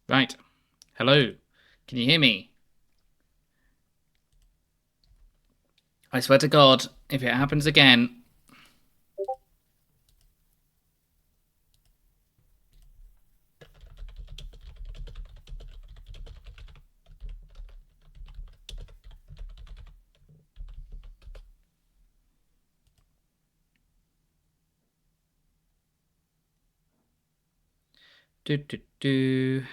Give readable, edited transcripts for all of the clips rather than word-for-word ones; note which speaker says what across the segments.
Speaker 1: Right. Hello. Can you hear me? I swear to God, if it happens again. Do do do.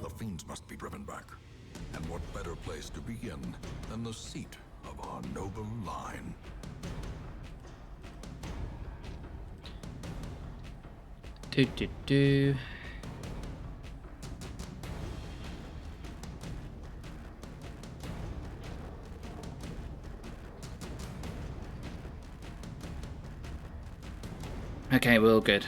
Speaker 2: The fiends must be driven back. And what better place to begin than the seat of our noble line?
Speaker 1: Do do do. Okay, we're all good.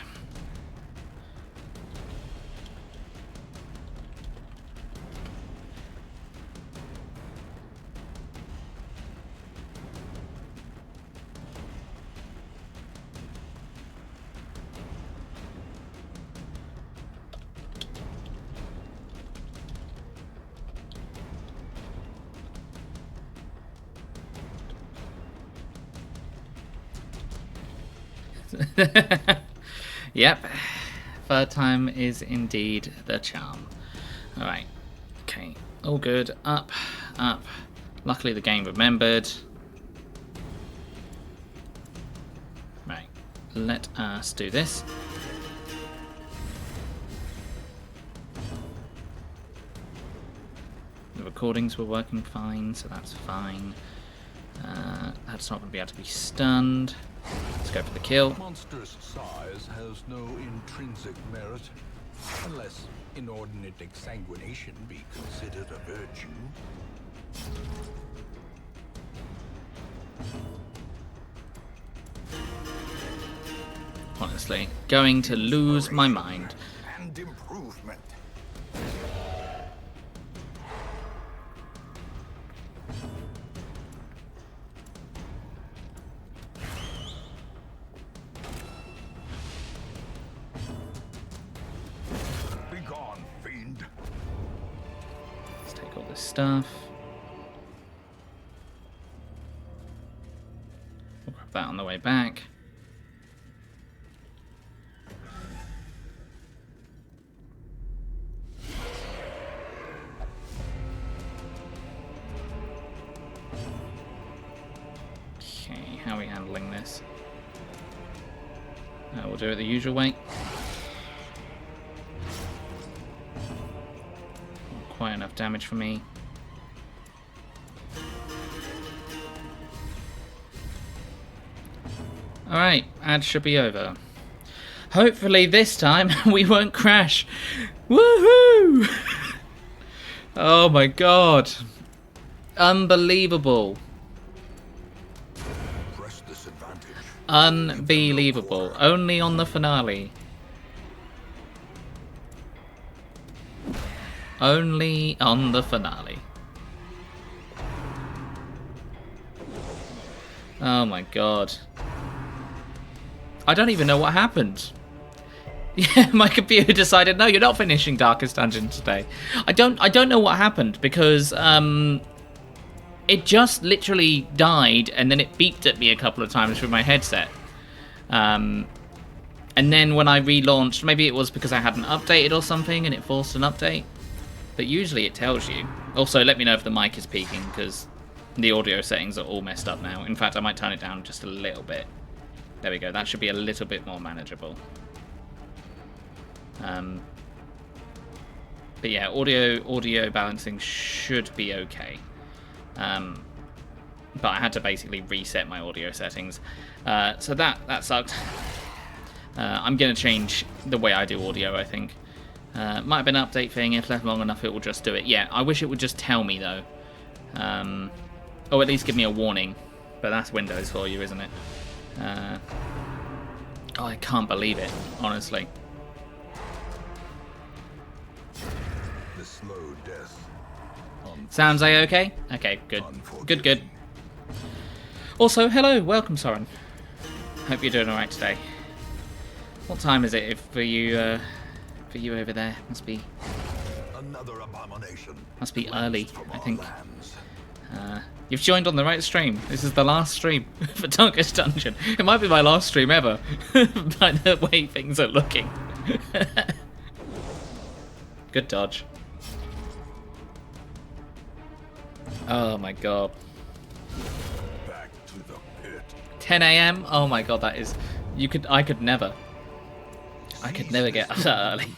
Speaker 1: Yep. Third time is indeed the charm. Alright. Okay. All good. Up. Up. Luckily the game remembered. Right. Let us do this. The recordings were working fine, so that's fine. That's not going to be able to be stunned. Let's go for the kill.
Speaker 2: Monstrous size has no intrinsic merit, unless inordinate exsanguination be considered a virtue.
Speaker 1: Honestly, going to lose my mind.
Speaker 2: And improvement. Be gone, fiend.
Speaker 1: Let's take all this stuff. We'll grab that on the way back. Okay, how are we handling this? We'll do it the usual way. Not quite enough damage for me. Alright, ad should be over. Hopefully this time we won't crash. Woohoo! Oh my god. Unbelievable.
Speaker 2: Press this advantage.
Speaker 1: Unbelievable. Only on the finale. Only on the finale. Oh my god. I don't even know what happened. Yeah, my computer decided, no, you're not finishing Darkest Dungeon today. I don't know what happened because it just literally died and then it beeped at me a couple of times through my headset. And then when I relaunched, maybe it was because I hadn't updated or something and it forced an update. But usually it tells you. Also, let me know if the mic is peaking because the audio settings are all messed up now. In fact, I might turn it down just a little bit. There we go. That should be a little bit more manageable. But yeah, audio balancing should be okay. but I had to basically reset my audio settings. So that sucked. I'm going to change the way I do audio, I think. Might have been an update thing. If left long enough, it will just do it. Yeah, I wish it would just tell me, though. Or at least give me a warning. But that's Windows for you, isn't it? Oh, I can't believe it, honestly.
Speaker 2: The slow death.
Speaker 1: Sounds okay? Okay, good. Good. Also, hello, welcome, Soren. Hope you're doing alright today. What time is it for you over there? Must be
Speaker 2: Another abomination.
Speaker 1: Must be early, I think. You've joined on the right stream. This is the last stream for Darkest Dungeon. It might be my last stream ever, by the way things are looking. Good dodge. Oh my god.
Speaker 2: Back to the pit.
Speaker 1: 10 AM? Oh my god, that is... I could never get up that early.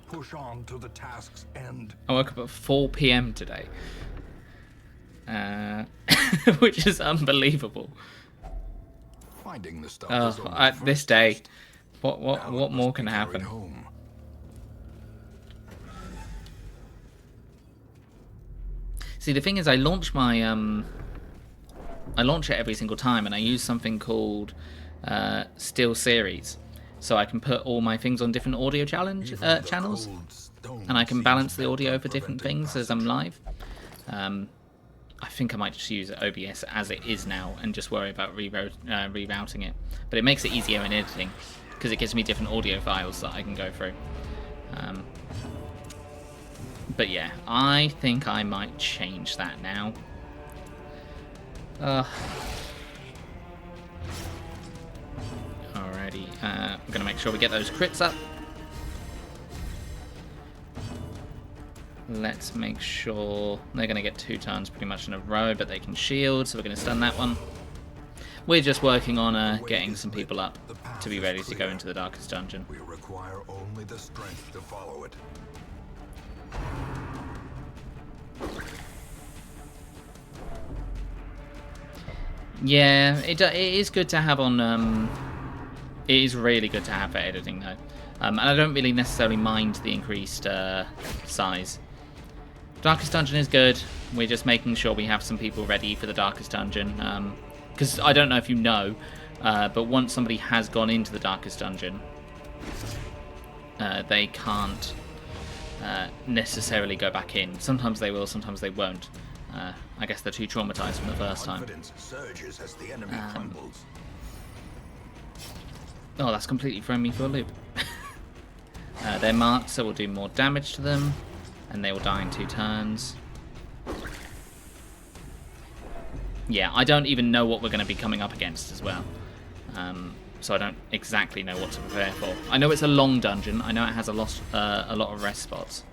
Speaker 2: Push on to the task's end.
Speaker 1: I woke up at 4 PM today. Which is unbelievable.
Speaker 2: Finding the stuff is only
Speaker 1: At
Speaker 2: the
Speaker 1: this
Speaker 2: first
Speaker 1: day,
Speaker 2: test.
Speaker 1: what
Speaker 2: Now it
Speaker 1: more
Speaker 2: must
Speaker 1: can
Speaker 2: be carried
Speaker 1: happen?
Speaker 2: home.
Speaker 1: See, the thing is, I launch it every single time, and I use something called Still Series, so I can put all my things on different audio channels, and I can balance the audio for different things as I'm live. I think I might just use OBS as it is now and just worry about rerouting it. But it makes it easier in editing because it gives me different audio files that I can go through. But yeah, I think I might change that now. Alrighty, we're going to make sure we get those crits up. Let's make sure they're going to get 2 turns pretty much in a row, but they can shield, so we're going to stun that one. We're just working on getting some people up to be ready to go into the Darkest Dungeon.
Speaker 2: We require only the strength to follow it.
Speaker 1: Yeah, it is good to have on... it is really good to have for editing, though. And I don't really necessarily mind the increased size. Darkest Dungeon is good. We're just making sure we have some people ready for the Darkest Dungeon. Because I don't know if you know, but once somebody has gone into the Darkest Dungeon, they can't necessarily go back in. Sometimes they will, sometimes they won't. I guess they're too traumatized from the first time.
Speaker 2: Confidence surges as the enemy crumbles.
Speaker 1: Oh, that's completely thrown me for a loop. They're marked, so we'll do more damage to them, and they will die in 2 turns. Yeah, I don't even know what we're going to be coming up against as well. So I don't exactly know what to prepare for. I know it's a long dungeon. I know it has a lot of rest spots.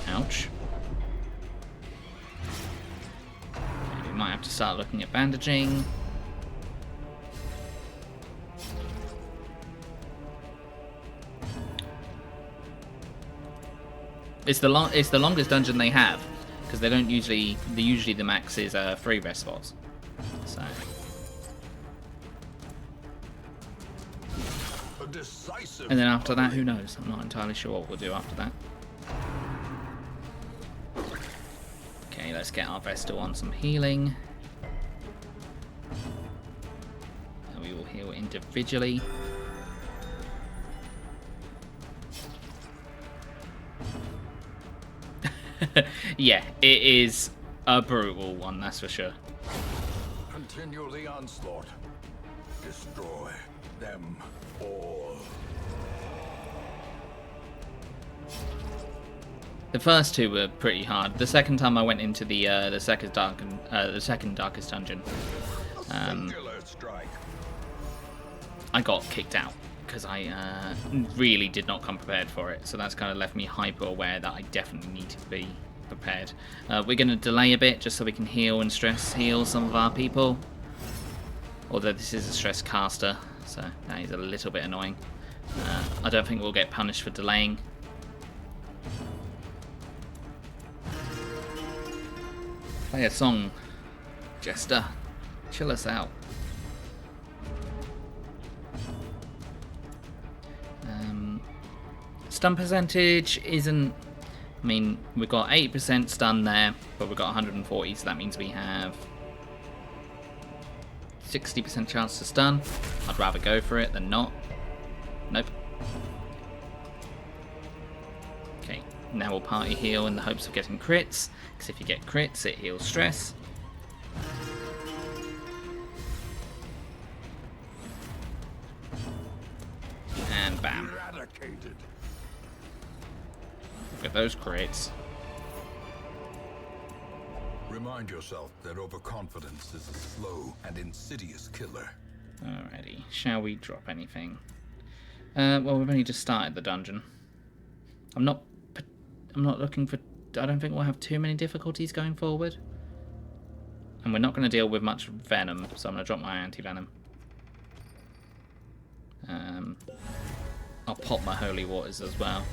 Speaker 1: Ouch. Okay, we might have to start looking at bandaging. It's the longest dungeon they have, because they don't usually. Usually the max is 3 rest spots. So. And then after that, who knows? I'm not entirely sure what we'll do after that. Okay, let's get our Vestal on some healing. And we will heal individually. Yeah, it is a brutal one, that's for sure.
Speaker 2: Continue the onslaught. Destroy them all.
Speaker 1: The first 2 were pretty hard. The second time I went into the second Darkest Dungeon, I got kicked out because I really did not come prepared for it. So that's kind of left me hyper aware that I definitely need to be prepared. We're going to delay a bit just so we can heal and stress heal some of our people. Although this is a stress caster, so that is a little bit annoying. I don't think we'll get punished for delaying. Play a song, Jester. Chill us out. Stun percentage isn't... I mean, we've got 80% stun there, but we've got 140, so that means we have 60% chance to stun. I'd rather go for it than not. Nope. Okay, now we'll party heal in the hopes of getting crits, because if you get crits, it heals stress. And bam.
Speaker 2: Eradicated.
Speaker 1: Look at those crits.
Speaker 2: Remind yourself that overconfidence is a slow and insidious killer.
Speaker 1: Alrighty, shall we drop anything? Well, we've only just started the dungeon. I'm not looking for... I don't think we'll have too many difficulties going forward. And we're not going to deal with much venom, so I'm going to drop my anti-venom. I'll pop my holy waters as well.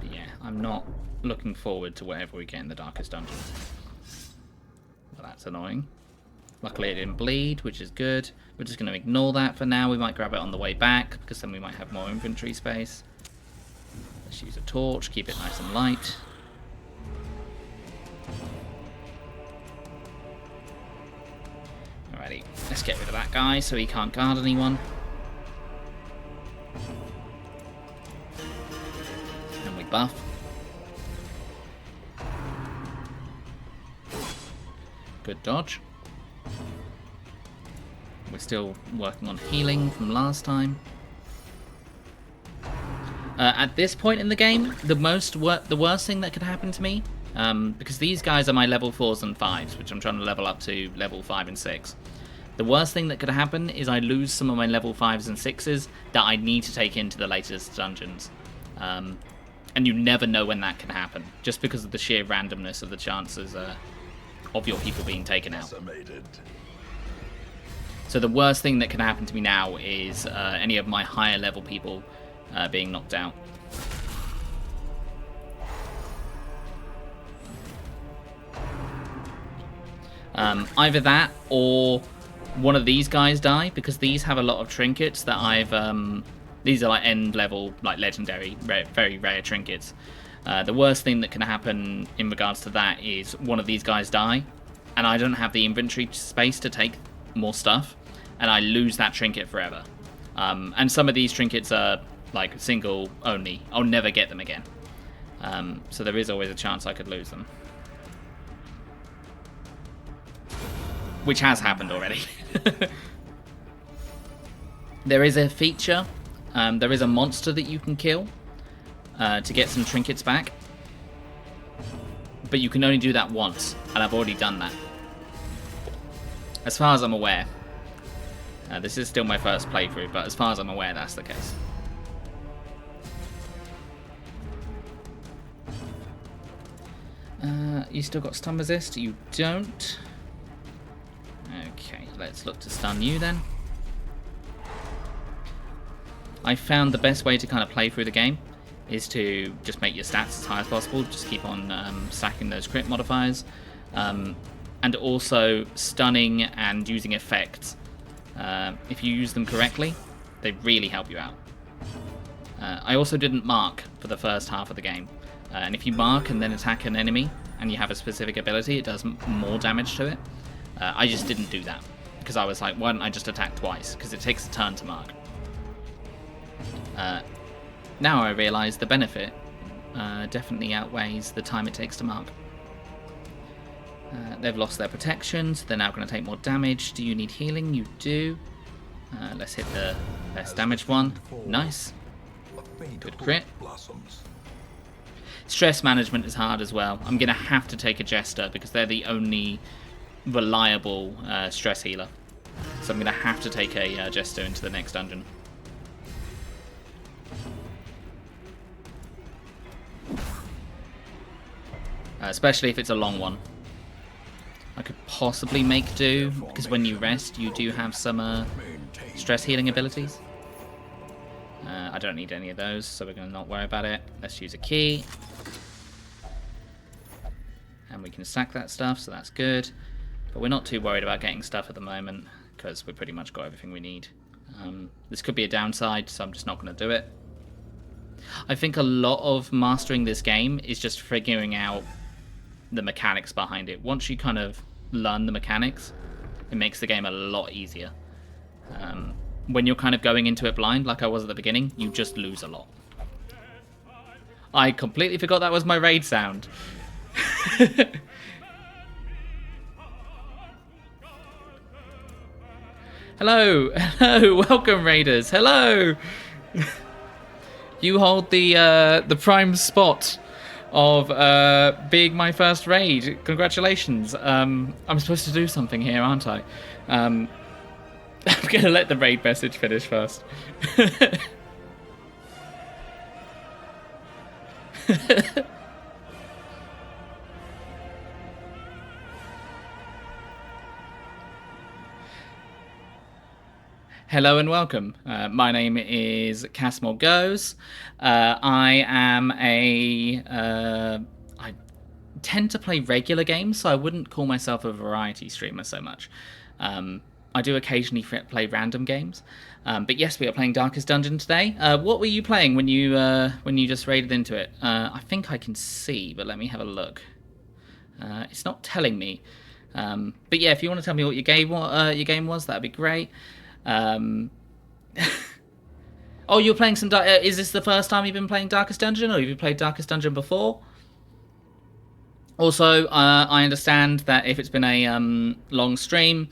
Speaker 1: But yeah, I'm not looking forward to whatever we get in the darkest dungeon. Well, that's annoying. Luckily it didn't bleed, which is good. We're just going to ignore that for now. We might grab it on the way back, because then we might have more inventory space. Let's use a torch, keep it nice and light. Alrighty, let's get rid of that guy so he can't guard anyone. And we buff. Good dodge. We're still working on healing from last time. At this point in the game, the worst thing that could happen to me, because these guys are my level 4s and 5s, which I'm trying to level up to level 5 and 6. The worst thing that could happen is I lose some of my level 5s and 6s that I need to take into the latest dungeons. And you never know when that can happen, just because of the sheer randomness of the chances of your people being taken out. So the worst thing that can happen to me now is any of my higher level people being knocked out. Either that or one of these guys die, because these have a lot of trinkets that I've... these are like end level, like legendary, very rare trinkets. The worst thing that can happen in regards to that is one of these guys die, and I don't have the inventory space to take more stuff, and I lose that trinket forever. And some of these trinkets are like single only. I'll never get them again. So there is always a chance I could lose them. Which has happened already. There is a feature, there is a monster that you can kill to get some trinkets back. But you can only do that once, and I've already done that. As far as I'm aware. This is still my first playthrough, but as far as I'm aware, that's the case. You still got stun resist? You don't. Okay, let's look to stun you then. I found the best way to kind of play through the game is to just make your stats as high as possible. Just keep on stacking those crit modifiers. And also stunning and using effects. If you use them correctly, they really help you out. I also didn't mark for the first half of the game. And if you mark and then attack an enemy, and you have a specific ability, it does more damage to it. I just didn't do that, because I was like, why don't I just attack twice? Because it takes a turn to mark. Now I realise the benefit definitely outweighs the time it takes to mark. They've lost their protections, they're now going to take more damage. Do you need healing? You do. Let's hit the best damage one. Nice. Good crit. Stress management is hard as well. I'm going to have to take a Jester, because they're the only reliable stress healer. So I'm going to have to take a Jester into the next dungeon. Especially if it's a long one. I could possibly make do, because when you rest, you do have some stress healing abilities. I don't need any of those, so we're going to not worry about it. Let's use a key. And we can stack that stuff, so that's good. But we're not too worried about getting stuff at the moment, because we pretty much got everything we need. This could be a downside, so I'm just not going to do it. I think a lot of mastering this game is just figuring out the mechanics behind it. Once you kind of learn the mechanics, it makes the game a lot easier. When you're kind of going into it blind, like I was at the beginning, you just lose a lot. I completely forgot that was my raid sound. Hello, hello, welcome raiders, hello! You hold the prime spot of being my first raid. Congratulations. I'm supposed to do something here, aren't I? I'm going to let the raid message finish first. Hello and welcome. My name is Morgause. I am I tend to play regular games, so I wouldn't call myself a variety streamer so much. I do occasionally play random games. But yes, we are playing Darkest Dungeon today. What were you playing when you just raided into it? I think I can see, but let me have a look. It's not telling me. But yeah, if you want to tell me what your game was, that'd be great. Oh, you're playing some is this the first time you've been playing Darkest Dungeon, or have you played Darkest Dungeon before? Also, I understand that if it's been a long stream,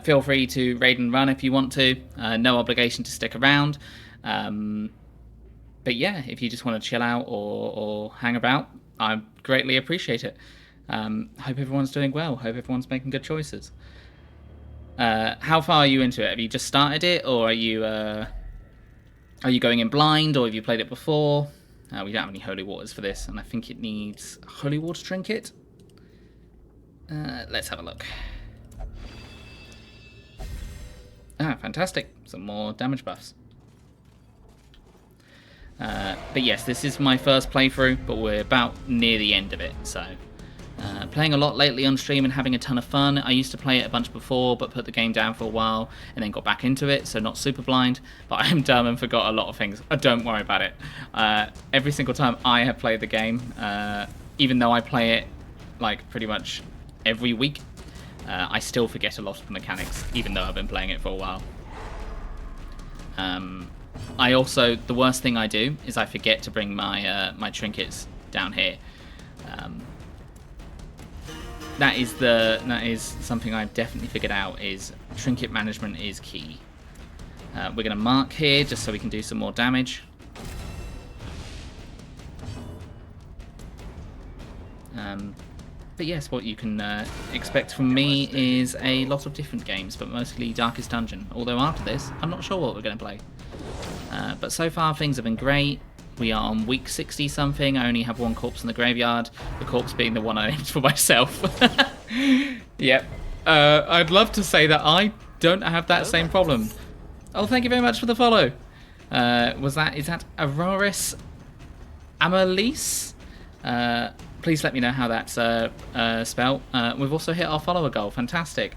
Speaker 1: feel free to raid and run if you want to. No obligation to stick around. But yeah, if you just want to chill out or hang about, I greatly appreciate it. Hope everyone's doing well. Hope everyone's making good choices. How far are you into it? Have you just started it, or are you going in blind, or have you played it before? We don't have any holy waters for this, and I think it needs a holy water trinket. Let's have a look. Ah, fantastic. Some more damage buffs. But yes, this is my first playthrough, but we're about near the end of it, so... playing a lot lately on stream and having a ton of fun. I used to play it a bunch before, but put the game down for a while and then got back into it, so not super blind. But I am dumb and forgot a lot of things. Don't worry about it. Every single time I have played the game, even though I play it like pretty much every week, I still forget a lot of the mechanics, even though I've been playing it for a while. I also, the worst thing I do is I forget to bring my my trinkets down here. That is something I've definitely figured out, is trinket management is key. We're going to mark here just so we can do some more damage. But yes, what you can expect from me is a lot of different games, but mostly Darkest Dungeon. Although after this, I'm not sure what we're going to play. But so far things have been great. We are on week 60-something. I only have one corpse in the graveyard. The corpse being the one I named for myself. Yep. I'd love to say that I don't have that same problem. Oh, thank you very much for the follow. Is that Auroris Amalise? Please let me know how that's spelled. We've also hit our follower goal. Fantastic.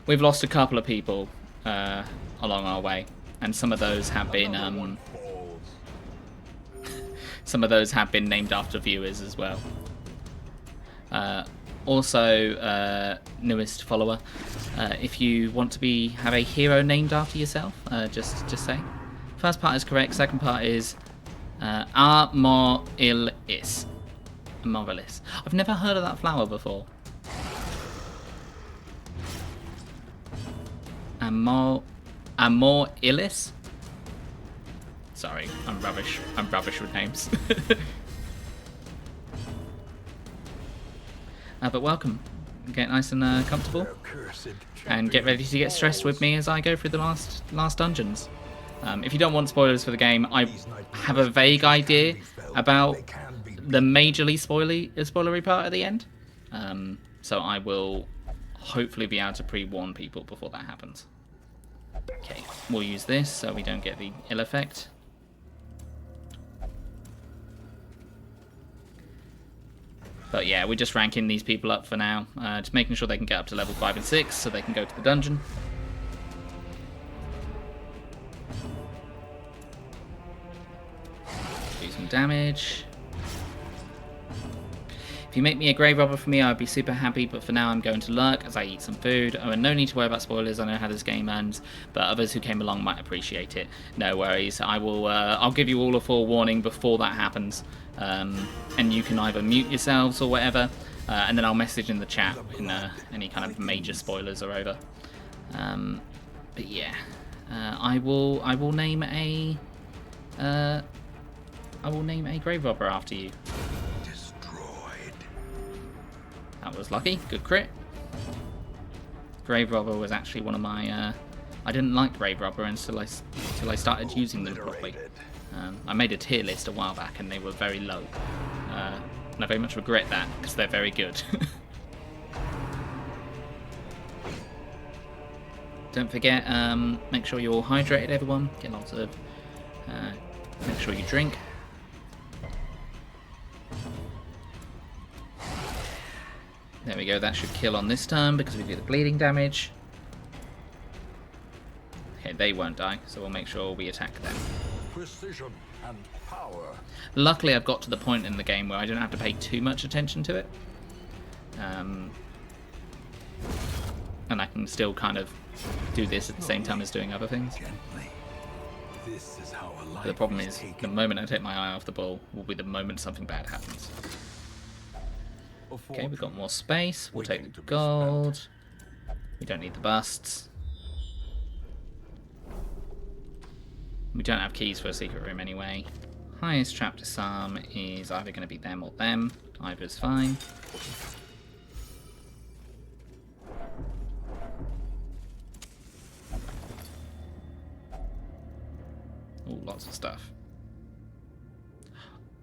Speaker 1: We've lost a couple of people along our way, and some of those have been named after viewers as well. Also, newest follower, if you want to have a hero named after yourself, just say. First part is correct. Second part is Amaryllis. Amaryllis. I've never heard of that flower before. Amaryllis? Sorry, I'm rubbish. I'm rubbish with names. But welcome. Get nice and comfortable, and get ready to get stressed with me as I go through the last dungeons. If you don't want spoilers for the game, I have a vague idea about the majorly spoilery part at the end. So I will hopefully be able to pre-warn people before that happens. Okay, we'll use this so we don't get the ill effect. But yeah, we're just ranking these people up for now. Just making sure they can get up to level 5 and 6 so they can go to the dungeon. Do some damage. If you make me a grave robber for me, I'd be super happy, but for now I'm going to lurk as I eat some food. Oh, and no need to worry about spoilers, I know how this game ends, but others who came along might appreciate it. No worries, I'll give you all a forewarning before that happens, and you can either mute yourselves or whatever, and then I'll message in the chat when any kind of major spoilers are over. But yeah, I will name a grave robber after you. That was lucky. Good crit. Grave Robber was actually one of my... I didn't like Grave Robber until I started using them properly. I made a tier list a while back and they were very low. And I very much regret that because they're very good. Don't forget, make sure you're all hydrated, everyone. Get lots of... make sure you drink. There we go, that should kill on this turn because we do the bleeding damage. Okay, they won't die, so we'll make sure we attack them.
Speaker 2: Precision and power.
Speaker 1: Luckily, I've got to the point in the game where I don't have to pay too much attention to it. And I can still kind of do this at the same time as doing other things.
Speaker 2: This is how a
Speaker 1: But the problem is, the moment I take my eye off the ball will be the moment something bad happens. Okay, we've got more space. We'll take the gold. We don't need the busts. We don't have keys for a secret room anyway. Highest trap disarm is either going to be them or them. Either's fine. Oh, lots of stuff.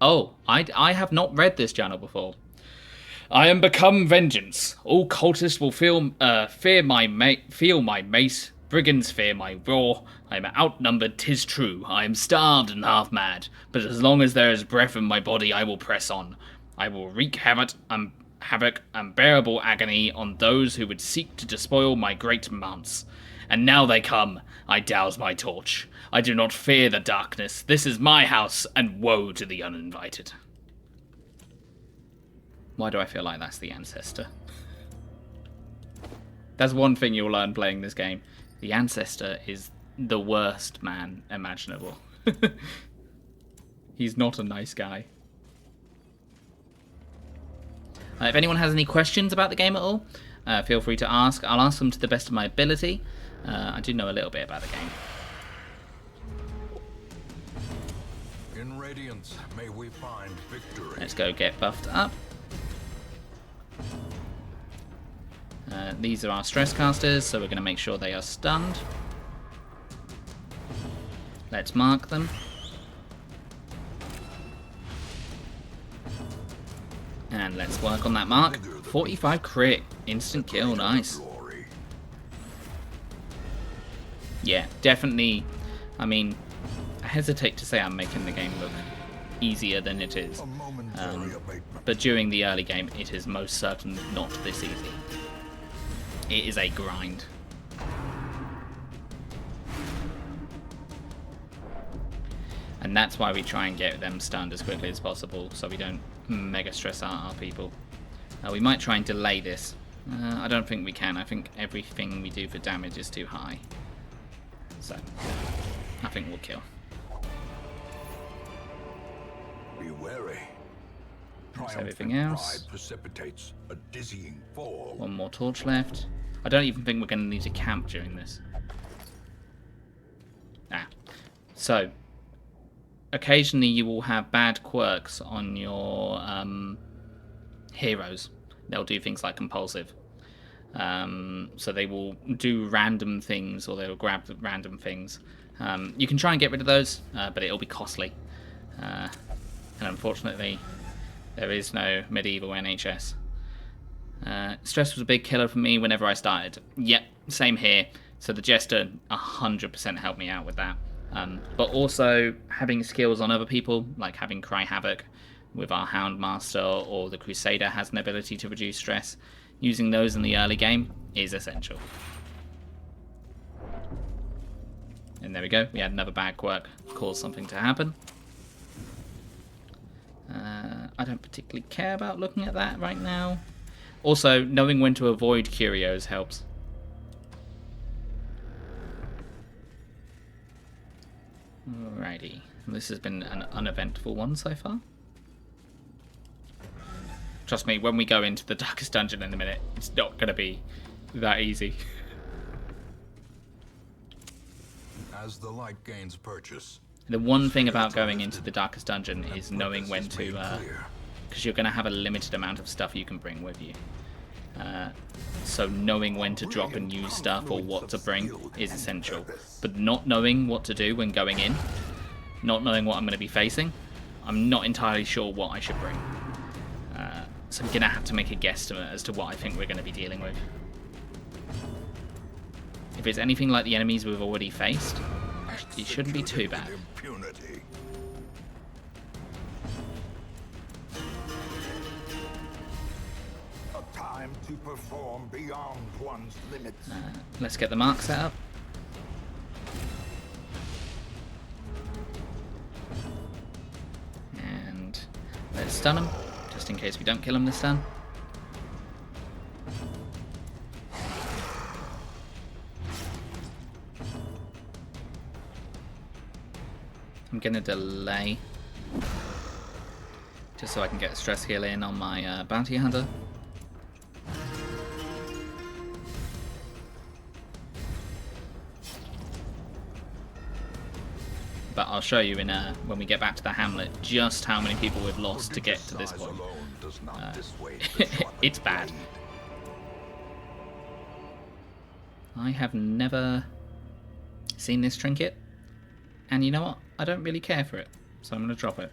Speaker 1: Oh, I have not read this journal before. I am become vengeance. All cultists will feel my mace. Brigands fear my roar. I am outnumbered, 'tis true. I am starved and half mad. But as long as there is breath in my body, I will press on. I will wreak havoc, unbearable agony on those who would seek to despoil my great mounts. And now they come. I douse my torch. I do not fear the darkness. This is my house, and woe to the uninvited. Why do I feel like that's the ancestor? That's one thing you'll learn playing this game. The ancestor is the worst man imaginable. He's not a nice guy. If anyone has any questions about the game at all, feel free to ask. I'll ask them to the best of my ability. I do know a little bit about the game.
Speaker 2: In Radiance, may we find victory.
Speaker 1: Let's go get buffed up. These are our stress casters, so we're going to make sure they are stunned. Let's mark them. And let's work on that mark. 45 crit. Instant kill. Nice. Yeah, definitely. I mean, I hesitate to say I'm making the game look easier than it is. But during the early game, it is most certainly not this easy. It is a grind. And that's why we try and get them stunned as quickly as possible, so we don't mega stress out our people. We might try and delay this. I don't think we can. I think everything we do for damage is too high. So, I think we'll kill.
Speaker 2: Be wary.
Speaker 1: That's everything else.
Speaker 2: Pride precipitates a dizzying fall.
Speaker 1: One more torch left. I don't even think we're going to need to camp during this. So, occasionally you will have bad quirks on your heroes. They'll do things like compulsive. So they will do random things, or they'll grab random things. You can try and get rid of those, but it'll be costly. And unfortunately, there is no medieval NHS. Stress was a big killer for me whenever I started. Yep, same here. So the Jester 100% helped me out with that. But also having skills on other people, like having Cry Havoc with our Houndmaster, or the Crusader has an ability to reduce stress. Using those in the early game is essential. And there we go, we had another bad quirk cause something to happen. I don't particularly care about looking at that right now. Also, knowing when to avoid curios helps. Alrighty, this has been an uneventful one so far. Trust me, when we go into the darkest dungeon in a minute, it's not going to be that easy.
Speaker 2: As the light gains purchase,
Speaker 1: The one thing about going into the darkest dungeon is knowing when to, because you're going to have a limited amount of stuff you can bring with you. So knowing when to drop and use stuff or what to bring is essential. But not knowing what to do when going in, not knowing what I'm going to be facing, I'm not entirely sure what I should bring. So I'm going to have to make a guesstimate as to what I think we're going to be dealing with. If it's anything like the enemies we've already faced, it shouldn't be too bad.
Speaker 2: Impunity. A time to perform beyond one's limits.
Speaker 1: Let's get the mark set up. And let's stun them, just in case we don't kill them this turn. I'm going to delay, just so I can get a stress heal in on my bounty hunter. But I'll show you in when we get back to the hamlet just how many people we've lost to get to this point. It's bad. I have never seen this trinket, and you know what? I don't really care for it, so I'm going to drop it.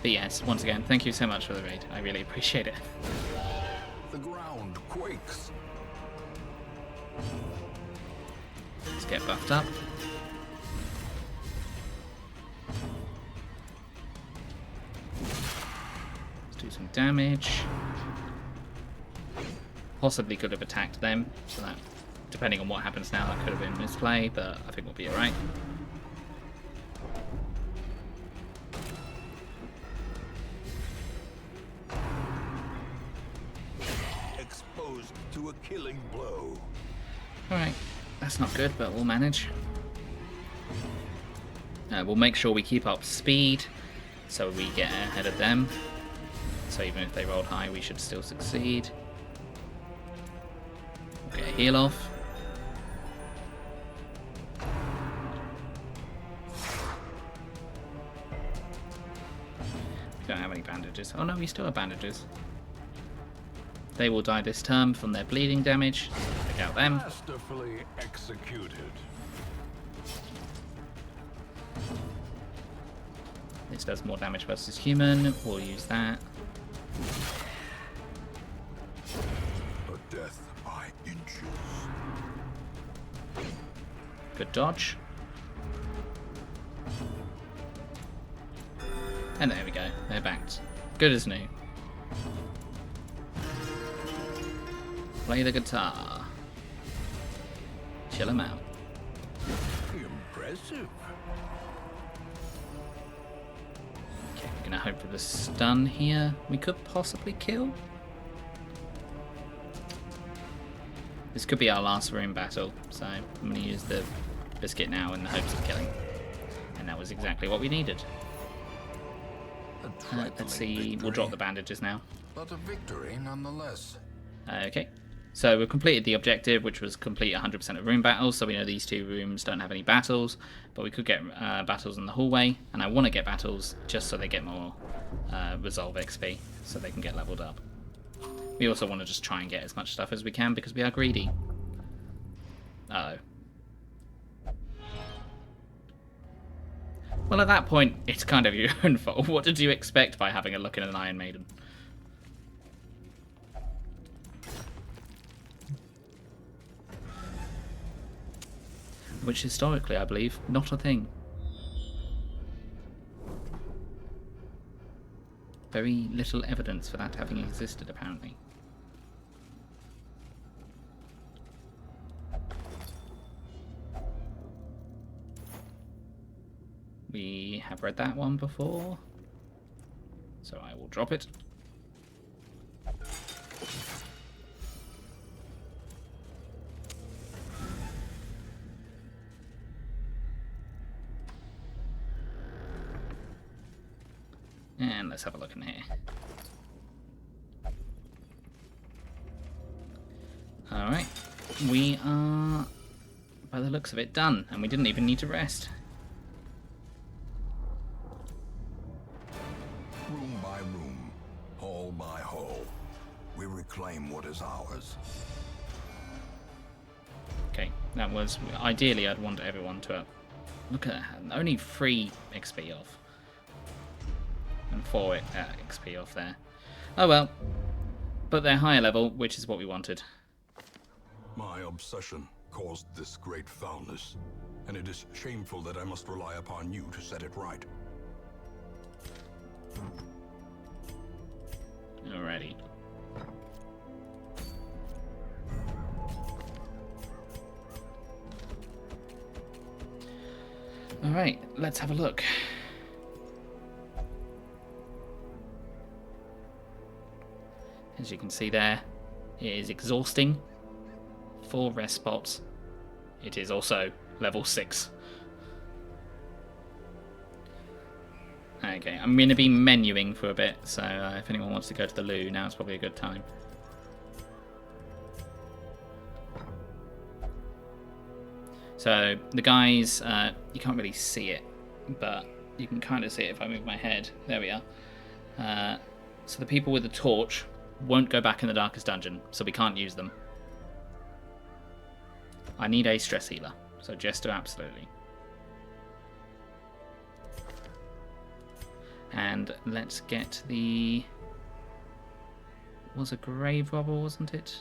Speaker 1: But yes, once again, thank you so much for the raid. I really appreciate it.
Speaker 2: The ground quakes.
Speaker 1: Let's get buffed up. Let's do some damage. Possibly could have attacked them, so that, depending on what happens now, that could have been misplay, but I think we'll be alright.
Speaker 2: Exposed to a killing blow.
Speaker 1: Alright, that's not good, but we'll manage. We'll make sure we keep up speed, so we get ahead of them. So even if they rolled high, we should still succeed. We'll get a heal off. We don't have any bandages. Oh no, we still have bandages. They will die this turn from their bleeding damage. Take out them.
Speaker 2: Masterfully executed.
Speaker 1: This does more damage versus human. We'll use that.
Speaker 2: A death by inches.
Speaker 1: Good dodge. And there we go. They're backed. Good as new. Play the guitar. Chill him out.
Speaker 2: Impressive.
Speaker 1: Okay, we're gonna hope for the stun here. We could possibly kill. This could be our last room battle, so I'm gonna use the biscuit now in the hopes of killing. And that was exactly what we needed. Let's see, we'll drop the bandages now.
Speaker 2: But a victory nonetheless.
Speaker 1: Okay, so we've completed the objective, which was complete 100% of room battles, so we know these two rooms don't have any battles, but we could get battles in the hallway, and I want to get battles just so they get more Resolve XP, so they can get leveled up. We also want to just try and get as much stuff as we can because we are greedy. Uh-oh. Well, at that point, it's kind of your own fault. What did you expect by having a look at an Iron Maiden? Which historically, I believe, not a thing. Very little evidence for that having existed, apparently. We have read that one before, so I will drop it. And let's have a look in here. Alright, we are, by the looks of it, done, and we didn't even need to rest.
Speaker 3: Room by room, hall by hall, we reclaim what is ours.
Speaker 1: Okay, that was, ideally I'd want everyone to, look at that, only 3 XP off. And 4 XP off there. Oh well, but they're higher level, which is what we wanted.
Speaker 3: My obsession caused this great foulness, and it is shameful that I must rely upon you to set it right.
Speaker 1: Alrighty. Alright, let's have a look. As you can see there, it is exhausting. 4 rest spots. It is also level 6. Okay, I'm going to be menuing for a bit, so if anyone wants to go to the loo, now is probably a good time. So, the guys, you can't really see it, but you can kind of see it if I move my head. There we are. So the people with the torch won't go back in the darkest dungeon, so we can't use them. I need a stress healer, so Jester, absolutely. And let's get the... was a grave robber, wasn't it?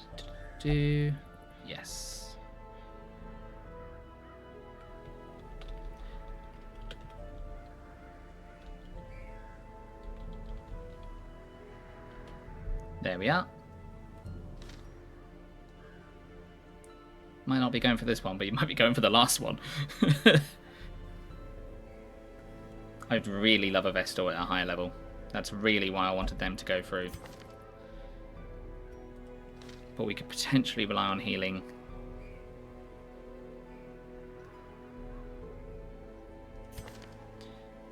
Speaker 1: Yes. There we are. Might not be going for this one, but you might be going for the last one. I'd really love a Vestor at a higher level. That's really why I wanted them to go through. But we could potentially rely on healing.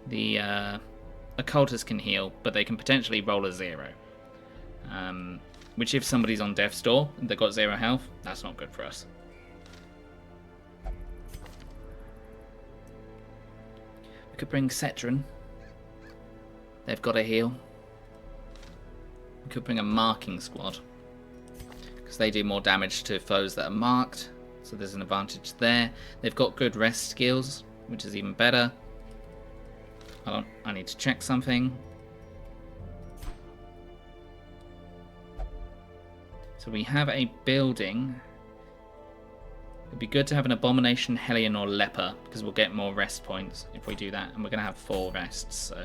Speaker 1: The occultists can heal, but they can potentially roll a 0. Which if somebody's on death's door and they've got 0 health, that's not good for us. We could bring Cetran. They've got a heal. We could bring a marking squad, because they do more damage to foes that are marked, so there's an advantage there. They've got good rest skills, which is even better. I need to check something. So we have a building. It'd be good to have an Abomination, Hellion, or Leper, because we'll get more rest points if we do that. And we're going to have 4 rests, so...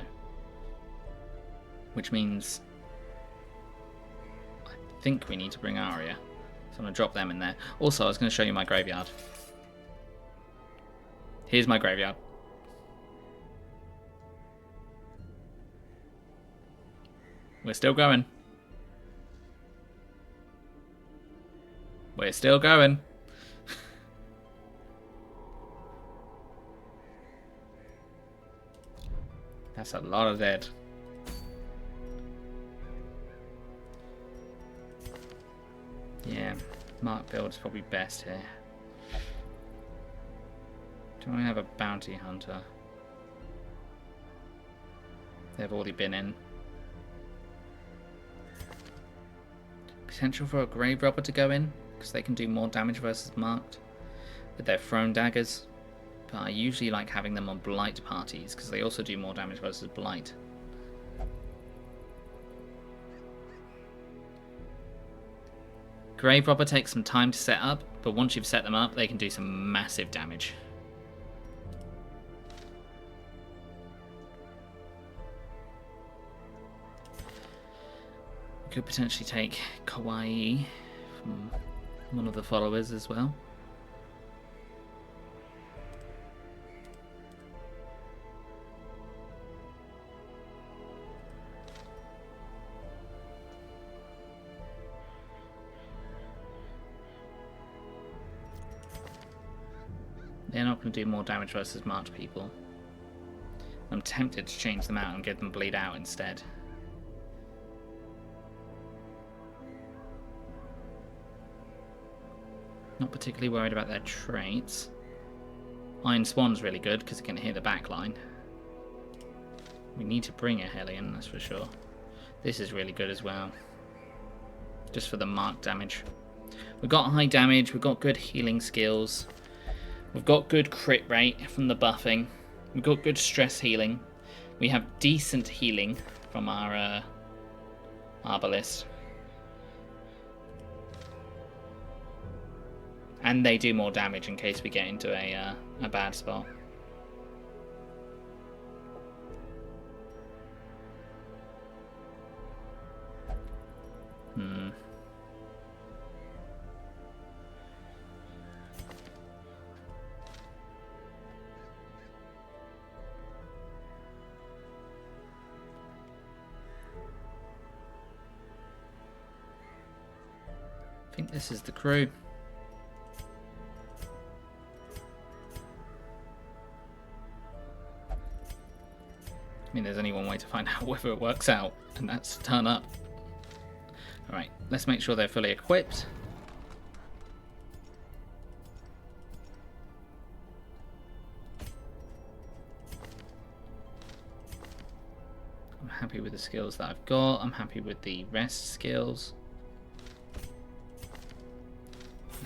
Speaker 1: which means... I think we need to bring Arya. So I'm going to drop them in there. Also, I was going to show you my graveyard. Here's my graveyard. We're still going. We're still going. That's a lot of dead. Yeah, Mark build is probably best here. Do I have a bounty hunter? They've already been in. potential for a grave robber to go in, because they can do more damage versus marked with their thrown daggers. But I usually like having them on blight parties, because they also do more damage versus blight. Grave robber takes some time to set up, but once you've set them up, they can do some massive damage. Could potentially take Kawaii from one of the followers as well. They're not going to do more damage versus marked people. I'm tempted to change them out and give them bleed out instead. Not particularly worried about their traits. Iron Swan's really good because it can hit the back line. We need to bring a Hellion, that's for sure. This is really good as well. Just for the mark damage. We've got high damage, we've got good healing skills. We've got good crit rate from the buffing. We've got good stress healing. We have decent healing from our Arbalist. And they do more damage in case we get into a bad spot. I think this is the crew. I mean, there's only one way to find out whether it works out, and that's to turn up. Alright, let's make sure they're fully equipped. I'm happy with the skills that I've got. I'm happy with the rest skills.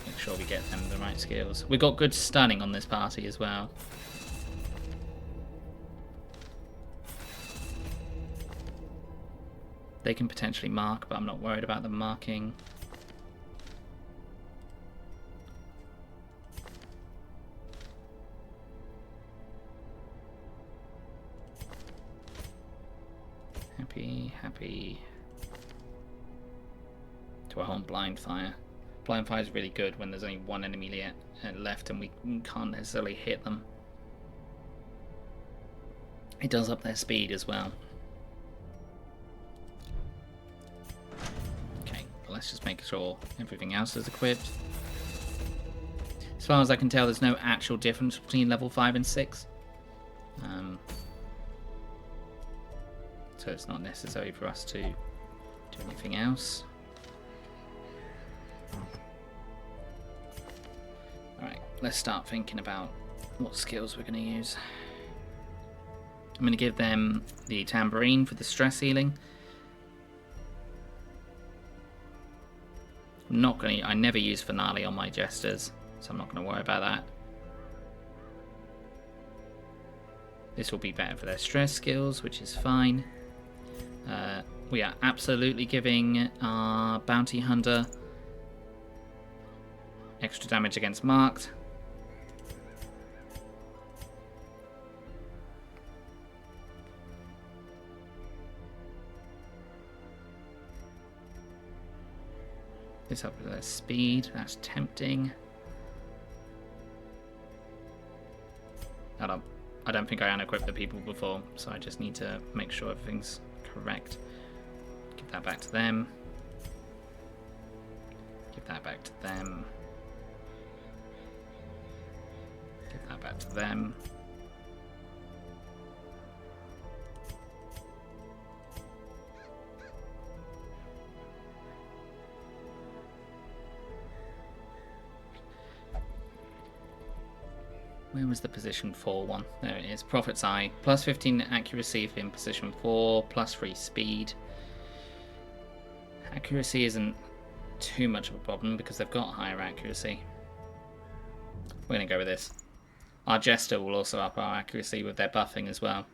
Speaker 1: Make sure we get them the right skills. We've got good stunning on this party as well. They can potentially mark, but I'm not worried about them marking. Happy. Do I want blind fire? Blind fire is really good when there's only one enemy left and we can't necessarily hit them. It does up their speed as well. Okay, let's just make sure everything else is equipped. As far as I can tell, there's no actual difference between level 5 and 6. So it's not necessary for us to do anything else. Alright, let's start thinking about what skills we're going to use. I'm going to give them the tambourine for the stress healing. I never use finale on my jesters, so I'm not going to worry about that. This will be better for their stress skills, which is fine. We are absolutely giving our bounty hunter extra damage against marked. This up with their speed, that's tempting. I don't think I unequipped the people before, so I just need to make sure everything's correct. Give that back to them. Give that back to them. Give that back to them. Where was the position 4 one? There it is. Prophet's Eye. Plus 15 accuracy in position 4, plus 3 speed. Accuracy isn't too much of a problem because they've got higher accuracy. We're going to go with this. Our Jester will also up our accuracy with their buffing as well.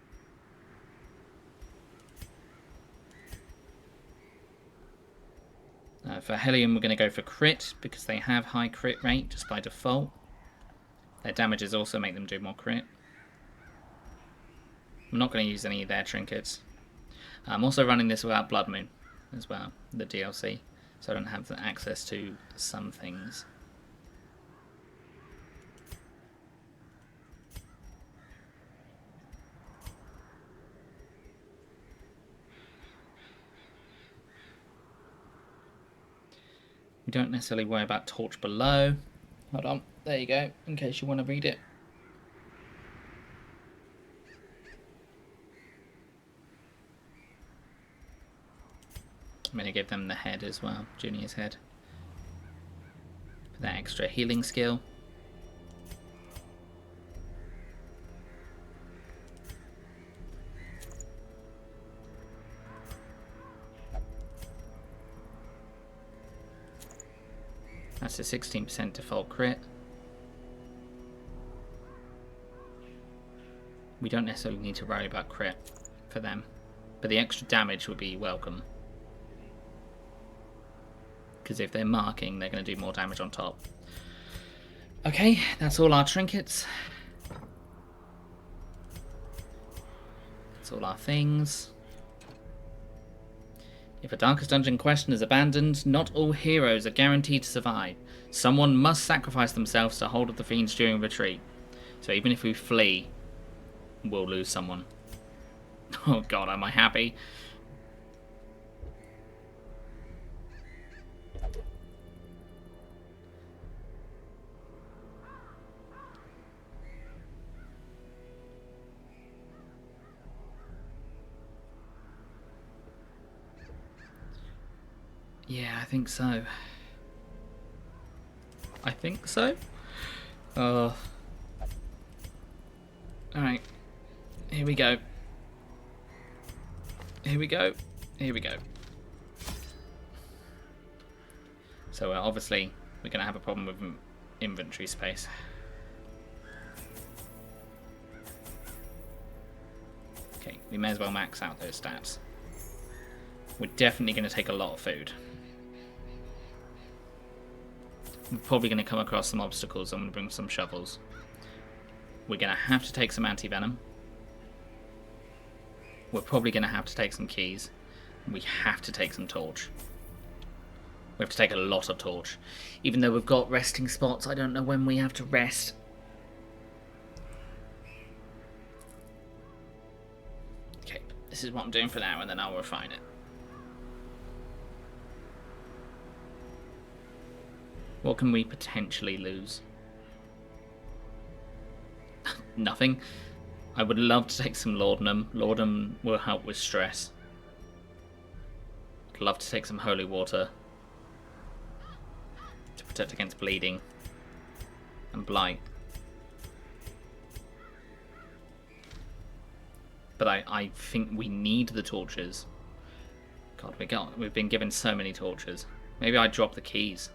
Speaker 1: For Hellion, we're going to go for crit because they have high crit rate just by default. Their damages also make them do more crit. I'm not going to use any of their trinkets. I'm also running this without Blood Moon as well, the DLC, so I don't have access to some things. We don't necessarily worry about Torch below. Hold on, there you go, in case you want to read it. I'm going to give them the head as well, Junior's head. For that extra healing skill. That's a 16% default crit. We don't necessarily need to worry about crit for them, but the extra damage would be welcome. Because if they're marking, they're going to do more damage on top. Okay, that's all our trinkets. That's all our things. If a Darkest Dungeon question is abandoned, not all heroes are guaranteed to survive. Someone must sacrifice themselves to hold up the fiends during retreat. So even if we flee, we'll lose someone. Oh god, am I happy? Yeah, I think so. I think so. Alright. Here we go. Here we go. Here we go. So obviously we're going to have a problem with inventory space. Okay, we may as well max out those stats. We're definitely going to take a lot of food. We're probably going to come across some obstacles. I'm going to bring some shovels. We're going to have to take some anti-venom. We're probably going to have to take some keys. We have to take some torch. We have to take a lot of torch. Even though we've got resting spots, I don't know when we have to rest. Okay, this is what I'm doing for now, and then I'll refine it. What can we potentially lose? Nothing. I would love to take some laudanum. Laudanum will help with stress. I'd love to take some holy water to protect against bleeding and blight. But I think we need the torches. God, we've been given so many torches. Maybe I drop the keys.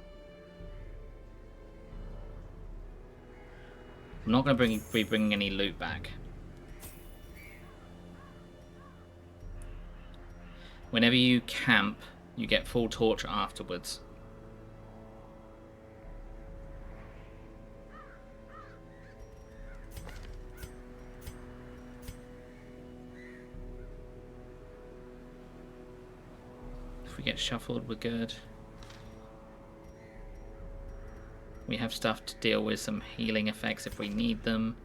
Speaker 1: I'm not going to be bringing any loot back. Whenever you camp, you get full torch afterwards. If we get shuffled, we're good. We have stuff to deal with some healing effects if we need them.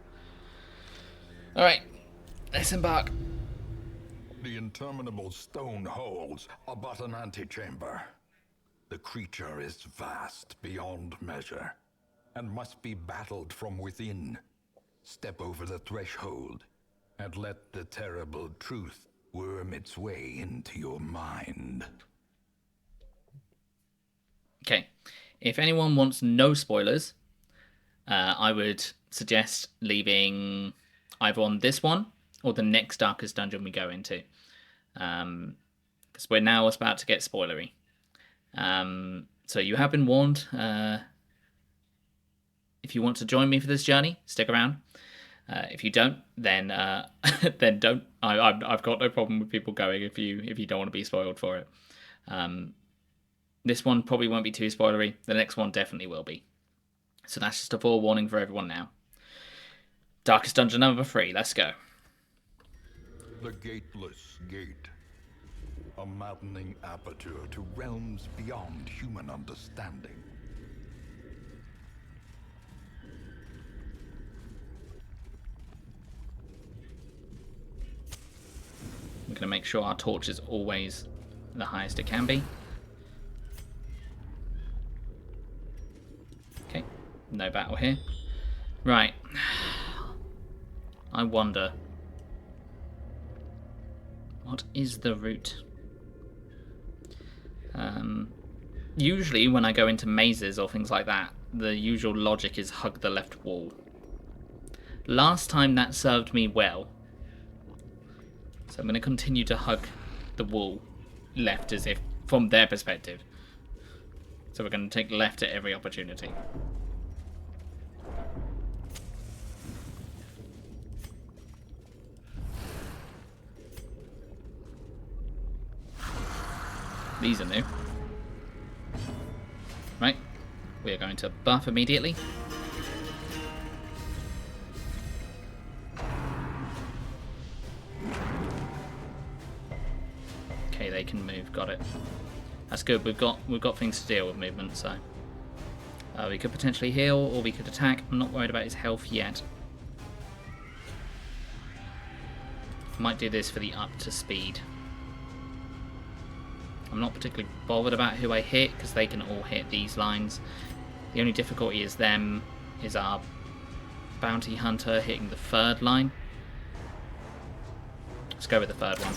Speaker 1: Alright, let's embark.
Speaker 3: The interminable stone holes are but an antechamber. The creature is vast beyond measure, and must be battled from within. Step over the threshold, and let the terrible truth worm its way into your mind.
Speaker 1: Okay, if anyone wants no spoilers, I would suggest leaving either on this one or the next Darkest Dungeon we go into. Because we're now about to get spoilery. So you have been warned. If you want to join me for this journey, stick around. If you don't, then then don't. I've got no problem with people going if you don't want to be spoiled for it. This one probably won't be too spoilery. The next one definitely will be. So that's just a forewarning for everyone now. Darkest Dungeon number 3. Let's go.
Speaker 3: The Gateless Gate. A maddening aperture to realms beyond human understanding.
Speaker 1: We're going to make sure our torch is always the highest it can be. Okay, no battle here. Right. I wonder, what is the route? Usually when I go into mazes or things like that, the usual logic is hug the left wall. Last time that served me well. So I'm going to continue to hug the wall left as if from their perspective. So we're going to take left at every opportunity. These are new. Right, we are going to buff immediately. Okay, they can move. Got it. That's good. We've got things to deal with movement. So we could potentially heal, or we could attack. I'm not worried about his health yet. Might do this for the up to speed. I'm not particularly bothered about who I hit because they can all hit these lines. The only difficulty is our bounty hunter hitting the third line. Let's go with the third one.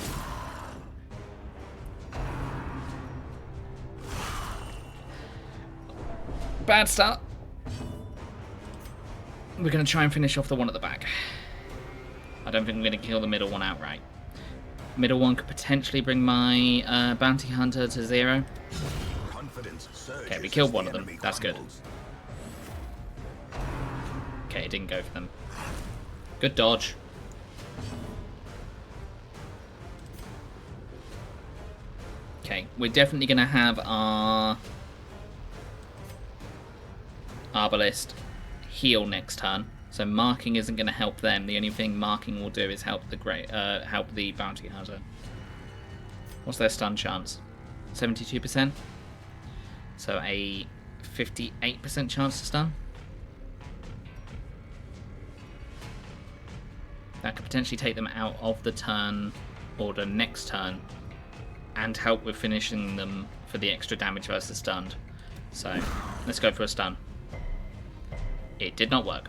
Speaker 1: Bad start. We're going to try and finish off the one at the back. I don't think I'm going to kill the middle one outright. Middle one could potentially bring my bounty hunter to 0. Okay, we killed one of them. That's good. Okay, it didn't go for them. Good dodge. Okay, we're definitely going to have our Arbalist heal next turn. So marking isn't going to help them. The only thing marking will do is help the bounty hunter. What's their stun chance? 72%. So a 58% chance to stun. That could potentially take them out of the turn order next turn and help with finishing them for the extra damage versus stunned. So let's go for a stun. It did not work.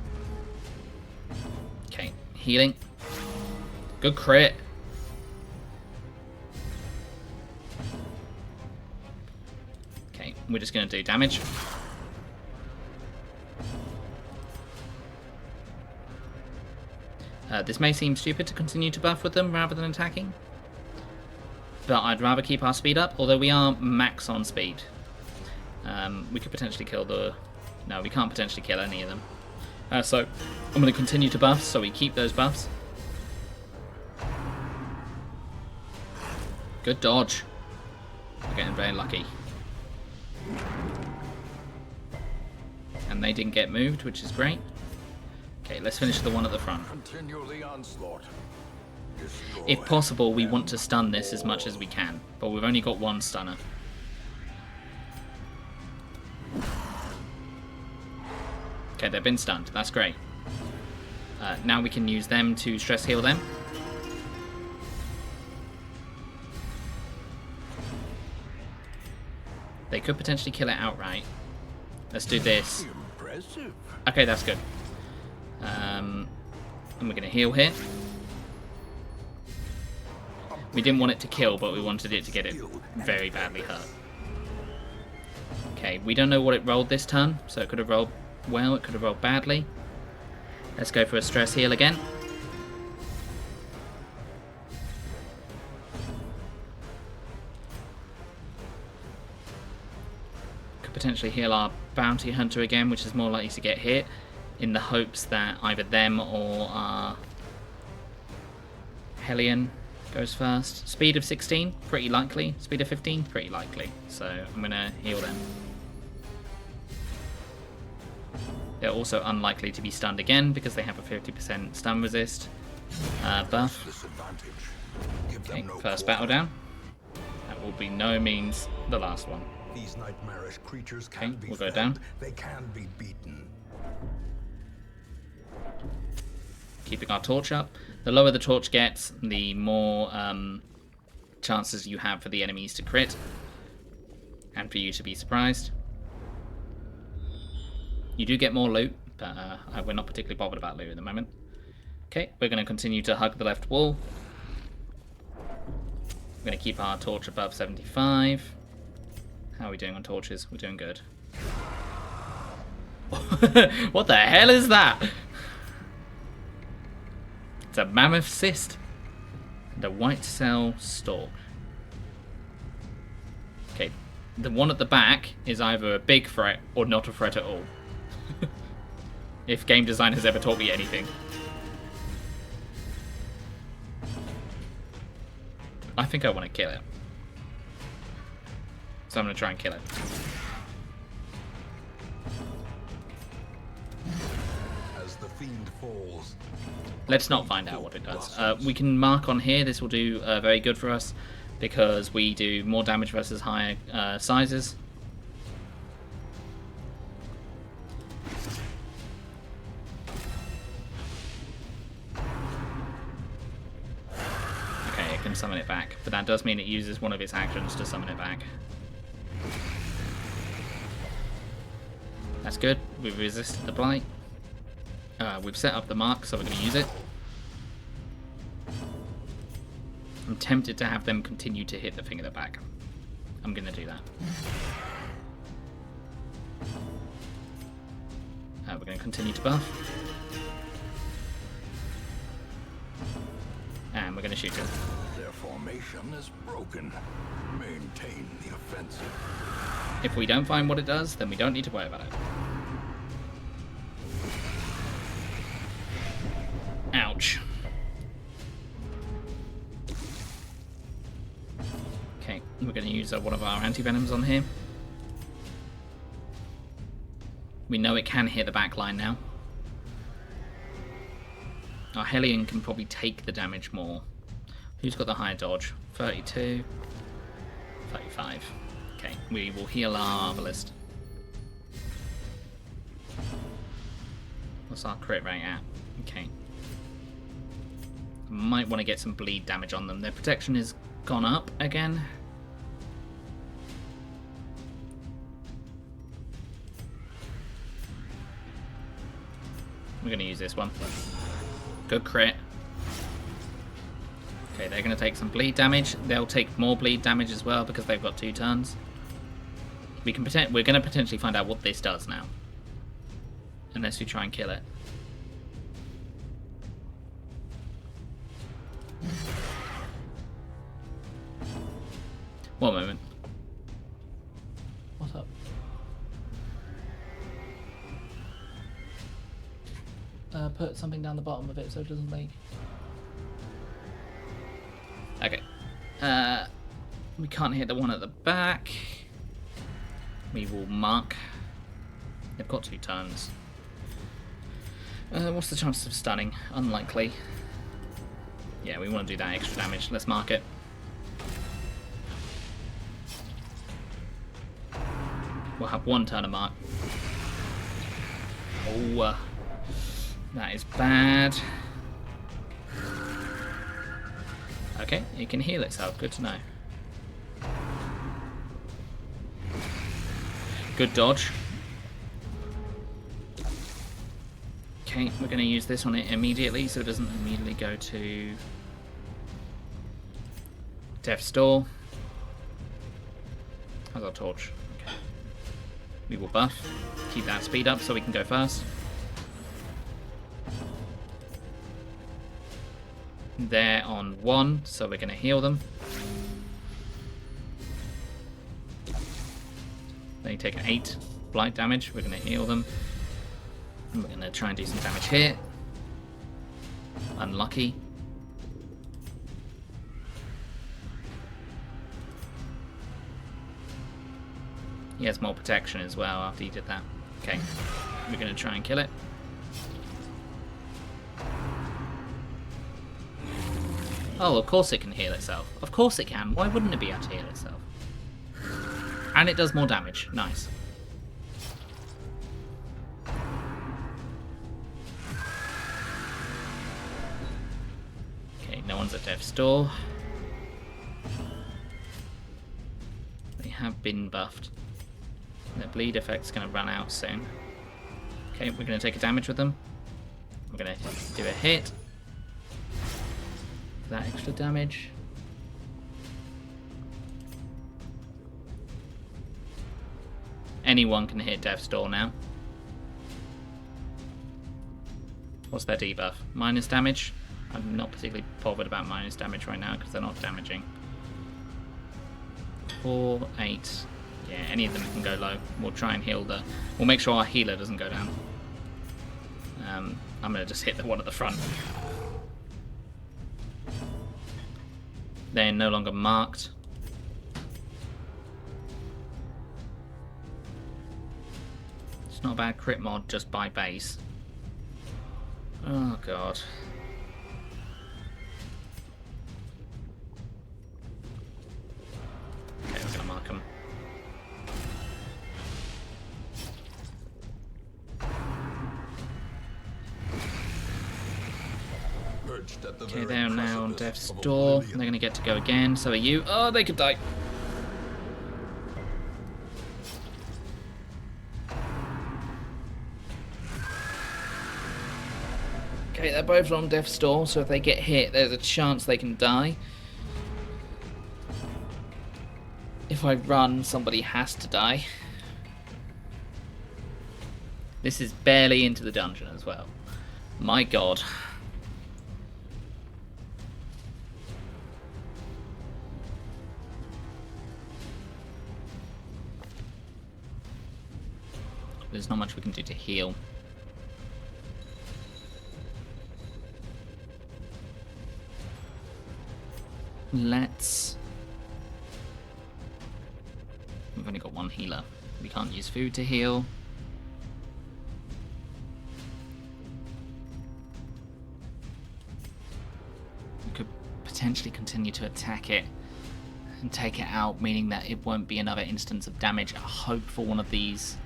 Speaker 1: Okay, healing. Good crit. Okay, we're just going to do damage. This may seem stupid to continue to buff with them rather than attacking, but I'd rather keep our speed up, although we are max on speed. We could potentially kill the... No, we can't potentially kill any of them. So I'm going to continue to buff, so we keep those buffs. Good dodge. We're getting very lucky. And they didn't get moved, which is great. Okay, let's finish the one at the front.
Speaker 2: Continue the onslaught. Destroy
Speaker 1: If possible, we want to stun this as much as we can, but we've only got one stunner. Okay, they've been stunned. That's great. Now we can use them to stress heal them. They could potentially kill it outright. Let's do this.
Speaker 2: Impressive.
Speaker 1: Okay, that's good. And we're going to heal here. We didn't want it to kill, but we wanted it to get it very badly hurt. Okay, we don't know what it rolled this turn, so it could have rolled well, it could have rolled badly. Let's go for a stress heal again. Could could potentially heal our bounty hunter again, which is more likely to get hit, in the hopes that either them or our Hellion goes first. Speed of 16, pretty likely. Speed of 15, pretty likely. So I'm going to heal them. They're also unlikely to be stunned again because they have a 50% stun resist buff. Okay, first battle down. That will be no means the last one.
Speaker 2: These nightmarish creatures can be
Speaker 1: we'll go
Speaker 2: felled.
Speaker 1: down.
Speaker 2: They can be beaten.
Speaker 1: Keeping our torch up. The lower the torch gets, the more chances you have for the enemies to crit and for you to be surprised. You do get more loot, but we're not particularly bothered about loot at the moment. Okay, we're going to continue to hug the left wall. We're going to keep our torch above 75. How are we doing on torches? We're doing good. What the hell is that? It's a mammoth cyst. The white cell stalk. Okay, the one at the back is either a big threat or not a threat at all. If game design has ever taught me anything. I think I want to kill it. So I'm going to try and kill it.
Speaker 2: As the fiend falls,
Speaker 1: Let's not find out what it does. We can mark on here. This will do very good for us because we do more damage versus higher sizes. Okay, it can summon it back, but that does mean it uses one of its actions to summon it back. That's good. We've resisted the blight. We've set up the mark, so we're going to use it. I'm tempted to have them continue to hit the thing at the back. I'm going to do that. We're going to continue to buff. And we're going to shoot it.
Speaker 2: their formation is broken. Maintain the offensive.
Speaker 1: If we don't find what it does, then we don't need to worry about it. Ouch. Okay, we're going to use one of our anti-venoms on here. We know it can hit the back line now. Our Hellion can probably take the damage more. Who's got the higher dodge? 32. 35. Okay, we will heal our Arbalist. What's our crit rate at? Okay. Might want to get some bleed damage on them. Their protection has gone up again. We're going to use this one. Good crit. Okay, they're going to take some bleed damage. They'll take more bleed damage as well because they've got 2 turns. We're going to potentially find out what this does now. Unless we try and kill it. One moment. What's up? Put something down the bottom of it so it doesn't leak. Okay. We can't hit the one at the back. We will mark. They've got 2 turns. What's the chance of stunning? Unlikely. Yeah, we want to do that extra damage. Let's mark it. We'll have 1 turn of mark. Oh, that is bad. Okay, it can heal itself. Good to know. Good dodge. Okay, we're going to use this on it immediately so it doesn't immediately go to Death's Door. How's our torch? Okay. We will buff. Keep that speed up so we can go fast. They're on 1, so we're going to heal them. They take 8 blight damage. We're going to heal them. And we're going to try and do some damage here. Unlucky. He has more protection as well after he did that. Okay, we're going to try and kill it. Oh, of course it can heal itself. Of course it can. Why wouldn't it be able to heal itself? And it does more damage. Nice. Okay, no one's at death's door. They have been buffed. Their bleed effect's going to run out soon. Okay, we're going to take a damage with them. We're going to do a hit. That extra damage. Anyone can hit Death's Door now. What's their debuff? Minus damage? I'm not particularly bothered about minus damage right now because they're not damaging. 4, 8. Yeah, any of them can go low. We'll try and heal the... We'll make sure our healer doesn't go down. I'm going to just hit the one at the front. They're no longer marked. It's not a bad crit mod just by base. Oh god. Okay, we're gonna mark them. Okay, they're now on death's door. They're gonna get to go again. So are you. Oh, they could die. Okay, they're both on death's door, so if they get hit, there's a chance they can die. If I run, somebody has to die. This is barely into the dungeon as well. My god. There's not much we can do to heal. Let's... We've only got one healer. We can't use food to heal. We could potentially continue to attack it and take it out, meaning that it won't be another instance of damage. I hope for one of these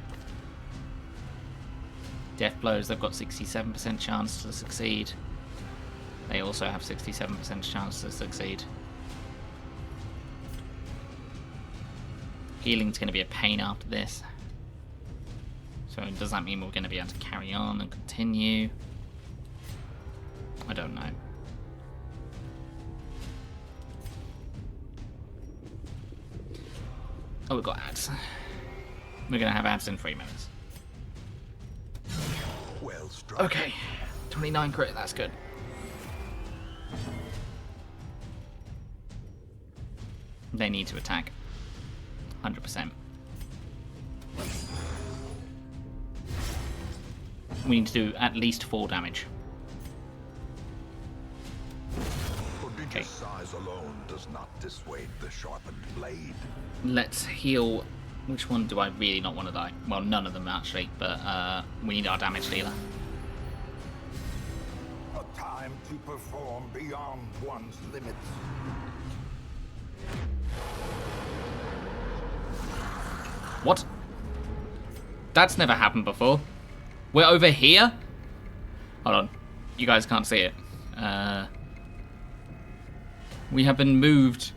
Speaker 1: death blows. They've got 67% chance to succeed. They also have 67% chance to succeed. Healing's going to be a pain after this. So does that mean we're going to be able to carry on and continue? I don't know. Oh, we've got ads. We're going to have ads in 3 minutes.
Speaker 2: Well struck.
Speaker 1: Okay, 29 crit, that's good. They need to attack. 100%. We need to do at least 4 damage.
Speaker 2: Prodigious size alone does not dissuade the sharpened blade.
Speaker 1: Let's heal. Which one do I really not want to die? Well, none of them actually, but we need our damage dealer.
Speaker 2: A time to perform beyond one's limits.
Speaker 1: What? That's never happened before. We're over here? Hold on. You guys can't see it. We have been moved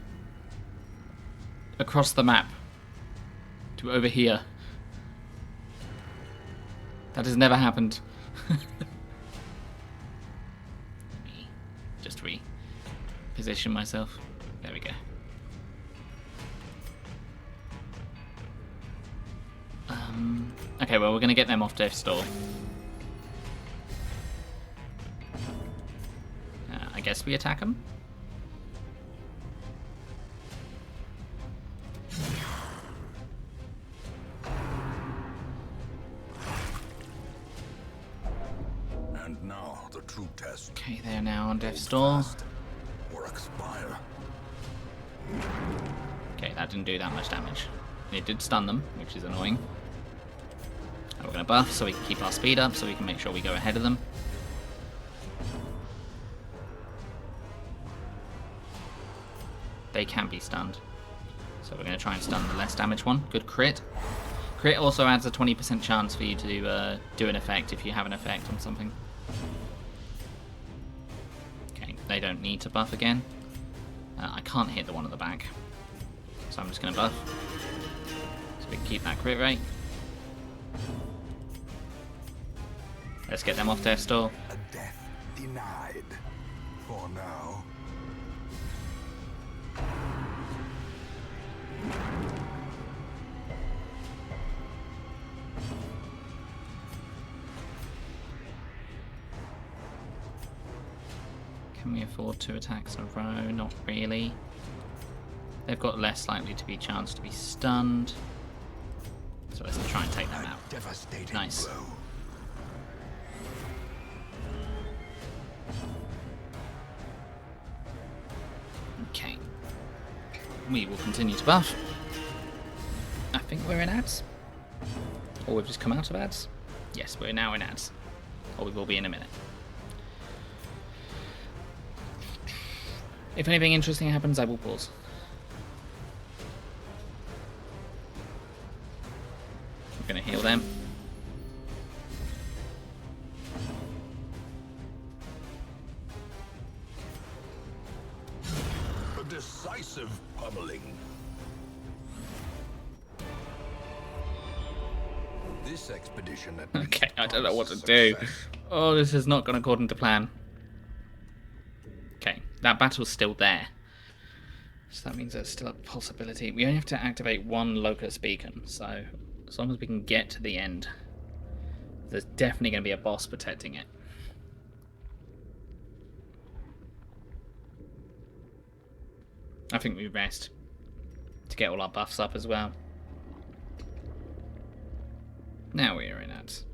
Speaker 1: across the map to over here. That has never happened. Let me just reposition myself. There we go. Okay, well, we're going to get them off Death's Door. I guess we attack them?
Speaker 2: test.
Speaker 1: Okay, they are now on death's door.
Speaker 2: Fast or expire.
Speaker 1: Okay, that didn't do that much damage. It did stun them, which is annoying. And we're going to buff so we can keep our speed up, so we can make sure we go ahead of them. They can be stunned. So we're going to try and stun the less damaged one. Good crit. Crit also adds a 20% chance for you to do an effect if you have an effect on something. Okay, they don't need to buff again. I can't hit the one at the back. So I'm just going to buff. So we can keep that crit rate. Let's get them off death's door.
Speaker 2: A death denied. For now.
Speaker 1: Can we afford 2 attacks in a row? Not really. They've got less likely to be chance to be stunned. So let's try and take them out.
Speaker 2: Devastating
Speaker 1: Nice.
Speaker 2: blow.
Speaker 1: Okay. We will continue to buff. I think we're in ads. Or we've just come out of ads. Yes, we're now in ads. Or we will be in a minute. If anything interesting happens, I will pause. We're going to heal them.
Speaker 2: A decisive pummeling. This expedition at least
Speaker 1: Okay, I don't know what to
Speaker 2: promises
Speaker 1: do.
Speaker 2: success.
Speaker 1: Oh, this has not gone according to plan. Okay, that battle's still there. So that means there's still a possibility. We only have to activate 1 locust beacon, so as long as we can get to the end, there's definitely going to be a boss protecting it. I think we rest to get all our buffs up as well. Now we are in ads.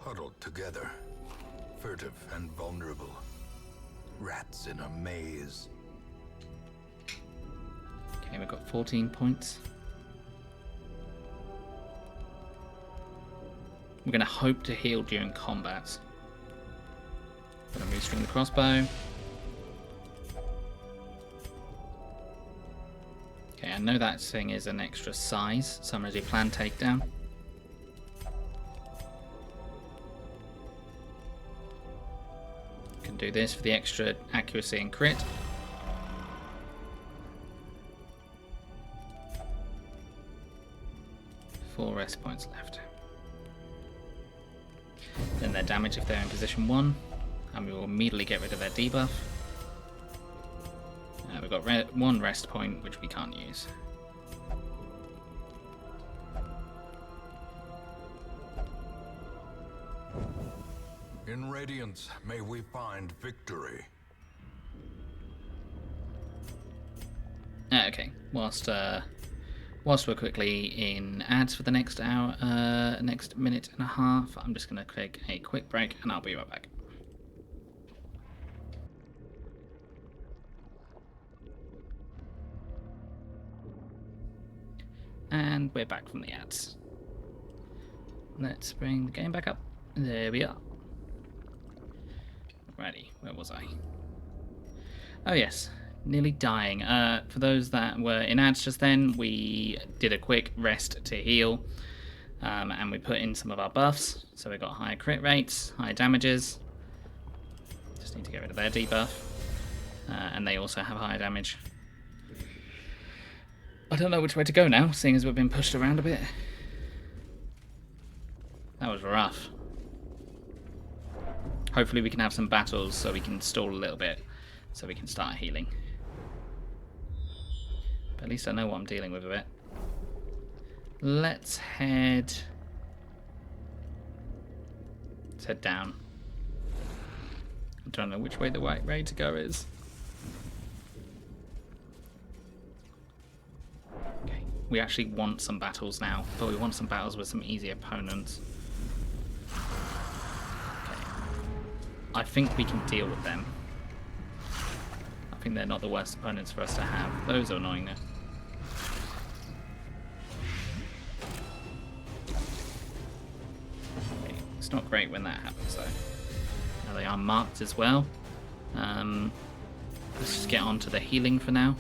Speaker 2: Huddled together, furtive and vulnerable. Rats in a maze.
Speaker 1: Okay, we've got 14 points. We're going to hope to heal during combat. Going to restring the crossbow. Okay, I know that thing is an extra size, so I'm going to do plan takedown. Can do this for the extra accuracy and crit. Four rest points left. Then their damage if they're in position 1, and we will immediately get rid of their debuff. We've got 1 rest point, which we can't use.
Speaker 2: In Radiance, may we find victory.
Speaker 1: Okay, whilst we're quickly in ads for the next hour, next minute and a half, I'm just going to click a quick break, and I'll be right back. And we're back from the ads. Let's bring the game back up. There we are. Alrighty, where was I? Oh yes, nearly dying. For those that were in ads just then, we did a quick rest to heal. And we put in some of our buffs. So we got higher crit rates, higher damages. Just need to get rid of their debuff. And they also have higher damage. I don't know which way to go now, seeing as we've been pushed around a bit. That was rough. Hopefully we can have some battles so we can stall a little bit, so we can start healing. But at least I know what I'm dealing with a bit. Let's head down. I don't know which way the right way to go is. Okay. We actually want some battles now, but we want some battles with some easy opponents. Okay. I think we can deal with them. I think they're not the worst opponents for us to have. Those are annoying though. Okay. It's not great when that happens though. Now they are marked as well. Let's just get on to the healing for now.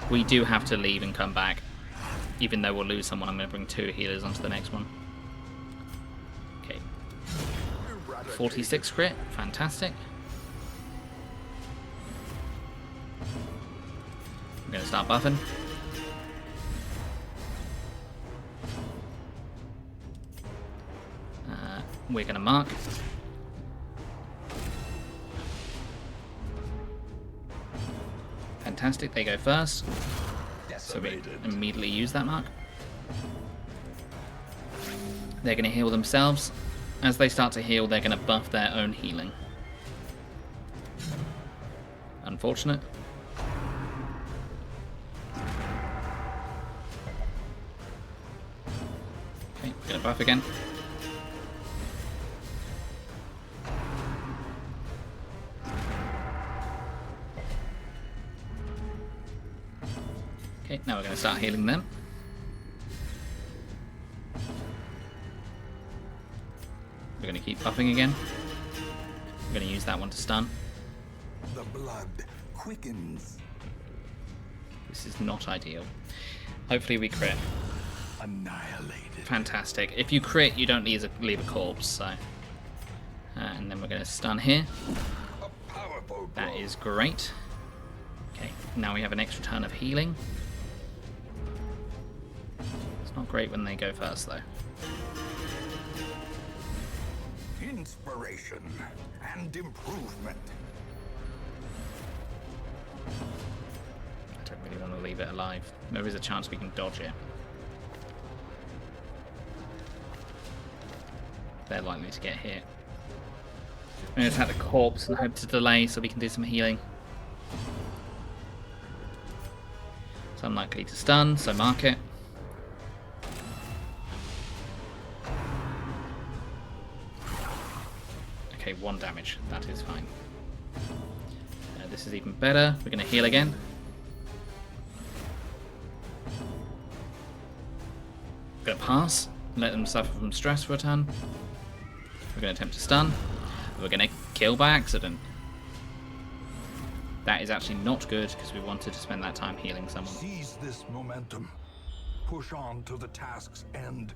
Speaker 1: We do have to leave and come back. Even though we'll lose someone, I'm going to bring 2 healers onto the next one. Okay. 46 crit. Fantastic. I'm going to start buffing. We're going to mark. Fantastic, they go first. So we immediately use that mark. They're going to heal themselves. As they start to heal, they're going to buff their own healing. Unfortunate. Okay, we're going to buff again. Okay, now we're going to start healing them. We're going to keep buffing again. We're going to use that one to stun.
Speaker 2: The blood quickens.
Speaker 1: This is not ideal. Hopefully we crit.
Speaker 2: Annihilated.
Speaker 1: Fantastic. If you crit, you don't leave a corpse, so... and then we're going to stun here.
Speaker 2: A powerful
Speaker 1: That
Speaker 2: blow.
Speaker 1: is great. Okay, now we have an extra turn of healing. It's not great when they go first, though.
Speaker 2: Inspiration and improvement.
Speaker 1: I don't really want to leave it alive. There is a chance we can dodge it. They're likely to get hit. I'm going to attack the corpse and hope to delay so we can do some healing. It's unlikely to stun, so mark it. Okay, 1 damage. That is fine. This is even better. We're going to heal again. We're going to pass. Let them suffer from stress for a turn. We're going to attempt to stun. We're going to kill by accident. That is actually not good because we wanted to spend that time healing someone.
Speaker 2: Seize this momentum. Push on to the task's end.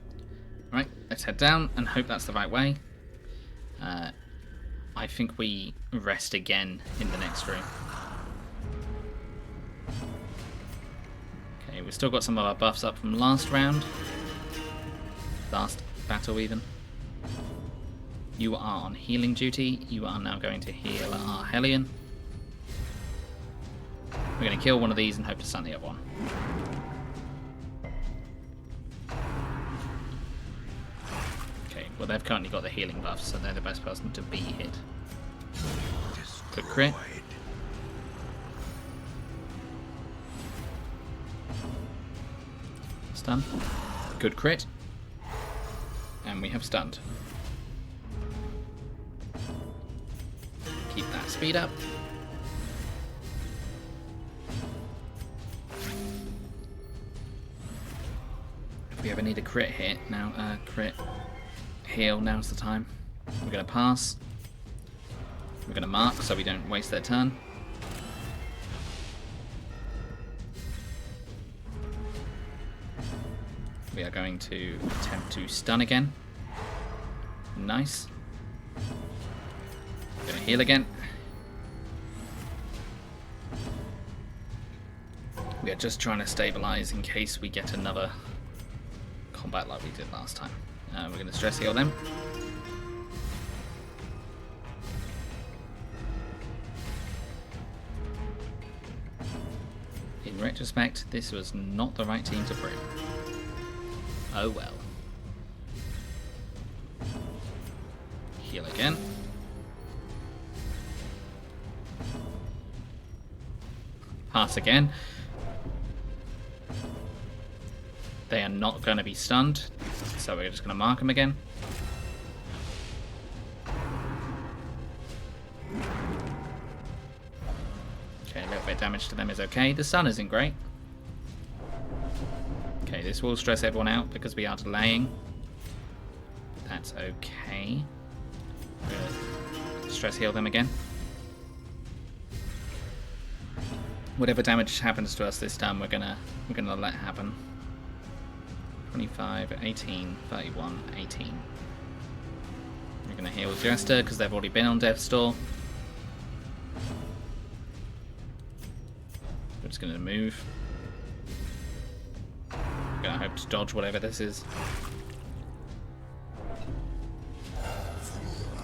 Speaker 1: Right, let's head down and hope that's the right way. I think we rest again in the next room. Okay, we've still got some of our buffs up from last round. Last battle even. You are on healing duty. You are now going to heal our Hellion. We're going to kill one of these and hope to stun the other one. Okay, well they've currently got the healing buff, so they're the best person to be hit. Good crit. Stun. Good crit. And we have stunned. Keep that speed up. If we ever need a crit hit, now crit heal, now's the time. We're going to pass. We're going to mark so we don't waste their turn. We are going to attempt to stun again. Nice. We're going to heal again. We are just trying to stabilize in case we get another combat like we did last time. We're going to stress heal them. In retrospect, this was not the right team to bring. Oh well. Heal again. Pass again. They are not going to be stunned, so we're just going to mark them again. Okay, a little bit of damage to them is okay. The stun isn't great. Okay, this will stress everyone out because we are delaying. That's okay. Stress heal them again. Whatever damage happens to us this time, we're gonna let happen. 25, 18, 31, 18. We're gonna heal Jester because they've already been on Death's Door. We're just gonna move. We're gonna hope to dodge whatever this is.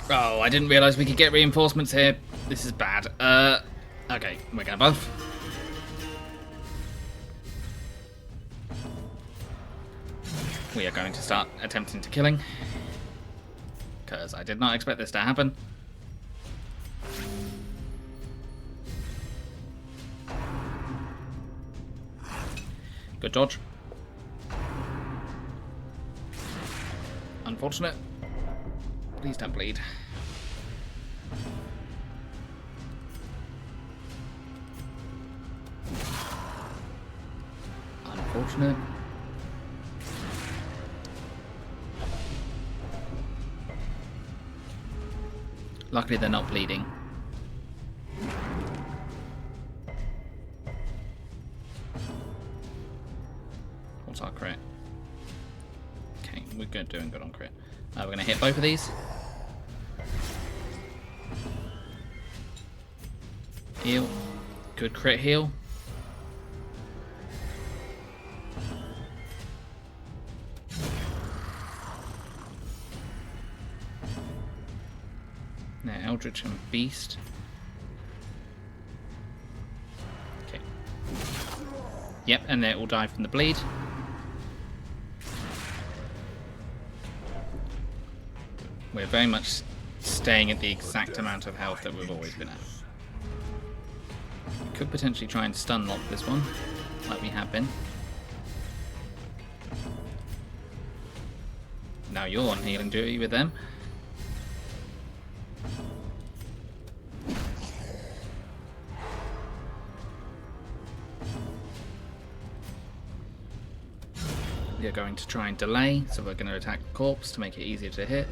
Speaker 1: Oh, I didn't realise we could get reinforcements here. This is bad. Okay, we're gonna buff. We are going to start attempting to killing. Because I did not expect this to happen. Good dodge. Unfortunate. Please don't bleed. Unfortunate. Luckily they're not bleeding. What's our crit? Okay, we're doing good on crit. We're going to hit both of these. Heal. Good crit heal. Now Eldritch and Beast. Okay. Yep, and they all die from the bleed. We're very much staying at the exact amount of health that we've always been at. We could potentially try and stun lock this one, like we have been. Now you're on healing duty with them. We are going to try and delay, so we're going to attack the corpse to make it easier to hit.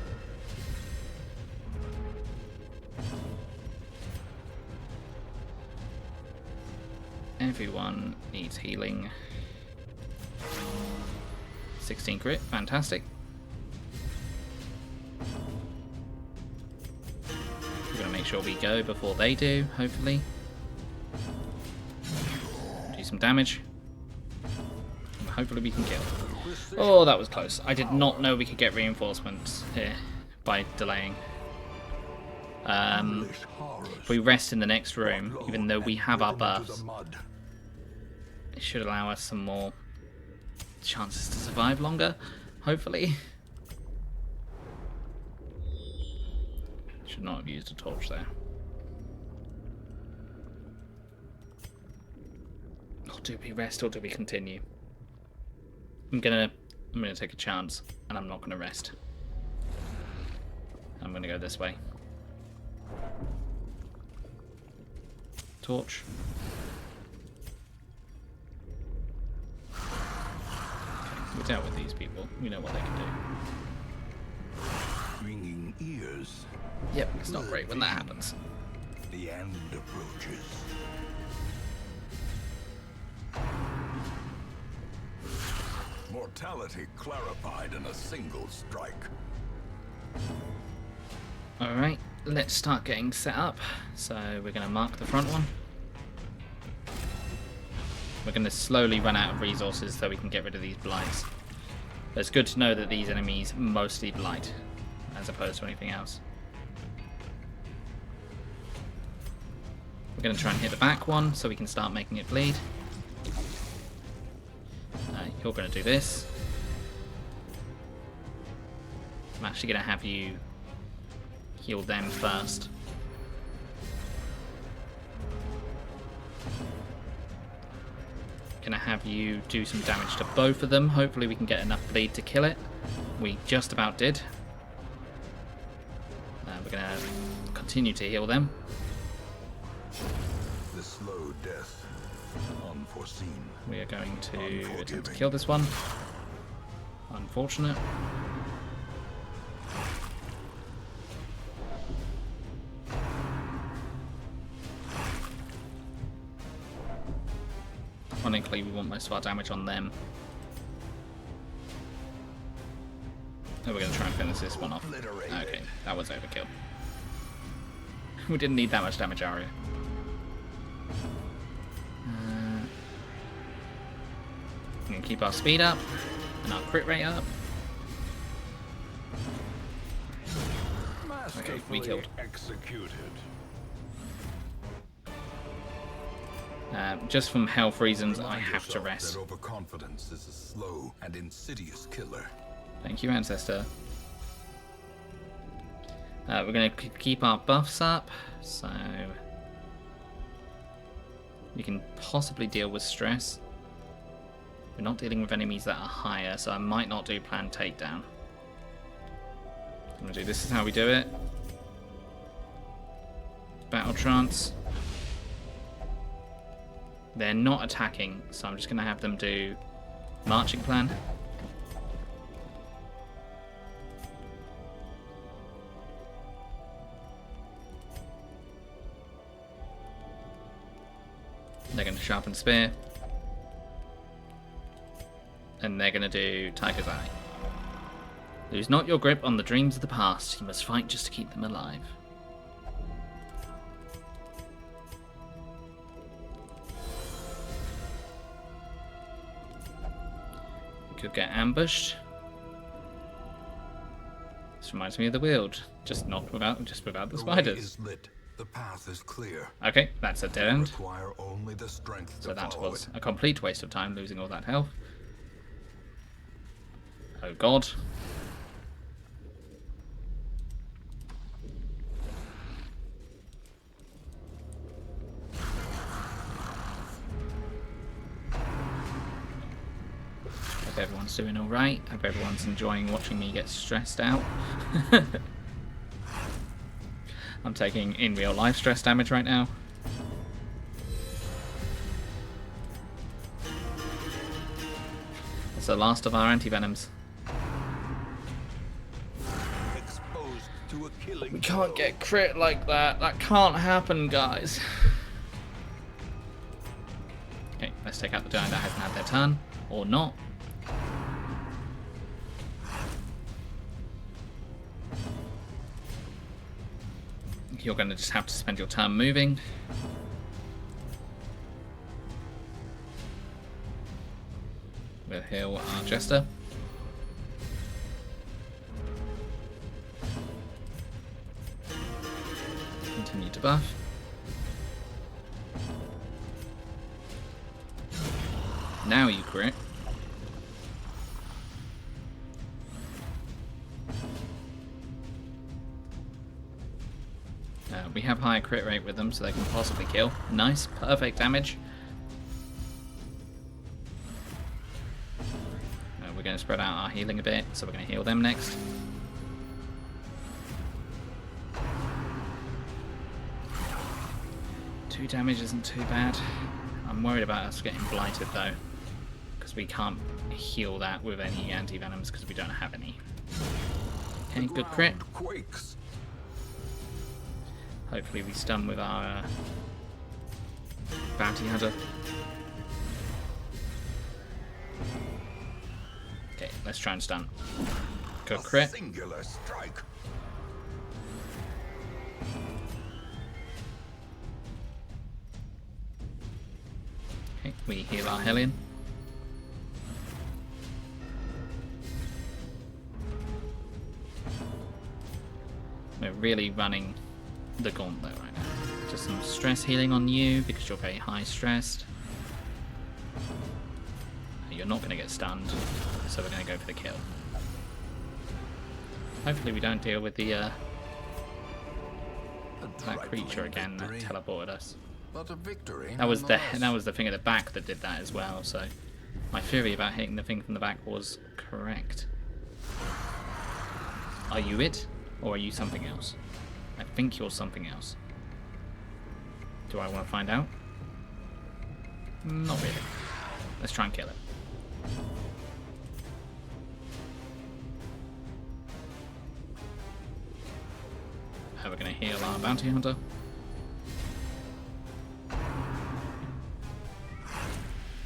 Speaker 1: Everyone needs healing. 16 crit, fantastic. We're going to make sure we go before they do, hopefully. Do some damage. And hopefully we can kill. Oh, that was close. I did not know we could get reinforcements here by delaying. If we rest in the next room, even though we have our buffs, it should allow us some more chances to survive longer, hopefully. Should not have used a torch there. Or do we rest or do we continue? I'm gonna take a chance and I'm not gonna rest. I'm gonna go this way. Torch. We dealt with these people. We know what they can do.
Speaker 2: Ringing ears.
Speaker 1: Yep, it's not great when that happens.
Speaker 2: The end approaches. Mortality clarified in a single strike.
Speaker 1: Alright, let's start getting set up. So we're going to mark the front one. We're going to slowly run out of resources so we can get rid of these blights. But it's good to know that these enemies mostly blight, as opposed to anything else. We're going to try and hit the back one so we can start making it bleed. You're going to do this. I'm actually going to have you heal them first. Gonna have you do some damage to both of them. Hopefully we can get enough bleed to kill it. We just about did. We're gonna continue to heal them.
Speaker 2: The slow death, unforeseen.
Speaker 1: We are going to attempt to kill this one. Unfortunate. Ironically, we want most of our damage on them. Oh, we're going to try and finish this one off. Okay, that was overkill. We didn't need that much damage, Arya. We're going to keep our speed up and our crit rate up. Okay, we killed.
Speaker 2: Executed.
Speaker 1: Just from health reasons, I have to rest.
Speaker 2: That overconfidence is a slow and insidious killer.
Speaker 1: Thank you, Ancestor. We're going to keep our buffs up, so we can possibly deal with stress. We're not dealing with enemies that are higher, so I might not do planned takedown. I'm going to do this is how we do it. Battle trance. They're not attacking, so I'm just going to have them do marching plan. They're going to sharpen spear. And they're going to do Tiger's Eye. Lose not your grip on the dreams of the past. You must fight just to keep them alive. We could get ambushed. This reminds me of the Wield, just without the spiders.
Speaker 2: The way is lit. The path is clear.
Speaker 1: Okay, that's a dead end.
Speaker 2: Require only the strength
Speaker 1: So
Speaker 2: to
Speaker 1: that
Speaker 2: follow
Speaker 1: was
Speaker 2: it.
Speaker 1: a complete waste of time losing all that health. Oh god. Hope everyone's doing alright. Hope everyone's enjoying watching me get stressed out. I'm taking in real life stress damage right now. It's the last of our anti-venoms.
Speaker 2: Exposed to a killing
Speaker 1: We can't
Speaker 2: blow.
Speaker 1: get crit like that. That can't happen, guys. Okay, let's take out the giant that hasn't had their turn. Or not. You're going to just have to spend your turn moving. We'll heal our Jester. Continue to buff. Now you crit. We have higher crit rate with them, so they can possibly kill. Nice, perfect damage. We're going to spread out our healing a bit, so we're going to heal them next. Two damage isn't too bad. I'm worried about us getting blighted though, because we can't heal that with any anti-venoms because we don't have any. Okay, good crit.
Speaker 2: Ground quakes.
Speaker 1: Hopefully we stun with our bounty hunter. Okay, let's try and stun. Good
Speaker 2: A
Speaker 1: crit.
Speaker 2: singular strike.
Speaker 1: Okay, we heal our Hellion. We're really running the gauntlet right now. Just some stress healing on you because you're very high stressed. You're not going to get stunned, so we're going to go for the kill. Hopefully we don't deal with the that creature again that teleported us.
Speaker 3: but a victory.
Speaker 1: That was
Speaker 3: nonetheless.
Speaker 1: the thing at the back that did that as well. So my theory about hitting the thing from the back was correct. Are you it, or are you something else? I think you're something else. Do I want to find out? Not really. Let's try and kill it. We're going to heal our bounty hunter.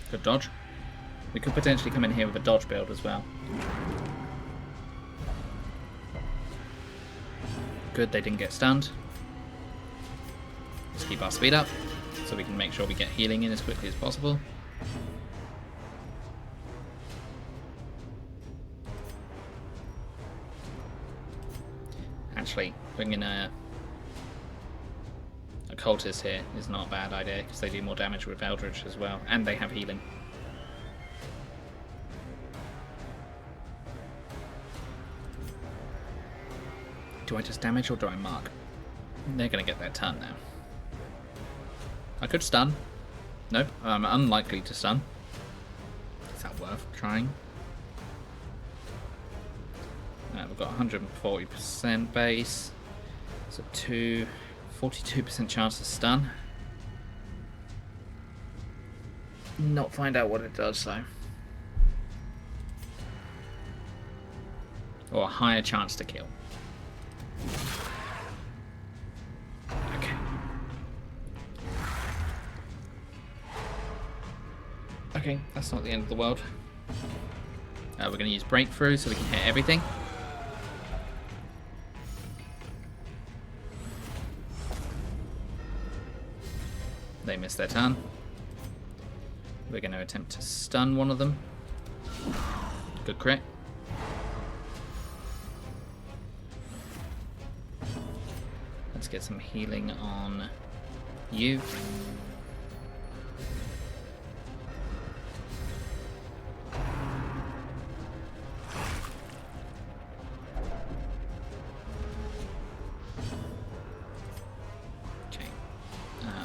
Speaker 1: Good dodge. We could potentially come in here with a dodge build as well. Good, they didn't get stunned. Let's keep our speed up so we can make sure we get healing in as quickly as possible. Actually, bringing a cultist here is not a bad idea because they do more damage with Eldritch as well, and they have healing. Do I just damage or do I mark? They're going to get their turn now. I could stun. Nope, I'm unlikely to stun. Is that worth trying? We've got 140% base. So 42% chance to stun. Not find out what it does though. Or a higher chance to kill. Okay. Okay, that's not the end of the world. We're going to use breakthrough so we can hit everything. They missed their turn. We're going to attempt to stun one of them. Good crit. Let's get some healing on you.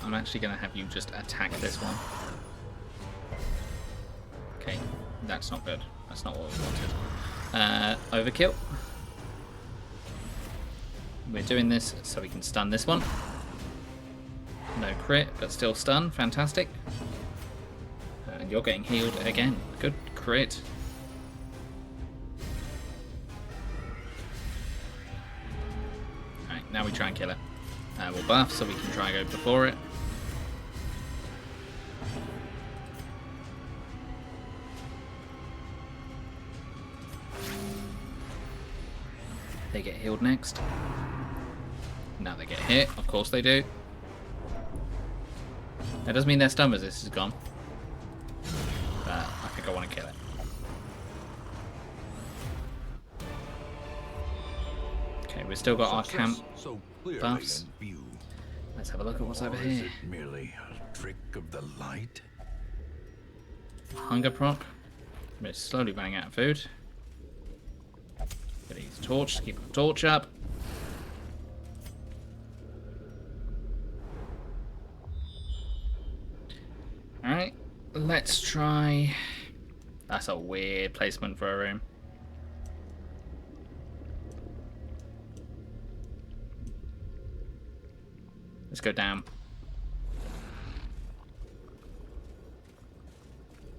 Speaker 1: I'm actually going to have you just attack this one. Okay, that's not good. That's not what we wanted. Overkill. We're doing this so we can stun this one. No crit, but still stun. Fantastic. And you're getting healed again. Good crit. Alright, now we try and kill it. We'll buff so we can try and go before it. They get healed next. Now they get hit. Of course they do. That doesn't mean their stun resist is gone. But I think I want to kill it. Okay, we've still got our camp
Speaker 2: so clearly
Speaker 1: buffs.
Speaker 2: in view.
Speaker 1: Let's have a look at what's over
Speaker 2: Or is
Speaker 1: here.
Speaker 2: it merely a trick of the light?
Speaker 1: Hunger proc. We're slowly running out of food. Gonna use a torch to keep the torch up. Alright, let's try... That's a weird placement for a room. Let's go down.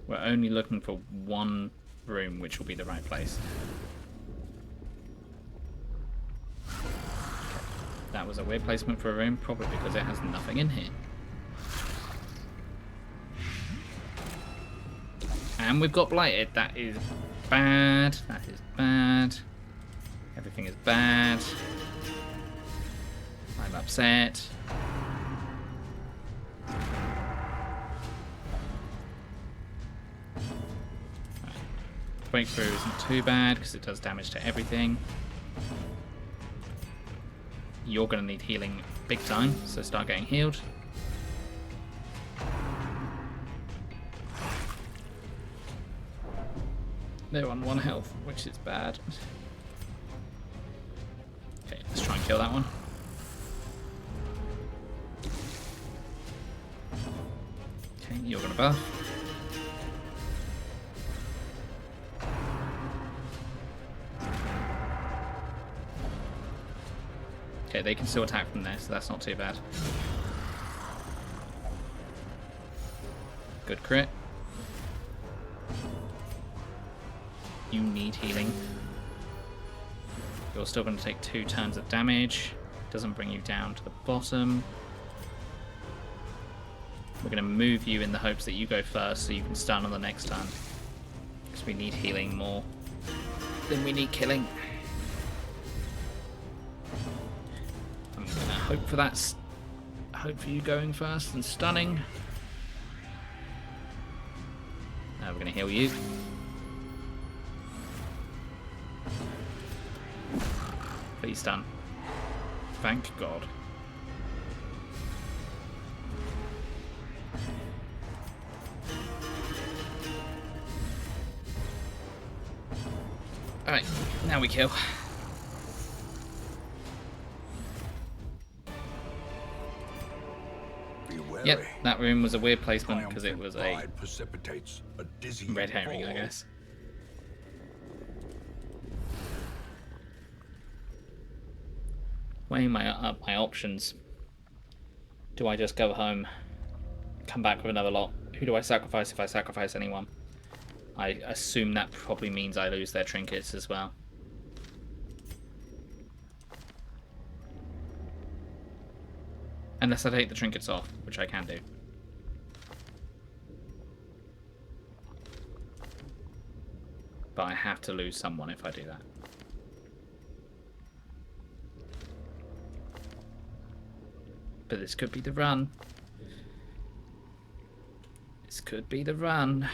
Speaker 1: We're only looking for one room, which will be the right place. That was a weird placement for a room, probably because it has nothing in here. And we've got blighted. That is bad. That is bad. Everything is bad. I'm upset. Breakthrough isn't too bad because it does damage to everything. You're going to need healing big time, so start getting healed. They're on 1 health, which is bad. Okay, let's try and kill that one. you're gonna buff. Okay, they can still attack from there, so that's not too bad. Good crit. You need healing. You're still going to take 2 turns of damage. Doesn't bring you down to the bottom. We're going to move you in the hopes that you go first so you can stun on the next turn. Because we need healing more than we need killing. I'm going to hope for that. Hope for you going first and stunning. Now we're going to heal you. Please stun. Thank God. Alright, now we kill. Yep, that room was a weird placement because it was a red herring, I guess. Weighing my options. Do I just go home, come back with another lot? Who do I sacrifice if I sacrifice anyone? I assume that probably means I lose their trinkets as well. Unless I take the trinkets off, which I can do. But I have to lose someone if I do that. But this could be the run. This could be the run.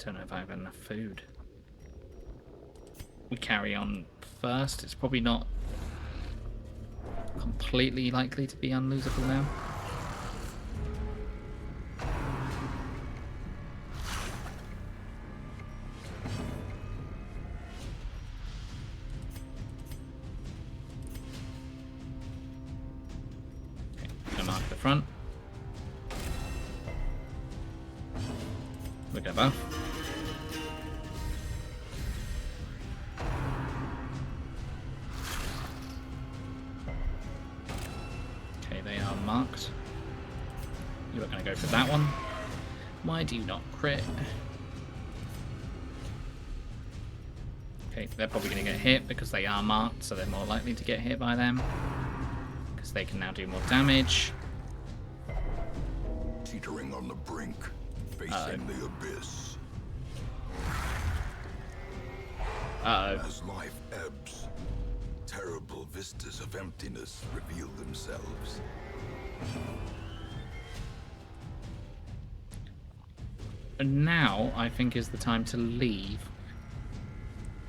Speaker 1: Don't know if I have enough food. We carry on first. It's probably not completely likely to be unlosable now. Okay, gonna mark the front. We're gonna buff. Marked. You are going to go for that one. Why do you not crit? Okay, they're probably going to get hit because they are marked, so they're more likely to get hit by them. Because they can now do more damage.
Speaker 2: Teetering on the brink, facing the abyss. As life ebbs, terrible vistas of emptiness reveal themselves.
Speaker 1: And now I think is the time to leave,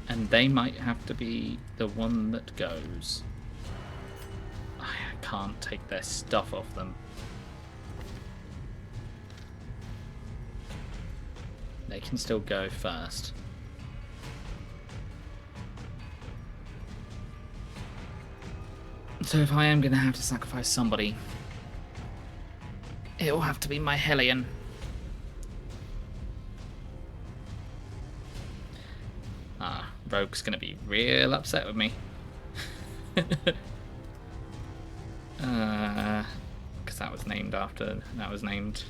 Speaker 1: and they might have to be the one that goes. I can't take their stuff off them. They can still go first. So if I am going to have to sacrifice somebody, it will have to be my Hellion. Rogue's going to be real upset with me. Because that was named after... That was named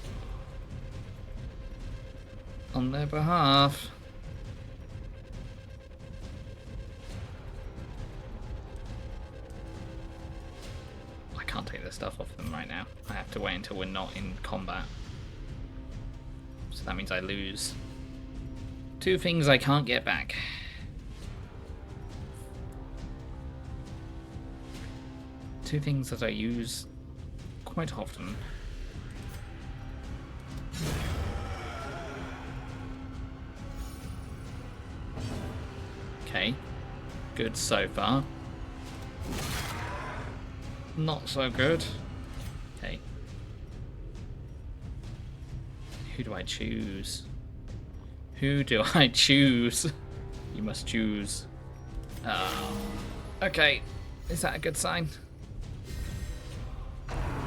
Speaker 1: on their behalf. I can't take their stuff off them right now. I have to wait until we're not in combat. So that means I lose 2 things I can't get back. Two things that I use quite often. Okay, good so far. Not so good. Okay. Who do I choose? Who do I choose? You must choose. Okay. Is that a good sign?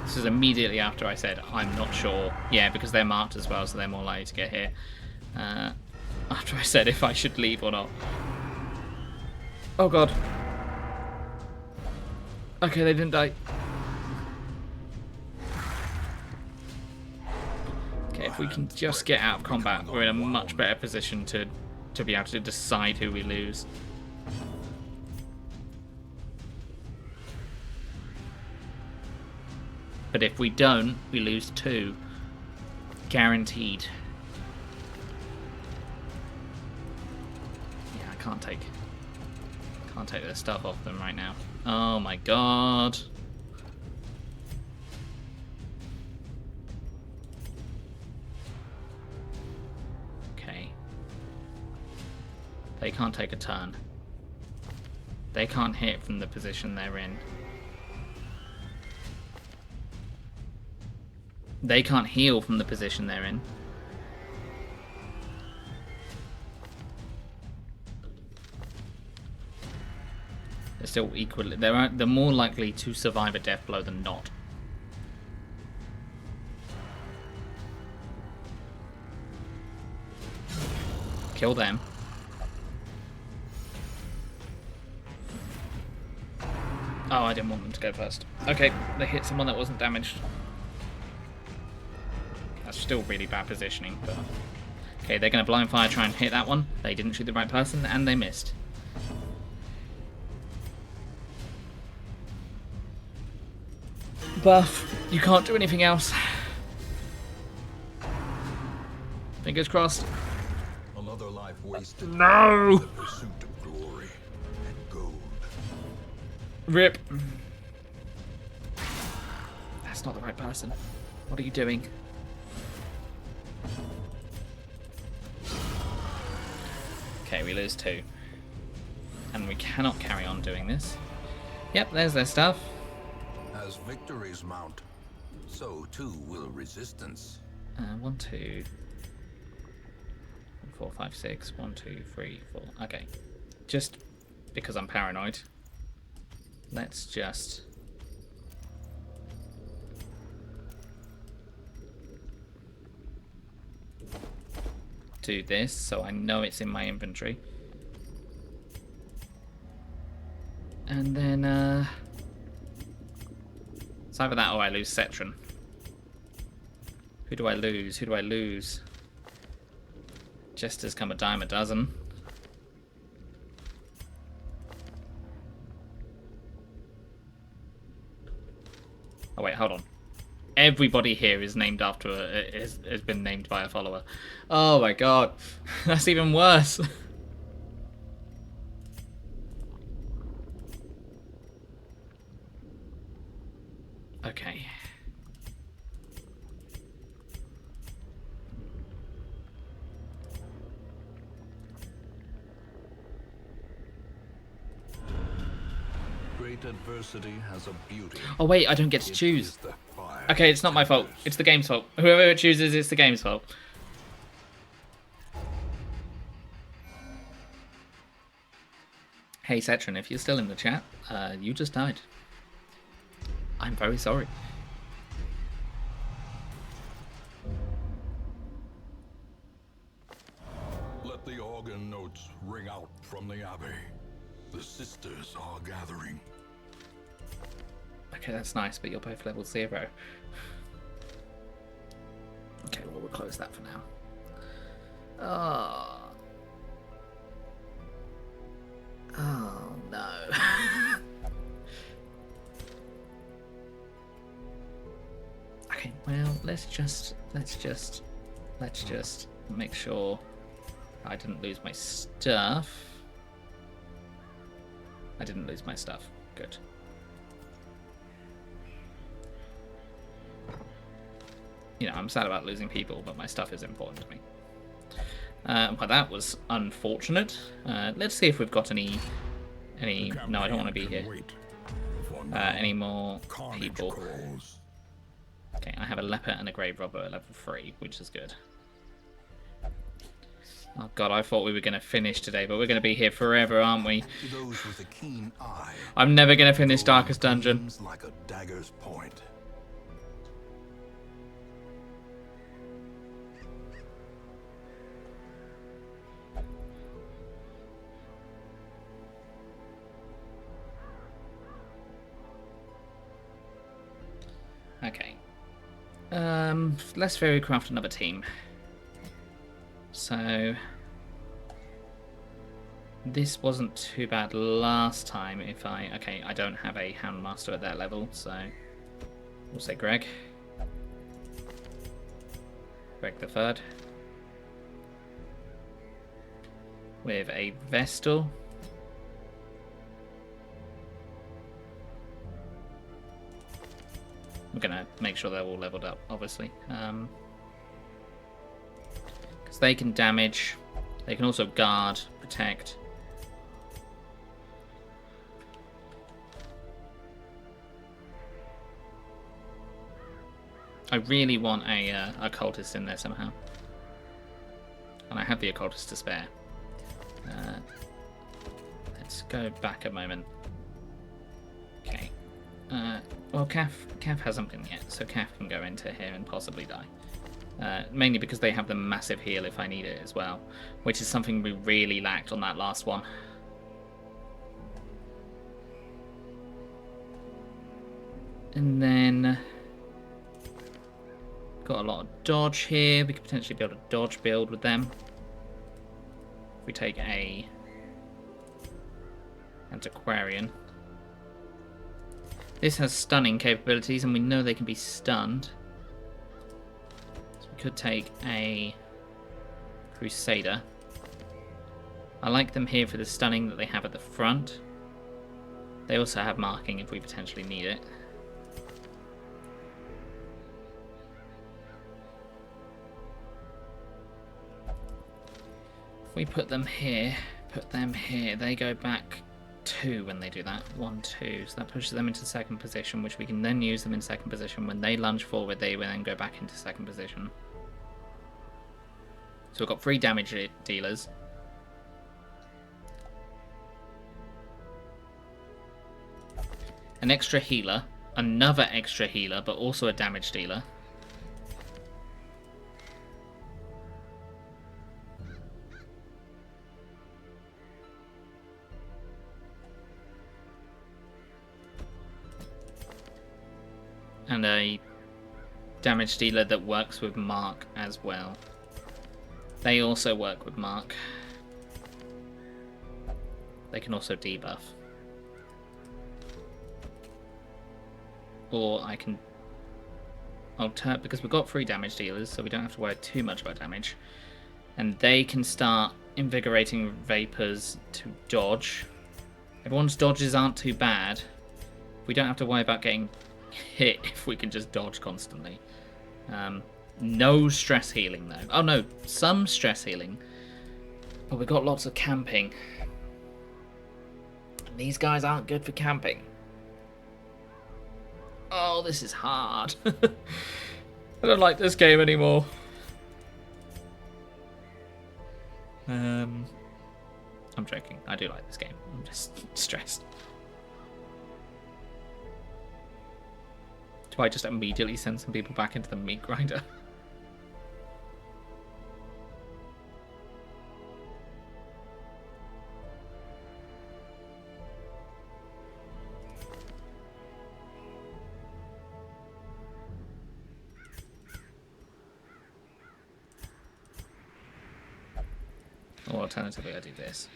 Speaker 1: This is immediately after I said, I'm not sure. Yeah, because they're marked as well, so they're more likely to get here. After I said if I should leave or not. Oh god. Okay, they didn't die. Okay, if we can just get out of combat, we're in a much better position to be able to decide who we lose. But if we don't, we lose 2. Guaranteed. Yeah, I can't take their stuff off them right now. Oh my god. Okay. They can't take a turn. They can't hit from the position they're in. They can't heal from the position they're in. They're still equally. They're more likely to survive a death blow than not. Kill them. Oh, I didn't want them to go first. Okay, they hit someone that wasn't damaged. That's still really bad positioning, but... Okay, they're going to blind fire, try and hit that one. They didn't shoot the right person, and they missed. Buff, you can't do anything else. Fingers crossed.
Speaker 2: Another life wasted.
Speaker 1: No!
Speaker 2: In the pursuit of glory and gold.
Speaker 1: Rip. That's not the right person. What are you doing? Okay, we lose 2. And we cannot carry on doing this. Yep, there's their stuff.
Speaker 2: As victories mount, so too will resistance.
Speaker 1: 1, 2, 4, 5, 6. 1, 2, 3, 4. Okay. Just because I'm paranoid. Let's just... do this so I know it's in my inventory. And then, it's either that or I lose Cetron. Who do I lose? Who do I lose? Just as come a dime a dozen. Oh wait, hold on. Everybody here is named after has been named by a follower. Oh my god, that's even worse. Okay.
Speaker 2: Great adversity has a beauty.
Speaker 1: Oh wait, I don't get to
Speaker 2: It
Speaker 1: choose.
Speaker 2: is the fire
Speaker 1: Okay, it's not my fault. It's the game's fault. Whoever it chooses, it's the game's fault. Hey Cetron, if you're still in the chat, you just died. I'm very sorry.
Speaker 3: Let the organ notes ring out from the abbey. The sisters are gathering.
Speaker 1: Okay, that's nice, but you're both level 0. Okay, well, we'll close that for now. Oh no. Okay, well, let's just make sure I didn't lose my stuff. I didn't lose my stuff. Good. You know, I'm sad about losing people, but my stuff is important to me. Well, that was unfortunate. Let's see if we've got any. No, I don't want to be here. Any more people? Okay, I have a leper and a grave robber at level 3, which is good. Oh god, I thought we were going to finish today, but we're going to be here forever, aren't we?
Speaker 2: To those with a keen eye,
Speaker 1: I'm never going to finish
Speaker 2: golden
Speaker 1: Darkest Dungeon.
Speaker 2: gleams like a dagger's point.
Speaker 1: Okay. Let's fairy craft another team. So this wasn't too bad last time. Okay, I don't have a Houndmaster at that level, so we'll say Greg. Greg the Third. With a Vestal. I'm gonna make sure they're all leveled up, obviously. Because they can damage. They can also guard, protect. I really want a occultist in there somehow. And I have the occultist to spare. Let's go back a moment. Okay. Well, Cav hasn't been yet, so Cav can go into here and possibly die. Mainly because they have the massive heal if I need it as well, which is something we really lacked on that last one. And then got a lot of dodge here. We could potentially be able to dodge build with them. If we take a Antiquarian. This has stunning capabilities, and we know they can be stunned. So we could take a Crusader. I like them here for the stunning that they have at the front. They also have marking if we potentially need it. If we put them here, they go back 2 when they do that. 1, 2. So that pushes them into second position, which we can then use them in second position. When they lunge forward, they will then go back into second position. So we've got 3 damage dealers. An extra healer, another extra healer, but also a damage dealer. And a damage dealer that works with Mark as well. They also work with Mark. They can also debuff. Or I can alter, because we've got 3 damage dealers, so we don't have to worry too much about damage. And they can start invigorating vapors to dodge. Everyone's dodges aren't too bad. We don't have to worry about getting hit if we can just dodge constantly. No stress healing though. Oh no, some stress healing. But we've got lots of camping. And these guys aren't good for camping. Oh, this is hard. I don't like this game anymore. I'm joking. I do like this game. I'm just stressed. Do I just immediately send some people back into the meat grinder? Or alternatively, I do this.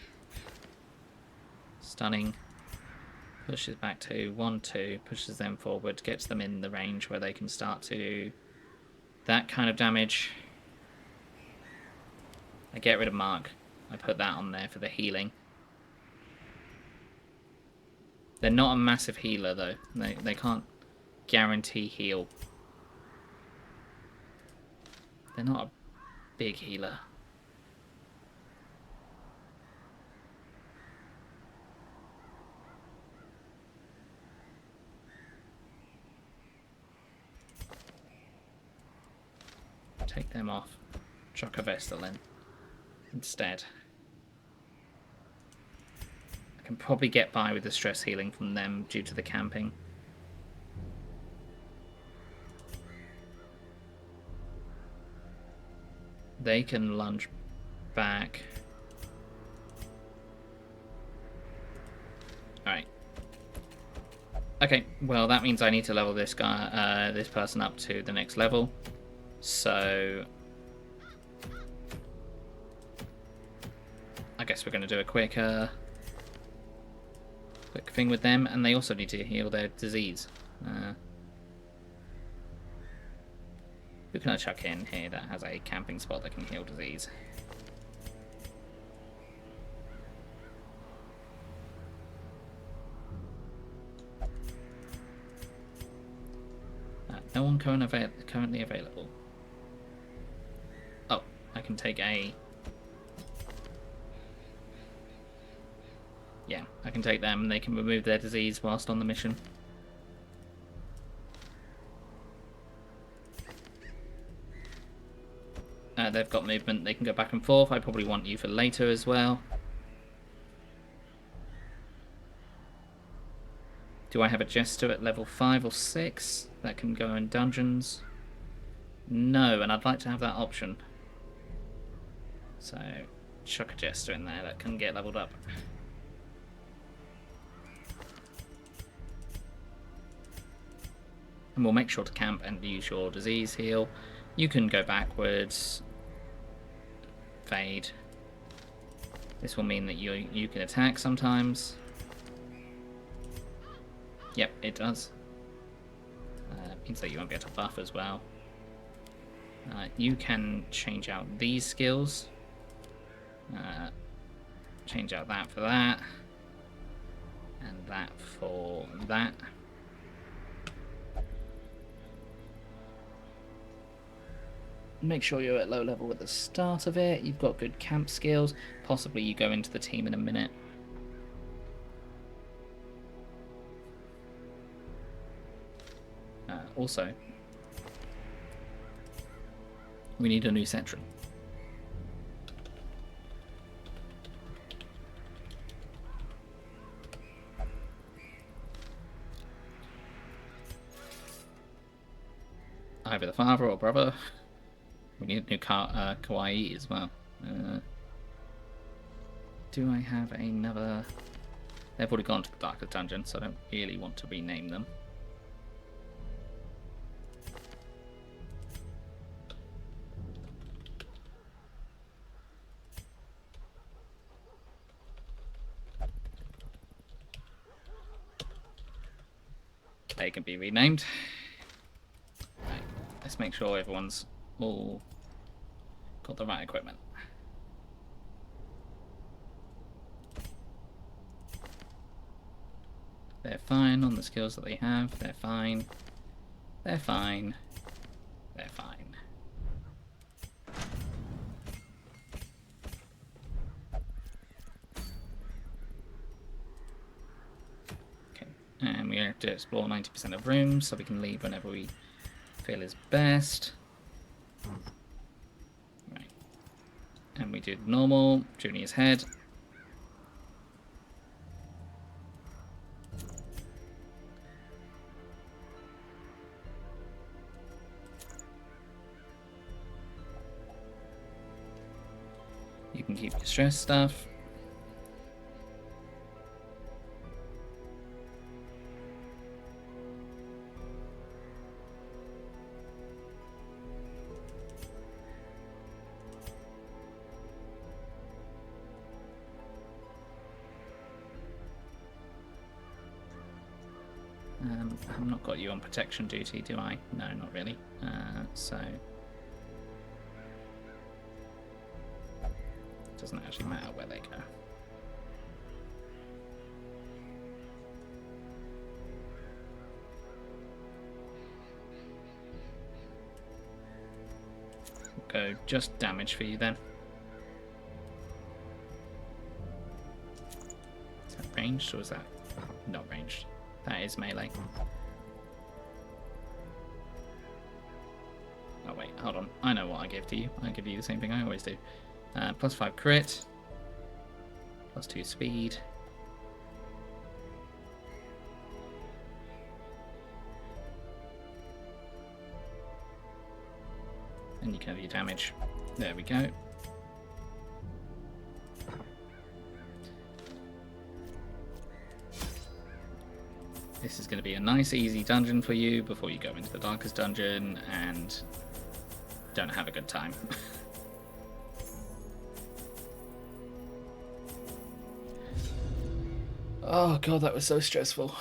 Speaker 1: Stunning. Pushes back to 1, 2, pushes them forward, gets them in the range where they can start to do that kind of damage. I get rid of Mark. I put that on there for the healing. They're not a massive healer though. They can't guarantee heal. They're not a big healer. Take them off. Chuck a Vestal in. instead. I can probably get by with the stress healing from them due to the camping. They can lunge back. Alright. Okay, well that means I need to level this guy, this person up to the next level. So I guess we're going to do a quick thing with them, and they also need to heal their disease. Who can I chuck in here that has a camping spot that can heal disease? No one currently available. Oh, I can take a... Yeah, I can take them and they can remove their disease whilst on the mission. They've got movement, they can go back and forth. I probably want you for later as well. Do I have a Jester at level 5 or 6 that can go in dungeons? No, and I'd like to have that option. So, chuck a Jester in there that can get leveled up. And we'll make sure to camp and use your disease heal. You can go backwards. Fade. This will mean that you can attack sometimes. Yep, it does. Means that you won't be able to buff as well. You can change out these skills. Change out that for that. And that for that. Make sure you're at low level at the start of it. You've got good camp skills. Possibly you go into the team in a minute. Also, we need a new sentry. Either the father or brother. We need a new kawaii as well. Do I have another? They've already gone to the Darker Dungeon, so I don't really want to rename them. They can be renamed. Right, let's make sure everyone's all got the right equipment. They're fine on the skills that they have. They're fine. They're fine. They're fine. Okay, and we have to explore 90% of rooms, so we can leave whenever we feel is best. Right. And we do normal, Junior's head. You can keep your stress stuff. I've not got you on protection duty, do I? No, not really. So it doesn't actually matter where they go. We'll go just damage for you then. Is that ranged or is that not ranged? That is melee. Oh wait, hold on. I know what I give to you. I give you the same thing I always do. +5 crit. +2 speed. And you can have your damage. There we go. This is going to be a nice easy dungeon for you before you go into the darkest dungeon and don't have a good time. Oh god, that was so stressful.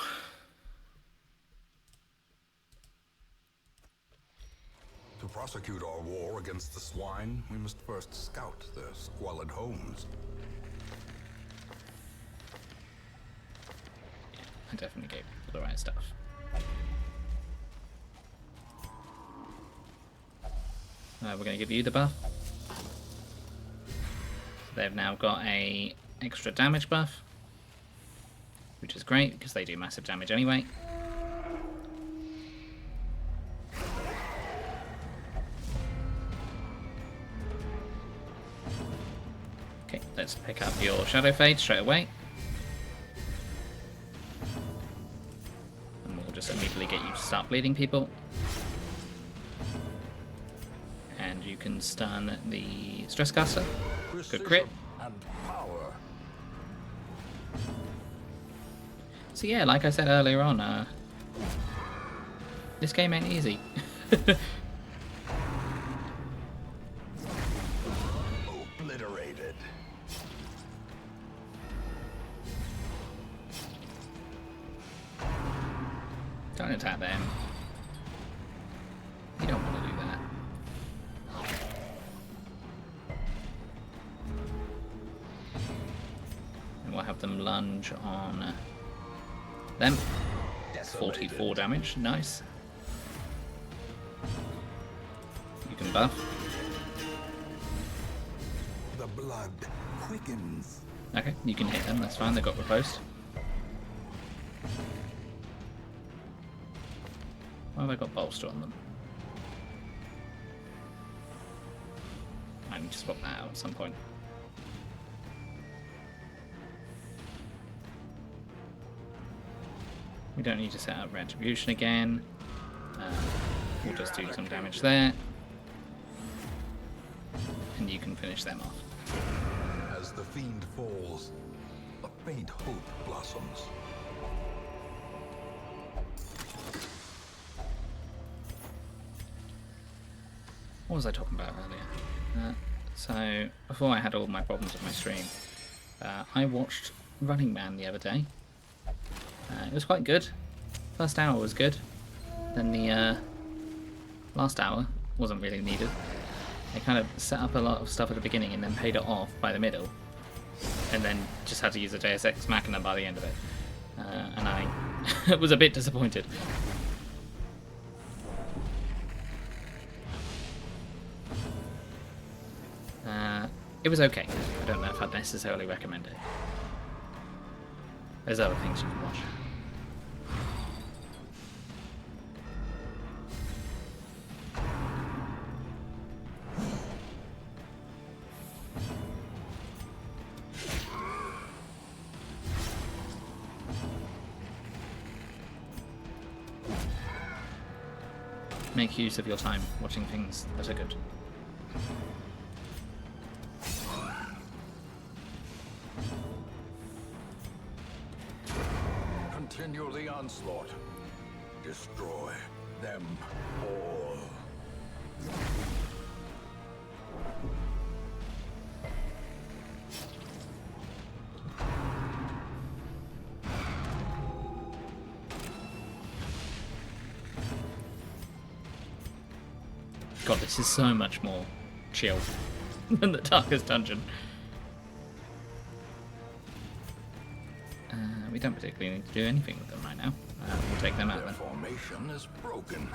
Speaker 2: To prosecute our war against the swine, we must first scout their squalid homes.
Speaker 1: I definitely gave people the right stuff. We're going to give you the buff. They've now got a extra damage buff, which is great because they do massive damage anyway. Okay, let's pick up your Shadow Fade straight away. And we'll just immediately get you to start bleeding people. And you can stun the Stress Caster. Good crit.
Speaker 2: And power.
Speaker 1: So yeah, like I said earlier on, this game ain't easy.
Speaker 2: Obliterated.
Speaker 1: Don't attack them. You don't want to do that. And we'll have them lunge on them. 44 damage, nice. You can buff.
Speaker 2: The blood quickens.
Speaker 1: Okay, you can hit them, that's fine, they've got riposte. Why have I got bolster on them? I need to swap that out at some point. We don't need to set up retribution again. We'll just do some damage there. And you can finish them off.
Speaker 2: As the fiend falls, a faint hope blossoms.
Speaker 1: What was I talking about earlier? So, before I had all my problems with my stream, I watched Running Man the other day. It was quite good. First hour was good. Then the last hour wasn't really needed. They kind of set up a lot of stuff at the beginning and then paid it off by the middle. And then just had to use a Deus Ex Machina by the end of it. And I was a bit disappointed. It was okay. I don't know if I'd necessarily recommend it. There's other things you can watch. Make use of your time watching things that are good.
Speaker 2: Continue the onslaught. Destroy them all.
Speaker 1: God, this is so much more chill than the Darkest Dungeon. We don't particularly need to do anything with them right now. We'll take them out
Speaker 2: Their
Speaker 1: then.
Speaker 2: formation is broken.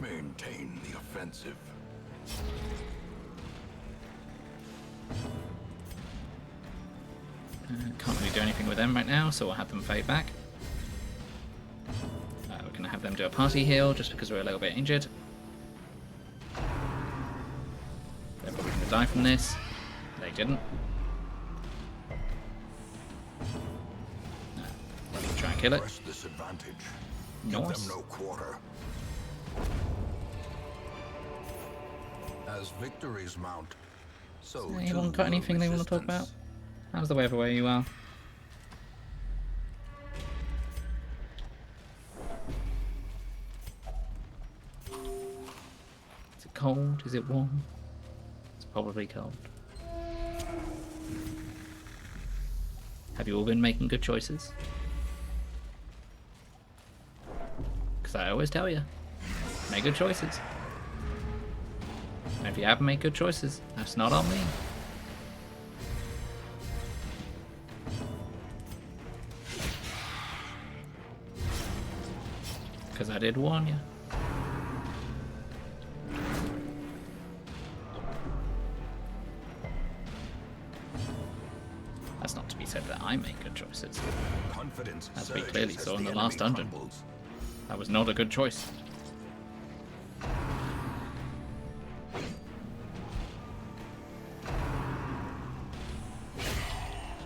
Speaker 2: Maintain the offensive.
Speaker 1: Can't really do anything with them right now, so we'll have them fade back. We're going to have them do a party heal just because we're a little bit injured. They're probably going to die from this. They didn't. Let me try and kill it.
Speaker 2: Press this advantage. Give
Speaker 1: Nice.
Speaker 2: them no quarter. As victories mount, so
Speaker 1: Has anyone
Speaker 2: too
Speaker 1: got
Speaker 2: will
Speaker 1: anything they want to talk about?
Speaker 2: resistance.
Speaker 1: How's the weather where you are? Is it cold? Is it warm? It's probably cold. Have you all been making good choices? Because I always tell you, make good choices. And if you haven't made good choices, that's not on me. Because I did warn you. That's not to be said that I make good choices.
Speaker 2: Confidence
Speaker 1: As we
Speaker 2: surges
Speaker 1: clearly
Speaker 2: as
Speaker 1: saw in the
Speaker 2: enemy
Speaker 1: last dungeon.
Speaker 2: crumbles.
Speaker 1: That was not a good choice.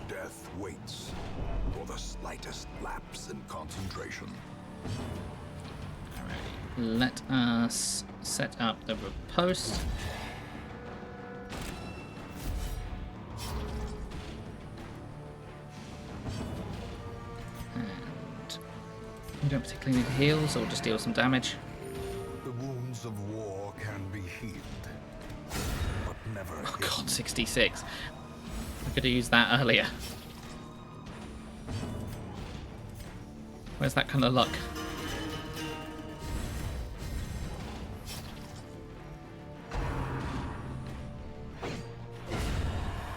Speaker 2: Death waits for the slightest lapse in concentration.
Speaker 1: Alright, let us set up the riposte. And we don't particularly need heals, or just deal some damage.
Speaker 2: The wounds of war can be healed, but never
Speaker 1: Oh
Speaker 2: hidden.
Speaker 1: god, 66. I could have used that earlier. Where's that kind of luck?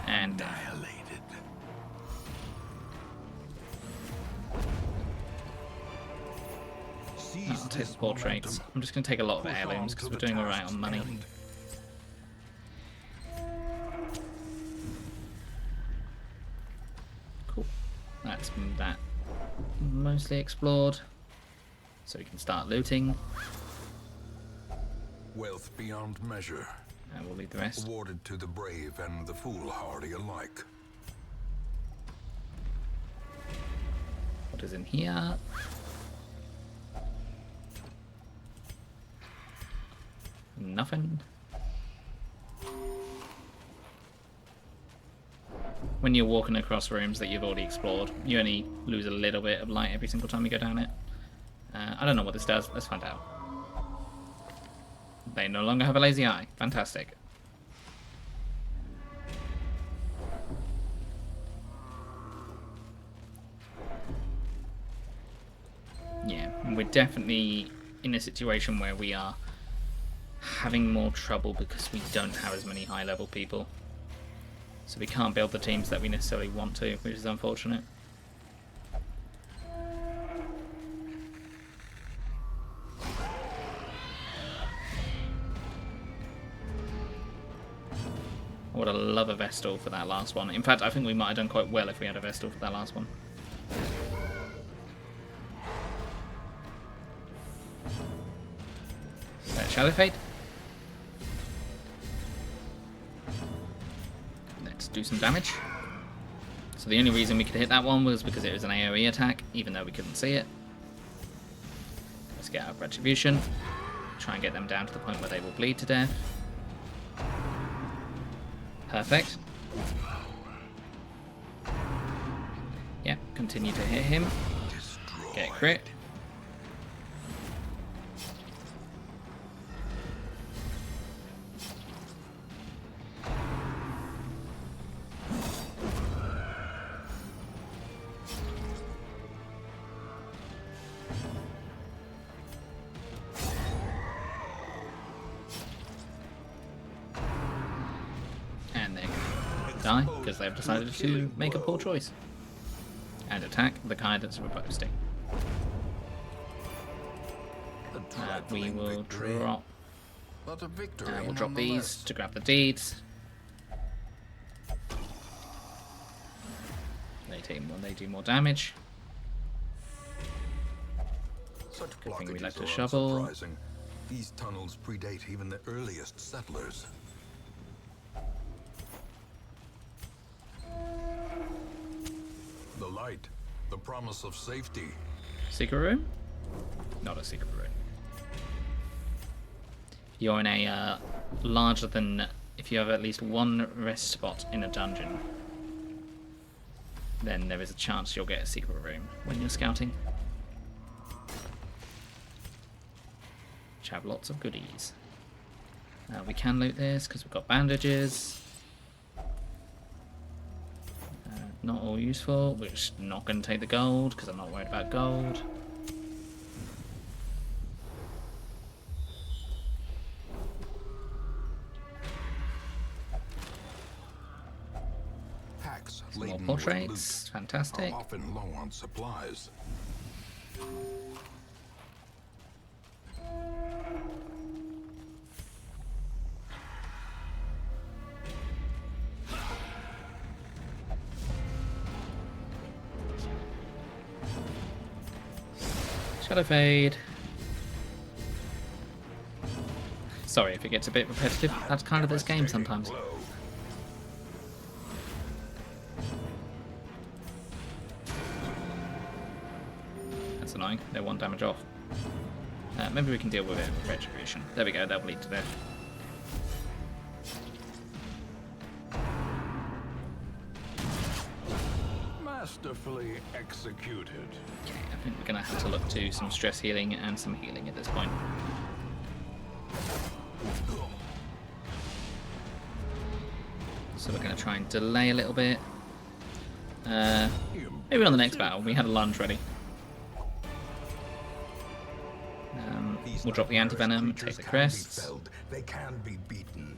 Speaker 1: And
Speaker 2: Annihilated.
Speaker 1: I'll take the portraits. I'm just going to take a lot of heirlooms because we're doing alright on money. Cool. That's that mostly explored. So we can start looting,
Speaker 2: Wealth beyond measure,
Speaker 1: and we'll leave the rest.
Speaker 2: awarded to the brave and the foolhardy alike.
Speaker 1: What is in here? Nothing. When you're walking across rooms that you've already explored, you only lose a little bit of light every single time you go down it. I don't know what this does. Let's find out. They no longer have a lazy eye. Fantastic. Yeah, we're definitely in a situation where we are having more trouble because we don't have as many high-level people. So we can't build the teams that we necessarily want to, which is unfortunate. I would have loved a Vestal for that last one. In fact, I think we might have done quite well if we had a Vestal for that last one. Shadow Fade. Let's do some damage. So the only reason we could hit that one was because it was an AoE attack, even though we couldn't see it. Let's get our Retribution. Try and get them down to the point where they will bleed to death. Perfect. Yeah, continue to hit him. Get crit. And they're going to die because they've decided to make a poor choice and attack the guy that's riposting. We will drop.
Speaker 2: But a victory
Speaker 1: We'll drop these
Speaker 2: nonetheless.
Speaker 1: to grab the deeds. They do more damage.
Speaker 2: Such
Speaker 1: Good thing we
Speaker 2: blockages
Speaker 1: left a
Speaker 2: are
Speaker 1: shovel.
Speaker 2: unsurprising. These tunnels predate even the earliest settlers.
Speaker 3: light, the promise of safety.
Speaker 1: Secret room? Not a secret room. You're in a larger than... If you have at least one rest spot in a dungeon, then there is a chance you'll get a secret room when you're scouting. Which have lots of goodies. We can loot this because we've got bandages. Not all useful. We're just not going to take the gold because I'm not worried about gold.
Speaker 3: Packs
Speaker 1: Some more
Speaker 3: laden
Speaker 1: portraits.
Speaker 3: with loot
Speaker 1: Fantastic.
Speaker 3: are often low on supplies.
Speaker 1: Shadow fade. Sorry if it gets a bit repetitive. That's kind of this game sometimes. That's annoying. They're 1 damage off. Maybe we can deal with it with retribution. There we go. That'll lead to death.
Speaker 2: Masterfully executed.
Speaker 1: Okay, I think we're going to have to look to some stress healing and some healing at this point. So we're going to try and delay a little bit. Maybe on the next battle. We had a lunge ready. We'll drop the anti-venom, take the crests.
Speaker 3: They can be beaten.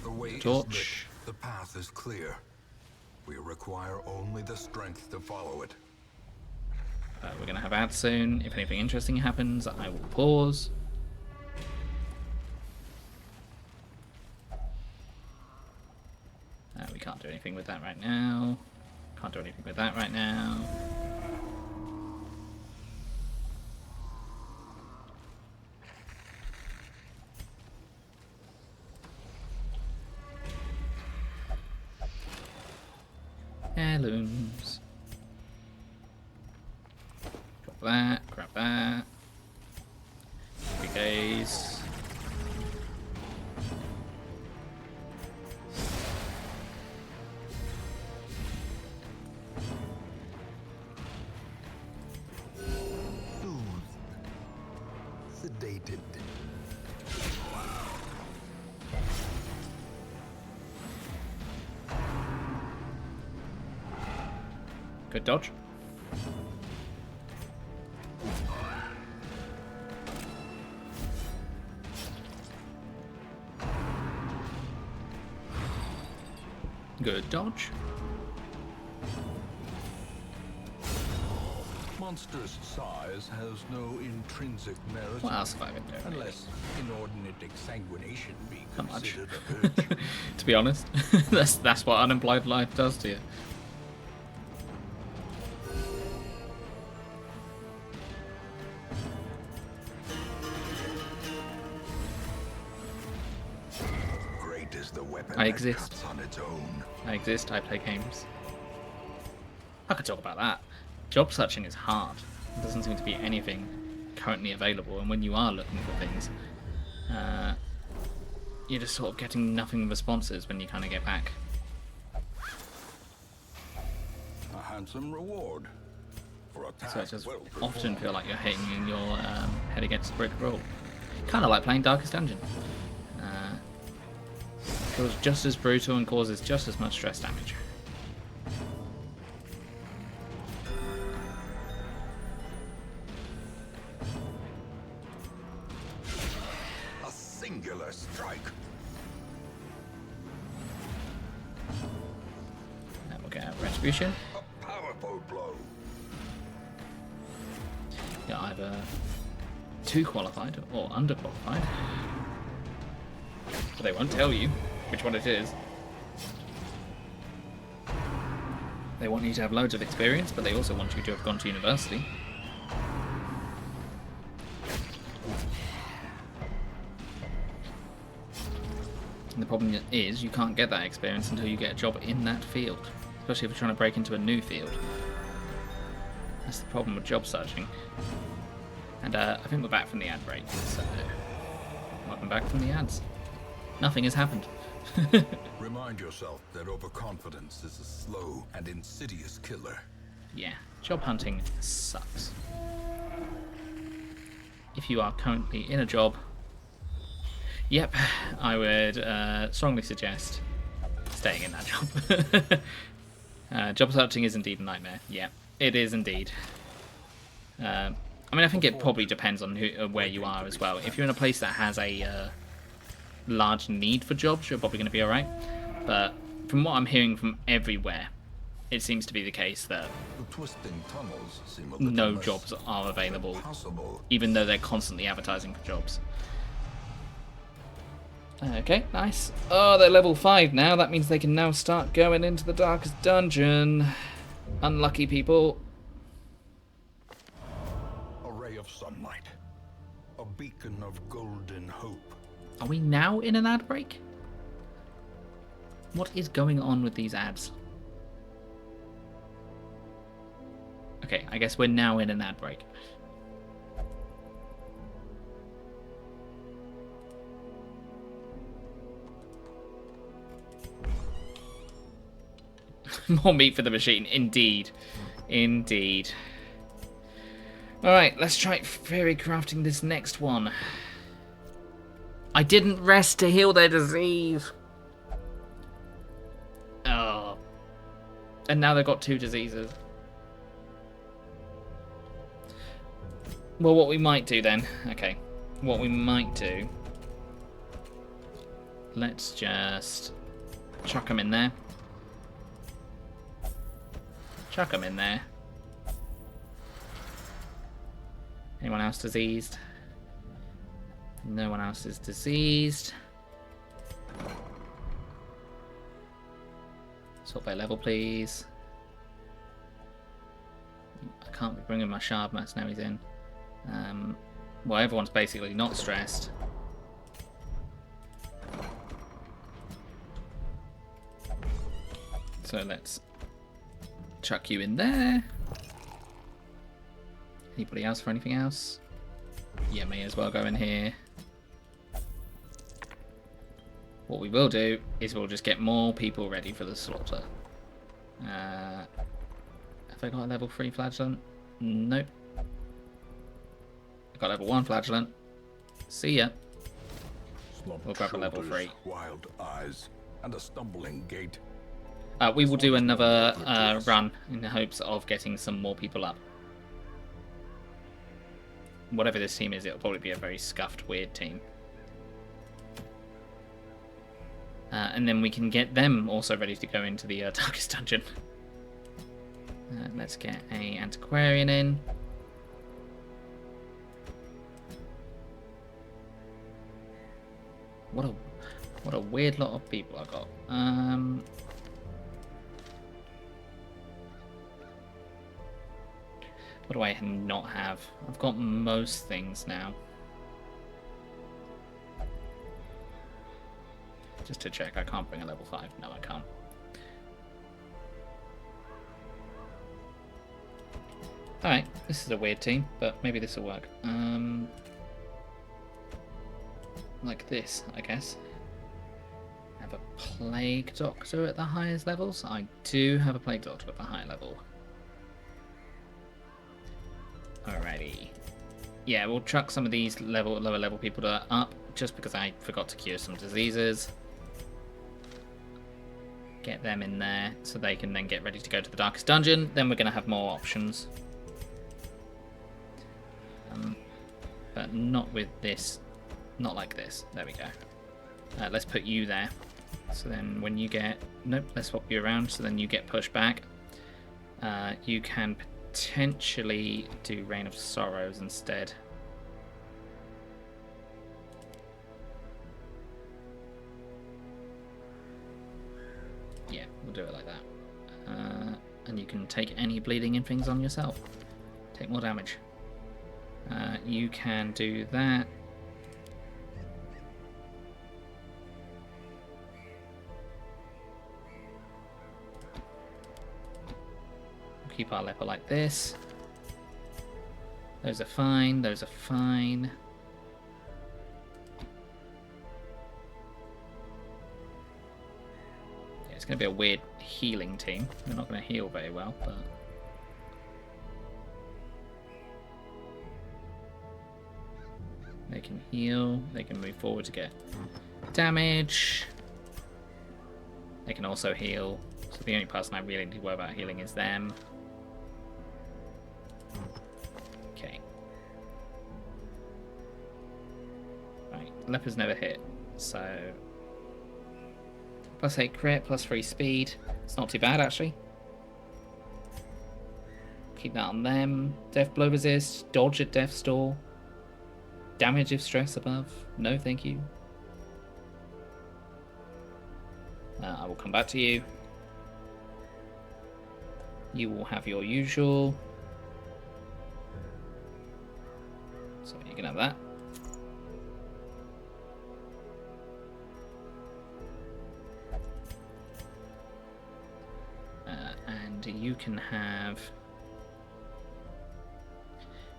Speaker 3: The way is
Speaker 1: Torch.
Speaker 3: lit. The path is clear. We require only the strength to follow it.
Speaker 1: We're going to have ads soon. If anything interesting happens, I will pause. We can't do anything with that right now. Can't do anything with that right now. Heirlooms. Drop that, grab that. Big A's.
Speaker 3: Sedated.
Speaker 1: Good dodge. Good dodge.
Speaker 2: Monster's size has no intrinsic merit.
Speaker 1: What else have I been doing?
Speaker 2: Unless inordinate exsanguination be
Speaker 1: Not much.
Speaker 2: considered a virtue.
Speaker 1: To be honest, that's what unemployed life does to you.
Speaker 3: Great is the weapon
Speaker 1: I
Speaker 3: that
Speaker 1: exist.
Speaker 3: cuts on its own.
Speaker 1: I exist, I play games. I could talk about that. Job searching is hard. There doesn't seem to be anything currently available, and when you are looking for things, you're just sort of getting nothing responses when you kind of get back.
Speaker 2: A handsome reward for a task
Speaker 1: So I just
Speaker 2: well
Speaker 1: often
Speaker 2: performed.
Speaker 1: feel like you're hitting your head against a brick wall. Kind of like playing Darkest Dungeon. Feels just as brutal and causes just as much stress damage.
Speaker 3: A singular strike.
Speaker 1: And we'll get Retribution.
Speaker 3: A powerful blow.
Speaker 1: You're either too qualified or underqualified. But they won't tell you which one it is. They want you to have loads of experience, but they also want you to have gone to university. And the problem is you can't get that experience until you get a job in that field, especially if you're trying to break into a new field. That's the problem with job searching. And I think we're back from the ad break, so welcome back from the ads. Nothing has happened.
Speaker 2: Remind yourself that overconfidence is a slow and insidious killer.
Speaker 1: Yeah, job hunting sucks. If you are currently in a job, yep, I would strongly suggest staying in that job. Job searching is indeed a nightmare. Yeah, it is indeed. I mean, I think it probably depends on where you are as well. If you're in a place that has a large need for jobs, you're probably going to be alright. But from what I'm hearing from everywhere, it seems to be the case that
Speaker 2: The twisting tunnels seem a little
Speaker 1: no
Speaker 2: less
Speaker 1: jobs are available,
Speaker 2: possible.
Speaker 1: even though they're constantly advertising for jobs. Okay, nice. Oh, they're level 5 now. That means they can now start going into the darkest dungeon. Unlucky people.
Speaker 2: A ray of sunlight. A beacon of golden hope.
Speaker 1: Are we now in an ad break? What is going on with these ads? Okay, I guess we're now in an ad break. More meat for the machine, indeed. Indeed. Alright, let's try fairy crafting this next one. I didn't rest to heal their disease. Oh. And now they've got 2 diseases. Well, what we might do then... Okay. What we might do... Let's just... chuck them in there. Chuck them in there. Anyone else diseased? No one else is diseased. Sort by level, please. I can't be bringing my shard mats now he's in. Well, everyone's basically not stressed. So let's chuck you in there. Anybody else for anything else? Yeah, may as well go in here. What we will do is we'll just get more people ready for the slaughter. Have I got a level 3 flagellant? Nope. I got level 1 flagellant. See ya.
Speaker 2: Slumped
Speaker 1: We'll grab a level
Speaker 2: shoulders,
Speaker 1: 3.
Speaker 2: Wild eyes, and a stumbling gait.
Speaker 1: We will do another run in the hopes of getting some more people up. Whatever this team is, it'll probably be a very scuffed, weird team. And then we can get them also ready to go into the darkest dungeon. Let's get a antiquarian in. What a weird lot of people I got. What do I not have? I've got most things now. Just to check, I can't bring a level 5. No, I can't. Alright, this is a weird team, but maybe this will work. Like this, I guess. I have a plague doctor at the highest levels. I do have a plague doctor at the high level. Alrighty. Yeah, we'll chuck some of these lower level people up, just because I forgot to cure some diseases. Get them in there, so they can then get ready to go to the darkest dungeon. Then we're going to have more options. But not with this. Not like this. There we go. Let's put you there. So then when you get... Nope, let's swap you around, so then you get pushed back. You can potentially do Reign of Sorrows instead. Yeah, we'll do it like that. And you can take any bleeding and things on yourself. Take more damage. You can do that. keep our leper like this. Those are fine. Those are fine. Yeah, it's going to be a weird healing team. They're not going to heal very well, but... They can heal. They can move forward to get damage. They can also heal. So the only person I really need to worry about healing is them. Okay. Right, lepers never hit, so... Plus 8 crit, plus 3 speed. It's not too bad, actually. Keep that on them. Death blow resist, dodge at death stall. Damage if stress above. No, thank you. I will come back to you. You will have your usual. So you can have that. And you can have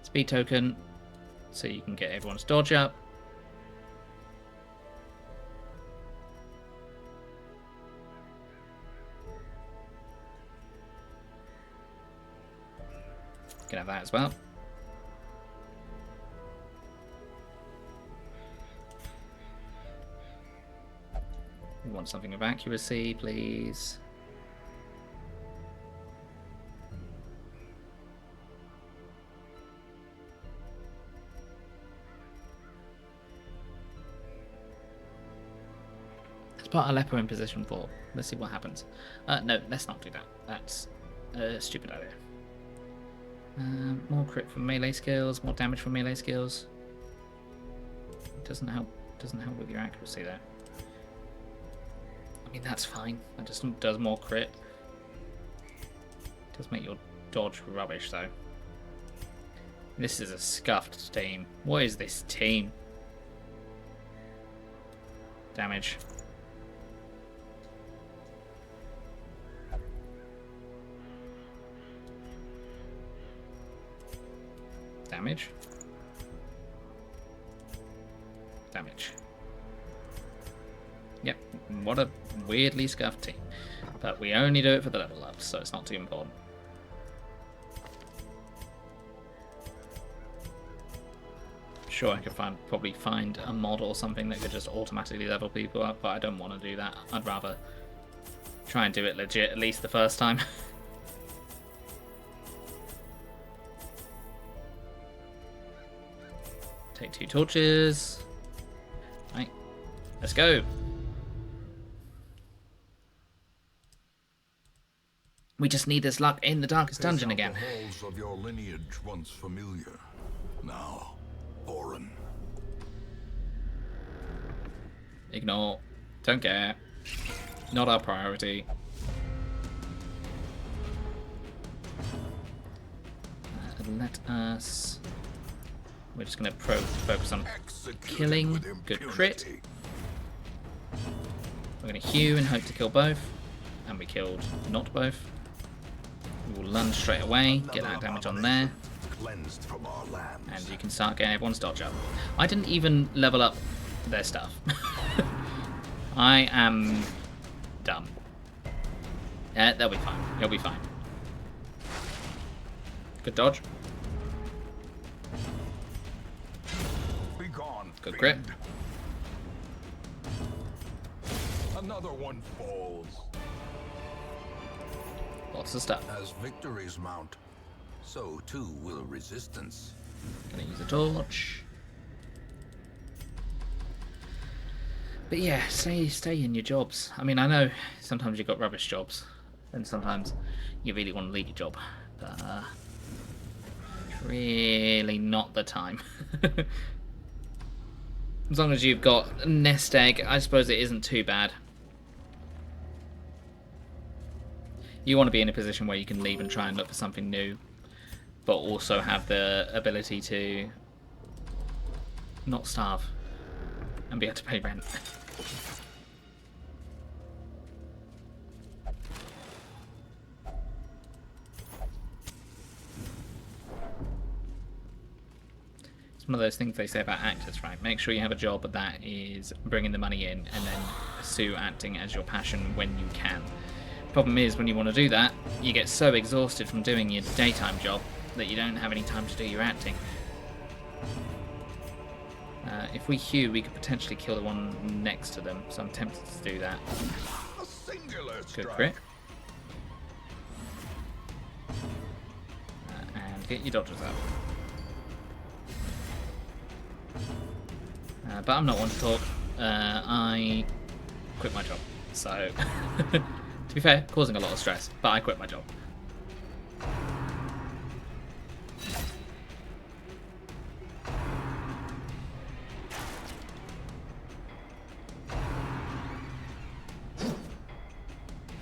Speaker 1: speed token, so you can get everyone's dodge up. You can have that as well. We want something of accuracy, please. Let's put our leper in position 4. Let's see what happens. No, let's not do that. That's a stupid idea. More crit from melee skills, more damage from melee skills. Doesn't help with your accuracy though. I mean, that's fine. That just does more crit. Does make your dodge rubbish though. This is a scuffed team. What is this team? Damage. Damage. Damage. Yep, what a weirdly scuffed team. But we only do it for the level ups, so it's not too important. Sure, I could probably find a mod or something that could just automatically level people up, but I don't want to do that. I'd rather try and do it legit at least the first time. Take 2 torches. Right, let's go. We just need this luck in the darkest dungeon again.
Speaker 2: The halls of your lineage once familiar, now foreign.
Speaker 1: Ignore. Don't care. Not our priority. Let us... We're just going to focus on killing. Good crit. We're going to hew and hope to kill both. And we killed not both. We will lunge straight away, get that damage on there. And you can start getting everyone's dodge up. I didn't even level up their stuff. I am dumb. They'll be fine. He'll be fine. Good dodge. Good crit.
Speaker 2: Another one falls.
Speaker 1: Lots of stuff.
Speaker 2: As victories mount, so too will resistance.
Speaker 1: Gonna use a torch. But yeah, stay in your jobs. I mean, I know sometimes you've got rubbish jobs, and sometimes you really want to leave your job, but really not the time. As long as you've got a nest egg, I suppose it isn't too bad. You want to be in a position where you can leave and try and look for something new, but also have the ability to not starve and be able to pay rent. It's one of those things they say about actors, right? Make sure you have a job that is bringing the money in, and then pursue acting as your passion when you can. Problem is, when you want to do that, you get so exhausted from doing your daytime job that you don't have any time to do your acting. If we hew, we could potentially kill the one next to them, so I'm tempted to do that.
Speaker 3: A singular
Speaker 1: Good
Speaker 3: strike.
Speaker 1: crit. And get your dodgers up. But I'm not one to talk. I quit my job. So, to be fair, causing a lot of stress, but I quit my job.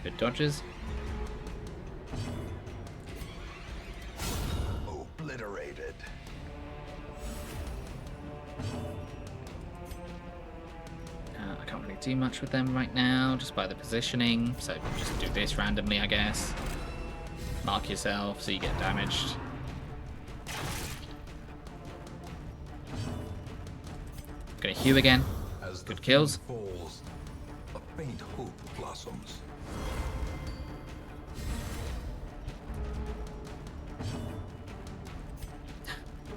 Speaker 1: Good dodges.
Speaker 3: Obliterated.
Speaker 1: I can't really do much with them right now, just by the positioning. So just do this randomly, I guess. Mark yourself so you get damaged. Gonna hew again.
Speaker 3: As the
Speaker 1: Good kills.
Speaker 3: fiend falls, a faint hope blossoms.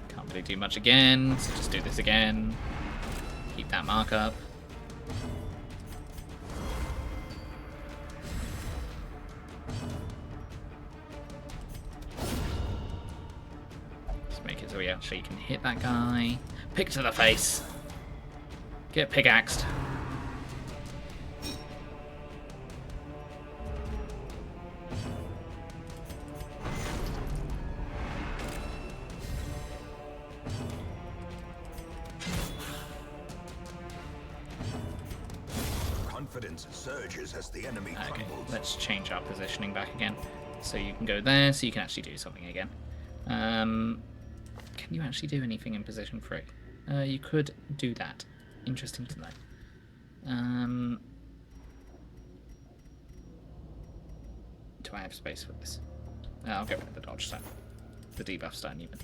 Speaker 1: Can't really do much again, so just do this again. Keep that mark up. Just make it so we actually can hit that guy. Pick to the face. Get pickaxed.
Speaker 3: Confidence surges as the enemy
Speaker 1: Okay,
Speaker 3: crumbles.
Speaker 1: let's change our positioning back again. So you can go there, so you can actually do something again. Can you actually do anything in position 3? You could do that. Interesting to know. Do I have space for this? I'll get rid of the dodge stone. The debuff stone, even.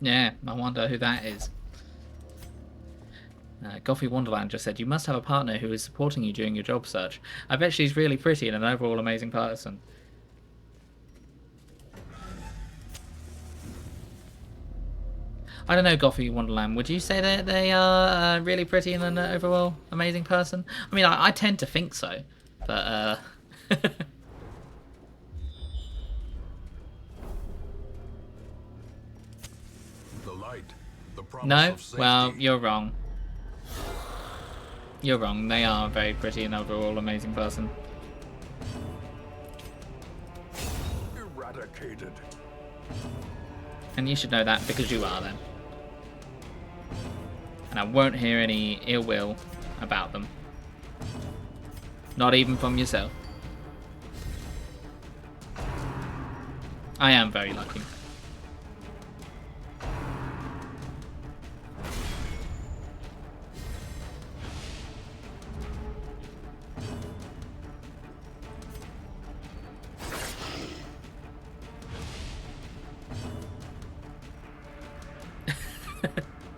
Speaker 1: Yeah, I wonder who that is. Goffy Wonderland just said, you must have a partner who is supporting you during your job search. I bet she's really pretty and an overall amazing person. I don't know, Goffy Wonderland. Would you say that they are really pretty and an overall amazing person? I mean, I tend to think so, but
Speaker 3: The light, the promise
Speaker 1: no.
Speaker 3: of safety.
Speaker 1: Well, you're wrong. You're wrong. They are a very pretty and overall amazing person.
Speaker 3: Eradicated.
Speaker 1: And you should know that because you are them. And I won't hear any ill will about them. Not even from yourself. I am very lucky.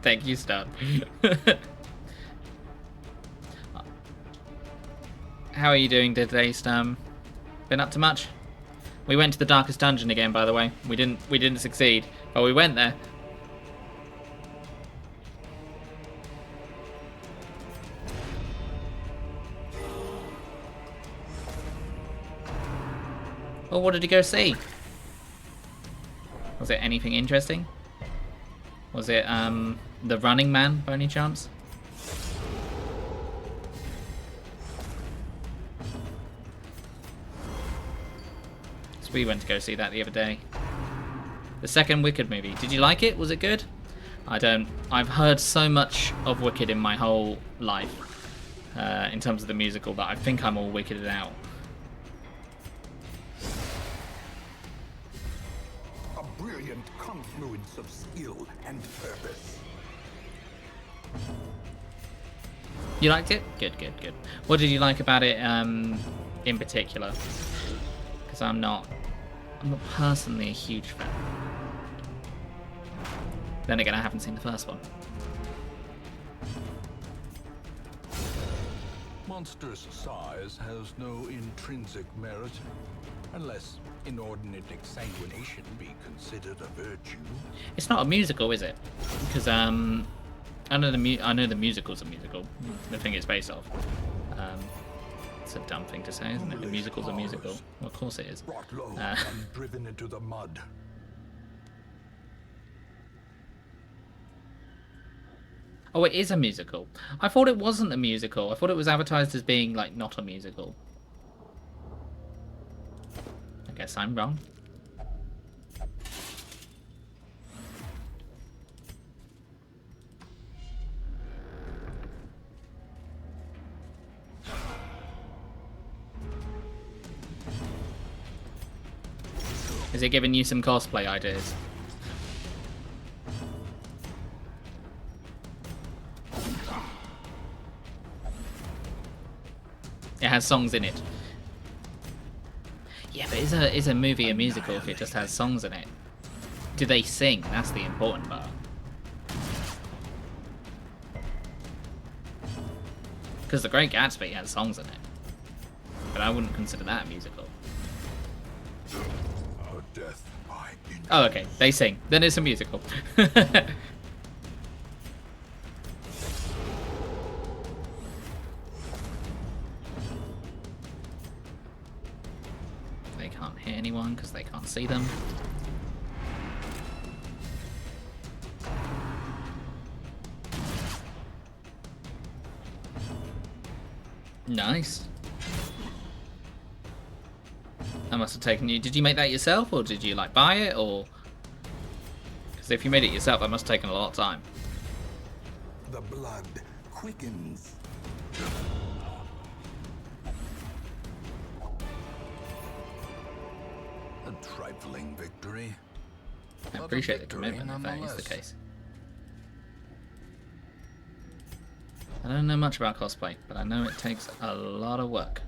Speaker 1: Thank you, Stud. How are you doing today, Stum? Been up to much? We went to the darkest dungeon again, by the way. We didn't succeed, but we went there. Well, what did you go see? Was it anything interesting? Was it the Running Man by any chance? So we went to go see that the other day. The second Wicked movie. Did you like it? Was it good? I don't. I've heard so much of Wicked in my whole life, in terms of the musical, that I think I'm all Wickeded out.
Speaker 3: brilliant confluence of skill and purpose.
Speaker 1: You liked it? Good, good, good. What did you like about it in particular? Because I'm not personally a huge fan. Then again, I haven't seen the first one.
Speaker 2: Monstrous size has no intrinsic merit, unless inordinate exsanguination be considered a virtue.
Speaker 1: It's not a musical, is it? Because I know the musical's a musical. The thing it's based off. It's a dumb thing to say, isn't it? The musical's a musical. Well, of course it is.
Speaker 2: Brought low and driven into the mud.
Speaker 1: Oh, it is a musical. I thought it wasn't a musical. I thought it was advertised as being, like, not a musical. I guess I'm wrong. Is it giving you some cosplay ideas? It has songs in it. Yeah, but is a movie a musical if it just has songs in it? Do they sing? That's the important part. Because The Great Gatsby has songs in it. But I wouldn't consider that a musical.
Speaker 2: A death by
Speaker 1: Oh, okay. They sing. Then it's a musical. They can't hit anyone because they can't see them. Nice. That must have taken you. Did you make that yourself, or did you like buy it, or? Because if you made it yourself, that must have taken a lot of time.
Speaker 3: The blood quickens.
Speaker 2: a trifling victory.
Speaker 1: I
Speaker 2: But a
Speaker 1: appreciate the
Speaker 2: victory
Speaker 1: commitment if that is the
Speaker 2: nonetheless.
Speaker 1: case. I don't know much about cosplay, but I know it takes a lot of work.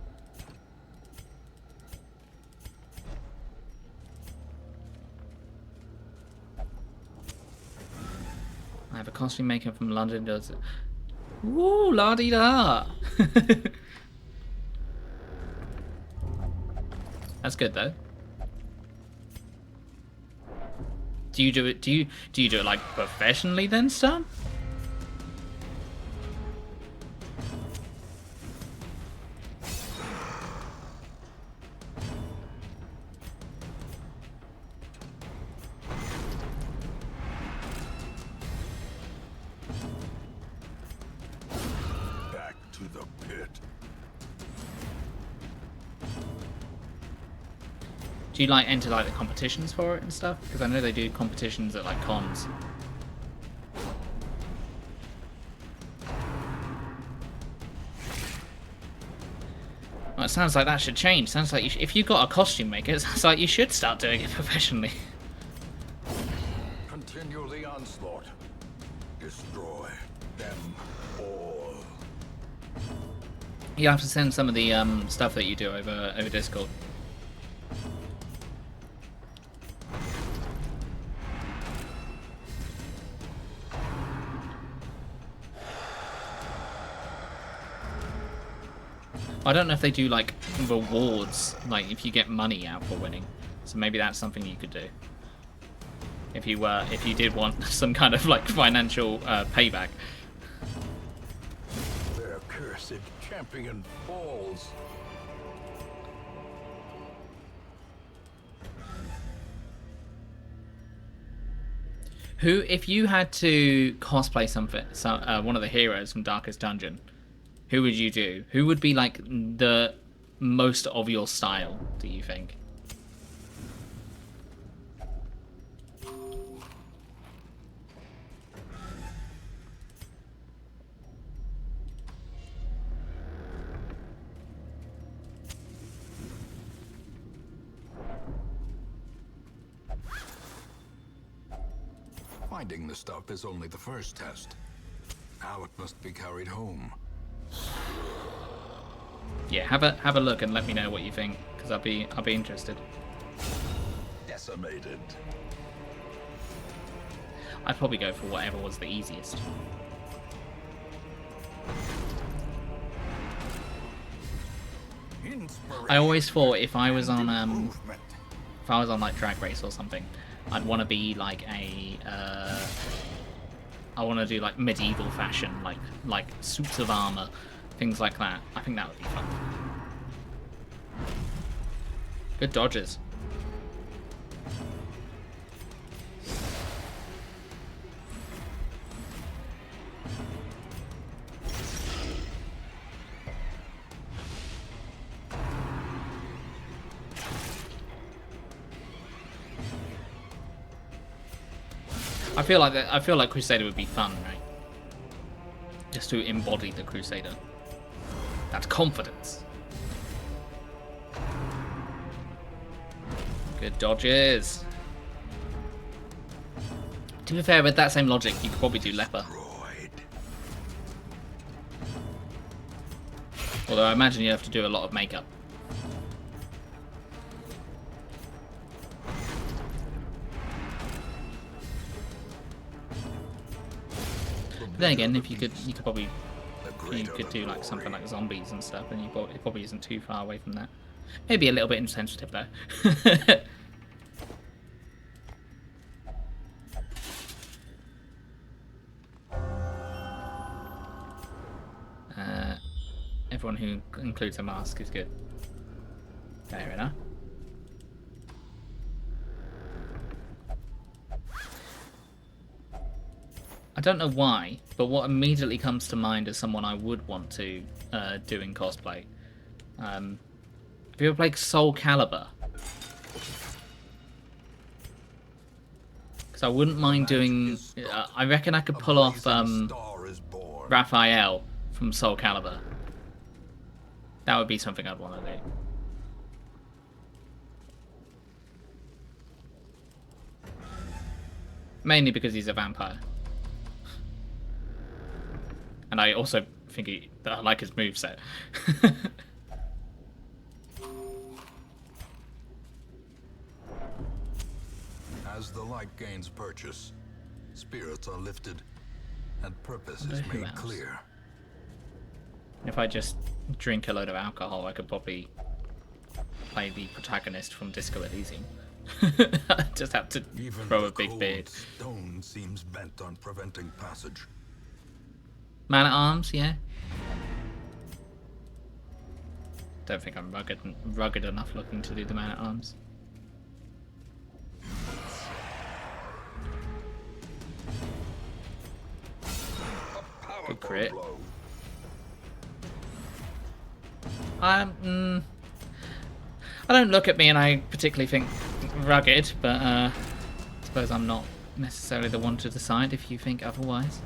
Speaker 1: I have a costume maker from London does it. Ooh, la di da. That's good though. Do you do it? Do you do it like professionally then, Stan?
Speaker 2: Back to the pit.
Speaker 1: Do you like enter like the competitions for it and stuff? Because I know they do competitions at like cons. Well, it sounds like that should change. Sounds like if you got a costume maker, it sounds like you should start doing it professionally.
Speaker 2: Continue the onslaught. Destroy them all.
Speaker 1: You have to send some of the stuff that you do over Discord. I don't know if they do like rewards, like if you get money out for winning. So maybe that's something you could do. If you did want some kind of like financial payback.
Speaker 2: Their cursed champion falls.
Speaker 1: Who, if you had to cosplay one of the heroes from Darkest Dungeon, who would you do? Who would be like the most of your style, do you think?
Speaker 3: Finding the stuff is only the first test. Now it must be carried home.
Speaker 1: Yeah, have a look and let me know what you think, because I'll be interested.
Speaker 3: Decimated.
Speaker 1: I'd probably go for whatever was the easiest. I always thought if I was on like Drag Race or something, I'd want to be like a I want to do like medieval fashion, like suits of armor, things like that. I think that would be fun. Good dodges. I feel like Crusader would be fun, right? Just to embody the Crusader. That's confidence. Good dodges. To be fair, with that same logic, you could probably do Leper. Although I imagine you have to do a lot of makeup. But then again, if you could probably do like something like zombies and stuff, and it probably isn't too far away from that. Maybe a little bit insensitive though. Everyone who includes a mask is good. Fair enough. I don't know why, but what immediately comes to mind as someone I would want to do in cosplay. Have you ever played Soul Calibur? Because I wouldn't mind doing... I reckon I could pull off Raphael from Soul Calibur. That would be something I'd want to do. Mainly because he's a vampire. And I also think that I like his moveset.
Speaker 3: As the light gains purchase, spirits are lifted, and purpose is made clear.
Speaker 1: If I just drink a load of alcohol, I could probably play the protagonist from Disco Elysium. I just have to throw a big beard.
Speaker 3: Stone seems bent on preventing passage.
Speaker 1: Man at Arms, yeah. Don't think I'm rugged enough looking to do the Man at Arms. Good crit. I don't look at me and I particularly think rugged, but I suppose I'm not necessarily the one to decide if you think otherwise.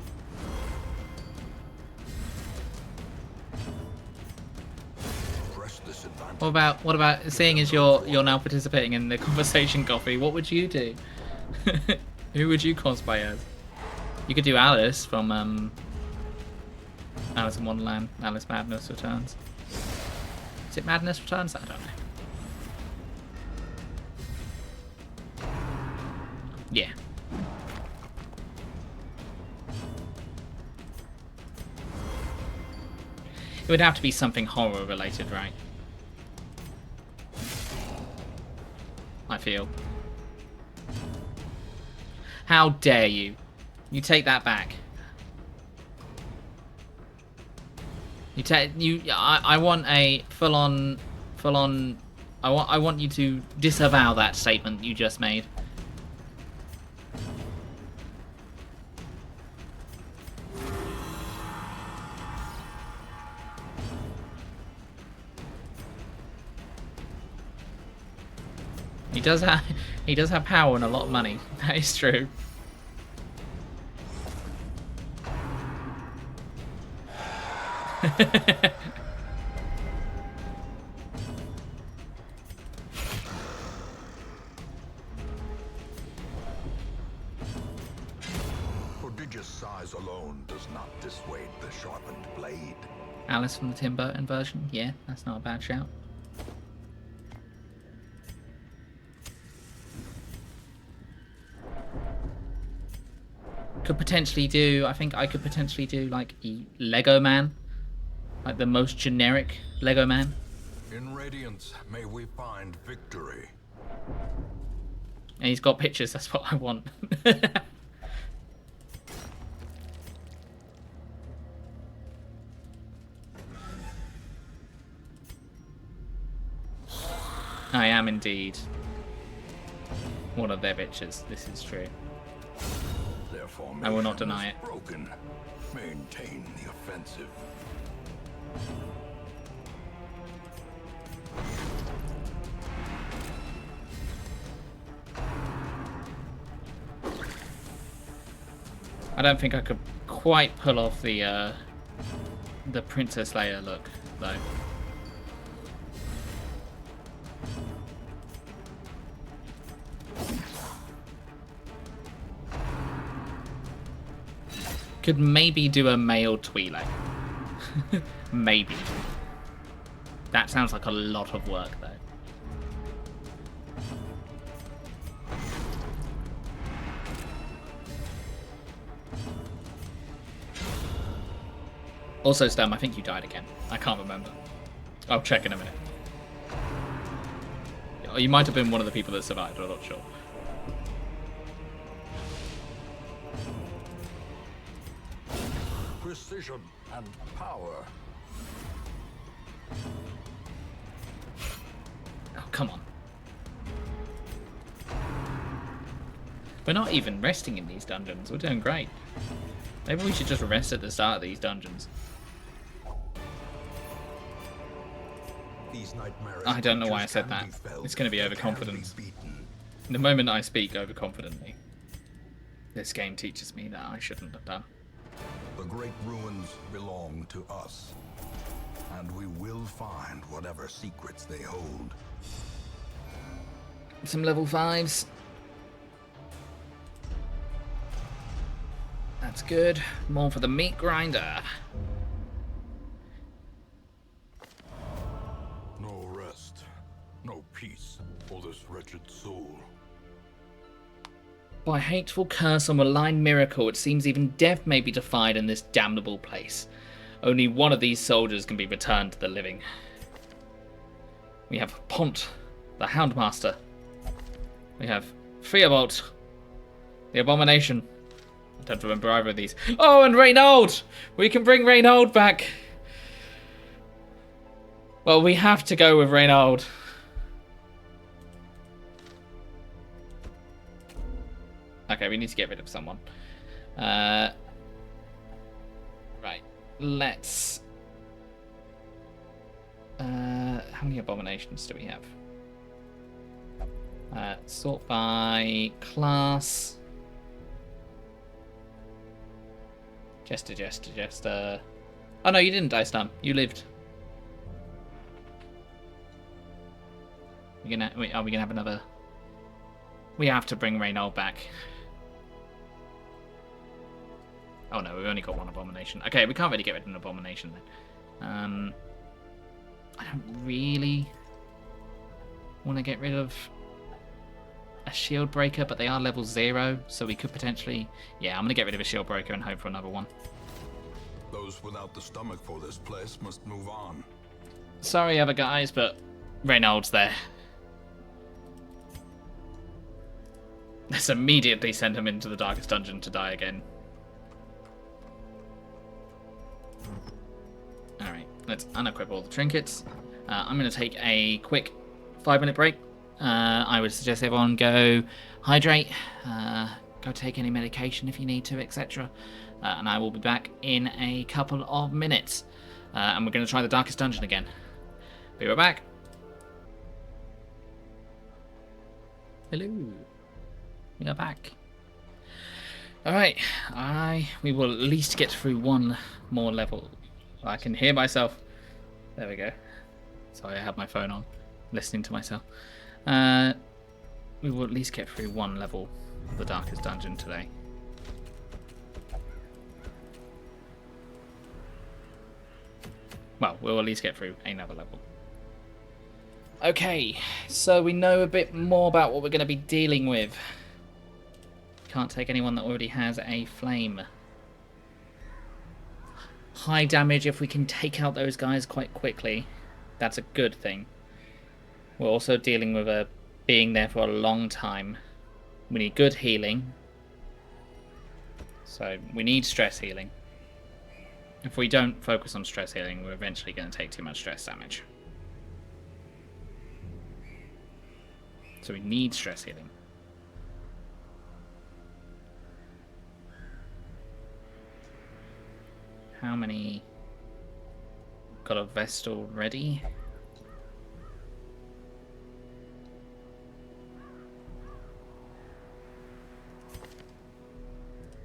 Speaker 1: What about seeing as you're now participating in the conversation coffee, what would you do? Who would you cosplay as? You could do Alice from Alice in Wonderland, Alice Madness Returns. Is it Madness Returns? I don't know. Yeah. It would have to be something horror related, right? I feel. How dare you? You take that back. I want a full on. I want you to disavow that statement you just made. He does have power and a lot of money. That is true.
Speaker 2: sharpened blade.
Speaker 1: Alice from the Tim Burton version. Yeah, that's not a bad shout. Could potentially do, I think I could potentially do like a Lego Man. Like the most generic Lego Man.
Speaker 2: In Radiance, may we find victory.
Speaker 1: And he's got pictures, that's what I want. I am indeed one of their bitches. This is true. I will not deny it.
Speaker 2: Broken. Maintain the offensive.
Speaker 1: I don't think I could quite pull off the Princess Leia look, though. Could maybe do a male Twi'lek. Maybe. That sounds like a lot of work, though. Also, Stam, I think you died again. I can't remember. I'll check in a minute. You might have been one of the people that survived, I'm not sure.
Speaker 2: Precision and power.
Speaker 1: Oh, come on. We're not even resting in these dungeons. We're doing great. Maybe we should just rest at the start of these dungeons.
Speaker 2: These nightmares
Speaker 1: I don't know why I said that. It's going to be overconfidence. The moment I speak overconfidently, this game teaches me that I shouldn't have done.
Speaker 2: The great ruins belong to us, and we will find whatever secrets they hold.
Speaker 1: Some level 5s. That's good. More for the meat grinder.
Speaker 2: No rest, no peace for this wretched soul.
Speaker 1: By hateful curse or malign miracle, it seems even death may be defied in this damnable place. Only one of these soldiers can be returned to the living. We have Pont, the Houndmaster. We have Fearbolt, the Abomination. I don't remember either of these. Oh, and Reynaud! We can bring Reynaud back. Well, we have to go with Reynaud. Okay, we need to get rid of someone. Right. Let's... how many abominations do we have? Sort by class. Jester. Oh no, you didn't die, Stam. You lived. Are we gonna have another? We have to bring Reynaud back. Oh no, we've only got one abomination. Okay, we can't really get rid of an abomination then. I don't really want to get rid of a shield breaker, but they are level 0, so we could potentially... Yeah, I'm going to get rid of a shield breaker and hope for another one.
Speaker 2: Those without the stomach for this place must move on.
Speaker 1: Sorry, other guys, but Reynaud's there. Let's immediately send him into the darkest dungeon to die again. Alright, let's unequip all the trinkets. I'm going to take a quick 5-minute break. I would suggest everyone go hydrate, go take any medication if you need to, etc. And I will be back in a couple of minutes. And we're going to try the darkest dungeon again. Be right back. Hello. We are back. Alright, we will at least get through one more level. I can hear myself. There we go. Sorry, I had my phone on, listening to myself. We will at least get through one level of the darkest dungeon today. Well, we'll at least get through another level. Okay, so we know a bit more about what we're going to be dealing with. Can't take anyone that already has a flame. High damage if we can take out those guys quite quickly. That's a good thing. We're also dealing with a being there for a long time. We need good healing. So we need stress healing. If we don't focus on stress healing, we're eventually going to take too much stress damage. So we need stress healing. How many? Got a Vestal ready?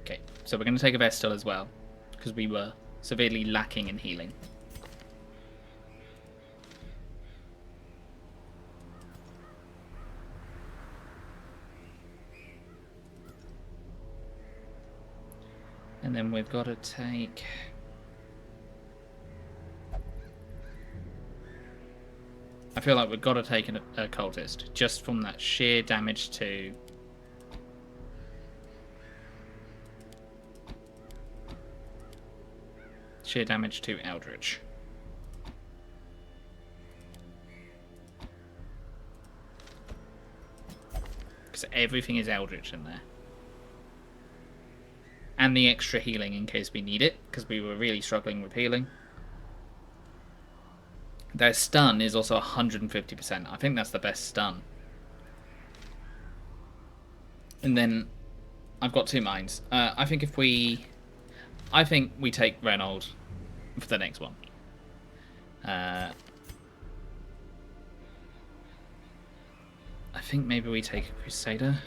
Speaker 1: Okay, so we're going to take a Vestal as well, because we were severely lacking in healing. And then we've got to take... I feel like we've got to take a cultist, just from that sheer damage to... sheer damage to Eldritch. Because everything is Eldritch in there. And the extra healing in case we need it, because we were really struggling with healing. Their stun is also 150%. I think that's the best stun. And then I've got two minds. I think we take Reynold for the next one. I think maybe we take a Crusader.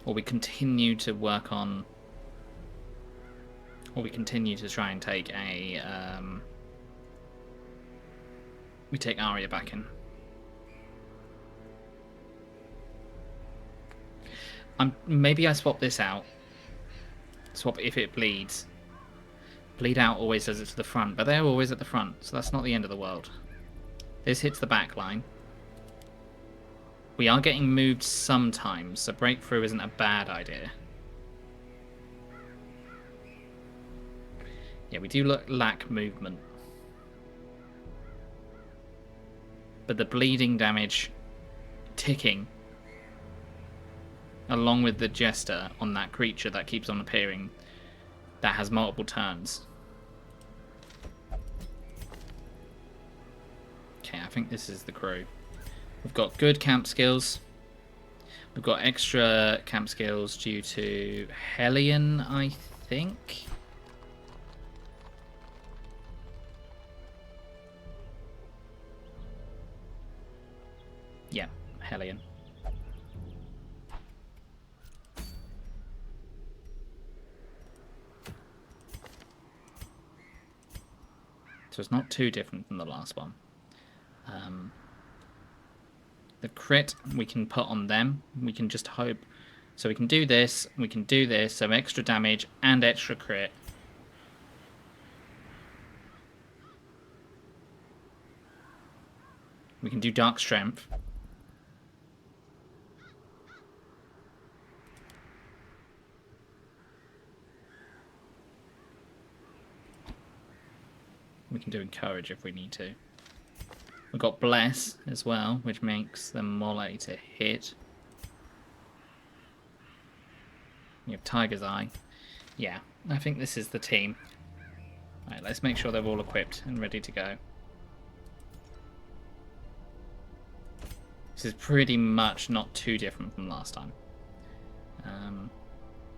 Speaker 1: Or we continue to work on... Or we continue to try and take a... we take Arya back in. Maybe I swap this out. Swap if it bleeds. Bleed out always does it to the front, but they're always at the front, so that's not the end of the world. This hits the back line. We are getting moved sometimes, so breakthrough isn't a bad idea. Yeah, we do lack movement. But the bleeding damage ticking, along with the Jester on that creature that keeps on appearing, that has multiple turns. Okay, I think this is the crew. We've got good camp skills. We've got extra camp skills due to Hellion, I think. Yeah, Hellion. So it's not too different from the last one. The crit we can put on them. We can just hope. So we can do this. We can do this. So extra damage and extra crit. We can do Dark Strength. We can do Encourage if we need to. We've got Bless as well, which makes them more likely to hit. You have Tiger's Eye. Yeah, I think this is the team. Alright, let's make sure they're all equipped and ready to go. This is pretty much not too different from last time.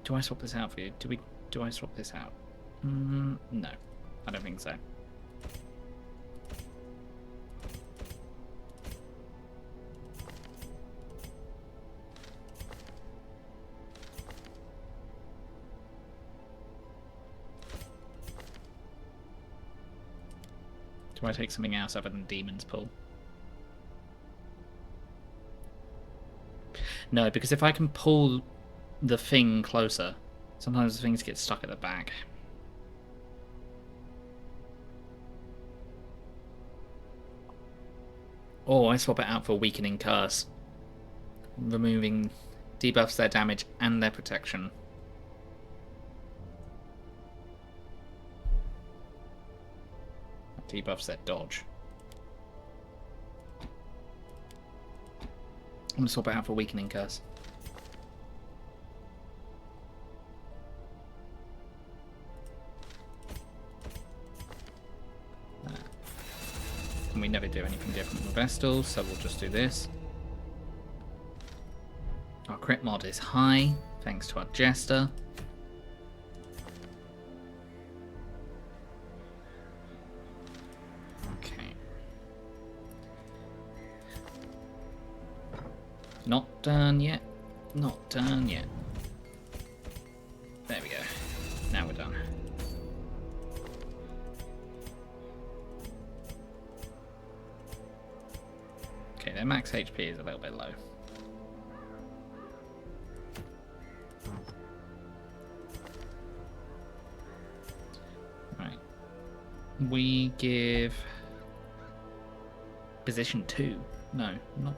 Speaker 1: Do I swap this out for you? Do I swap this out? No, I don't think so. Do I take something else other than Demon's Pull? No, because if I can pull the thing closer, sometimes the things get stuck at the back. Oh, I swap it out for Weakening Curse. Removing debuffs their damage and their protection. Debuffs their dodge. I'm going to swap it out for Weakening Curse. And we never do anything different with Vestal, so we'll just do this. Our crit mod is high, thanks to our Jester. Okay. Not done yet. Not done yet. There we go. Now we're done. Okay, their max HP is a little bit low. Right. We give position 2. No, not.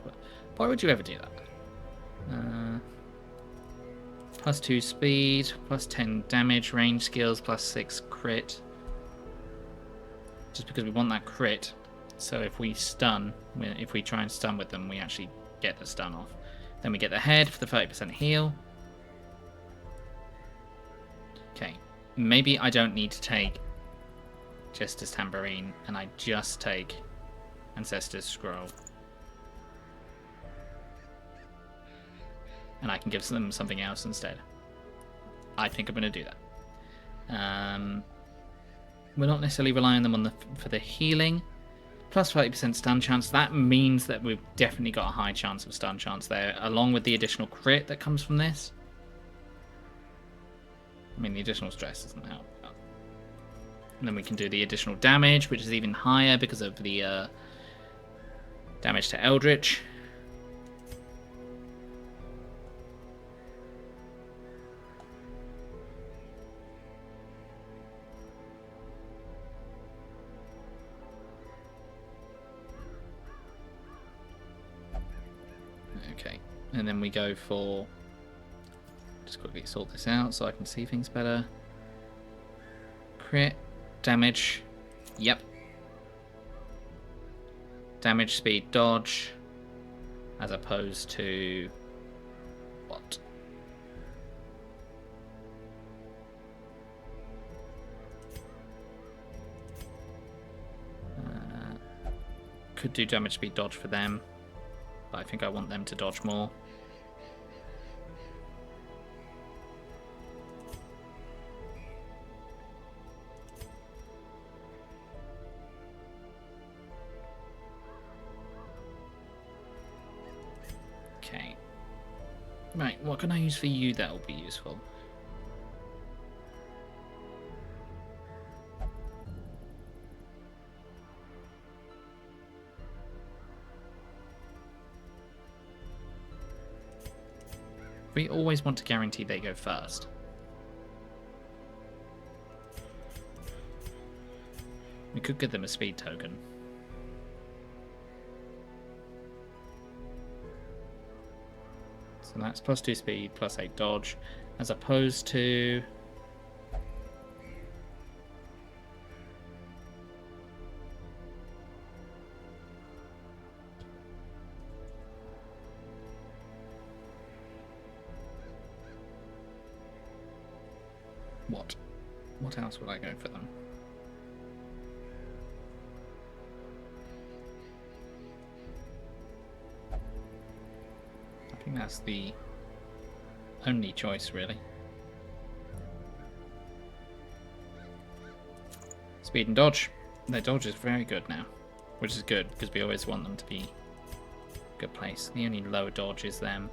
Speaker 1: Why would you ever do that? Plus 2 speed, plus 10 damage, range skills, plus 6 crit. Just because we want that crit. So if we stun, if we try and stun with them, we actually get the stun off. Then we get the head for the 30% heal. Okay, maybe I don't need to take Jester's Tambourine, and I just take Ancestor's Scroll. And I can give them something else instead. I think I'm going to do that. We're not necessarily relying on them for the healing. Plus 30% stun chance. That means that we've definitely got a high chance of stun chance there, along with the additional crit that comes from this. I mean, the additional stress doesn't help. And then we can do the additional damage, which is even higher because of the damage to Eldritch. Okay, and then we go for, just quickly sort this out so I can see things better. Crit, damage, yep. Damage, speed, dodge, as opposed to what? Could do damage, speed, dodge for them. But I think I want them to dodge more. Okay. Right, what can I use for you that will be useful? We always want to guarantee they go first. We could give them a speed token. So that's plus 2 speed, plus 8 dodge, as opposed to... What else would I go for them? I think that's the only choice, really. Speed and dodge. Their dodge is very good now, which is good because we always want them to be a good place. The only low dodge is them.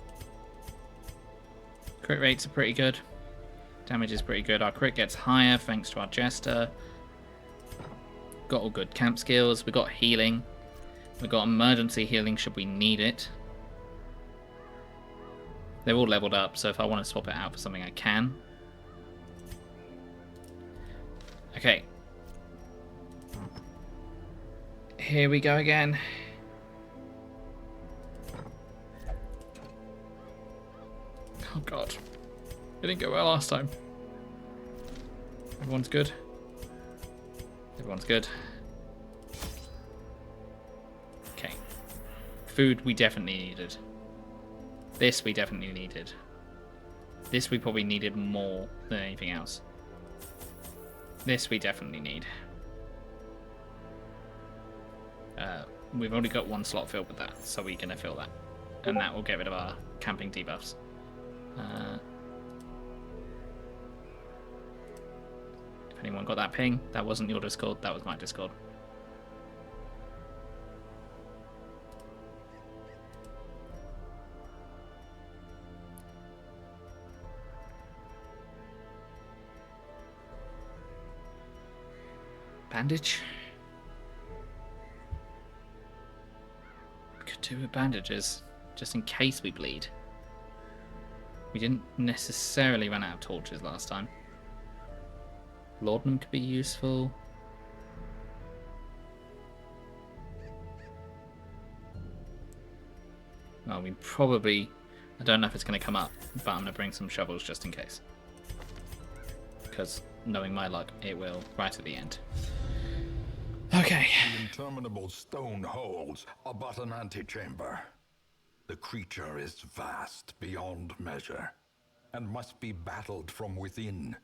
Speaker 1: Crit rates are pretty good. Damage is pretty good. Our crit gets higher thanks to our Jester. Got all good camp skills. We got healing. We got emergency healing should we need it. They're all leveled up, so if I want to swap it out for something, I can. Okay. Here we go again. It didn't go well last time. Everyone's good. Everyone's good. Okay. Food we definitely needed. This we definitely needed. This we probably needed more than anything else. This we definitely need. We've only got one slot filled with that, so we're going to fill that. And that will get rid of our camping debuffs. If anyone got that ping, that wasn't your Discord, that was my Discord. Bandage? Could do with bandages, just in case we bleed. We didn't necessarily run out of torches last time. Laudanum could be useful. Well, we probably... I don't know if it's going to come up, but I'm going to bring some shovels just in case. Because, knowing my luck, it will right at the end. Okay.
Speaker 3: The interminable stone holds are but an antechamber. The creature is vast beyond measure, and must be battled from within.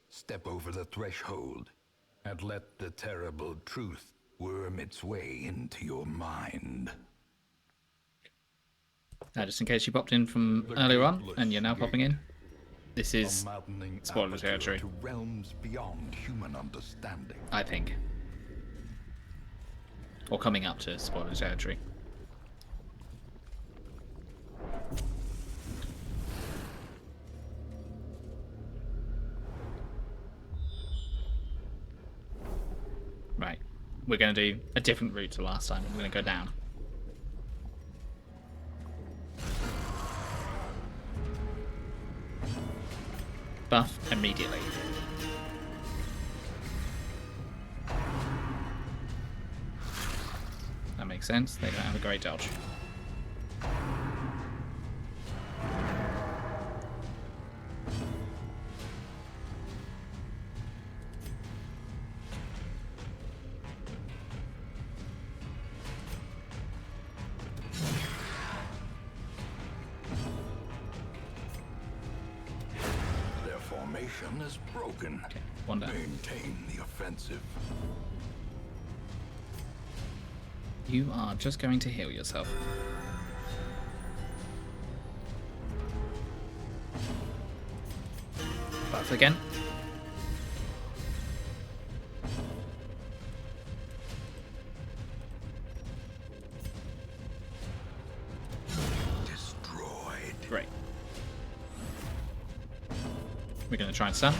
Speaker 3: Step over the threshold, and let the terrible truth worm its way into your mind.
Speaker 1: Just in case you popped in from earlier on, and you're now popping in, this is spoiler territory.
Speaker 3: To realms beyond human understanding.
Speaker 1: I think. Or coming up to spoiler territory. Right. We're going to do a different route to last time. We're going to go down. Buff immediately. That makes sense. They don't have a great dodge.
Speaker 3: Their formation is broken.
Speaker 1: Okay, one down.
Speaker 3: Maintain the offensive.
Speaker 1: You are just going to heal yourself. Buff again.
Speaker 3: Destroyed.
Speaker 1: Great. We're going to try and stun.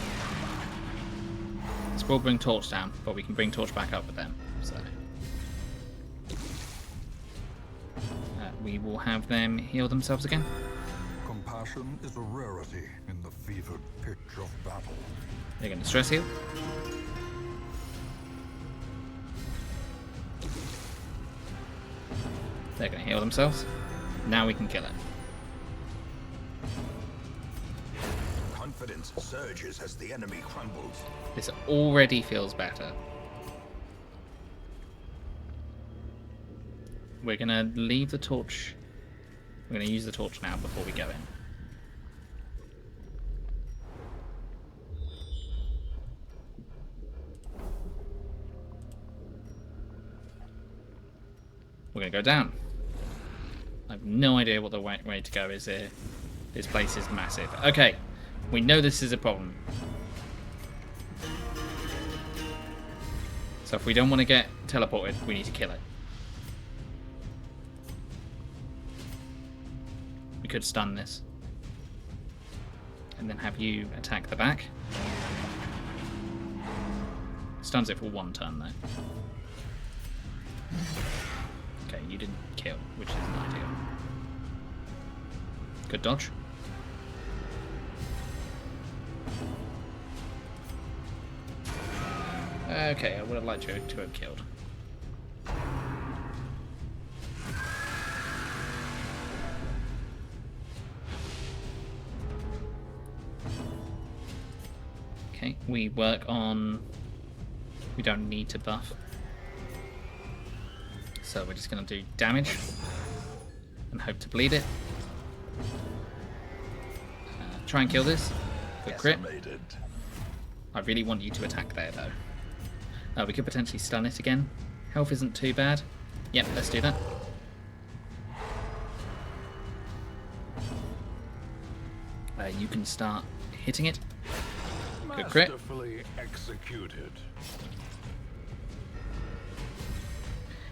Speaker 1: This will bring Torch down, but we can bring Torch back up with them. So we will have them heal themselves again.
Speaker 3: Compassion is a rarity in the fevered pitch of battle.
Speaker 1: They're going to stress heal. They're going to heal themselves. Now we can kill it.
Speaker 3: Confidence surges as the enemy crumbles.
Speaker 1: This already feels better. We're going to leave the torch. We're going to use the torch now before we go in. We're going to go down. I have no idea what the right way to go is here. This place is massive. Okay, we know this is a problem. So if we don't want to get teleported, we need to kill it. We could stun this. And then have you attack the back. Stuns it for one turn though. Okay, you didn't kill, which isn't ideal. Good dodge. Okay, I would have liked you to have killed. we work on... We don't need to buff. So we're just going to do damage and hope to bleed it. Try and kill this. Good crit. I really want you to attack there, though. We could potentially stun it again. Health isn't too bad. Yep, let's do that. You can start hitting it. Good crit.
Speaker 2: Masterfully executed.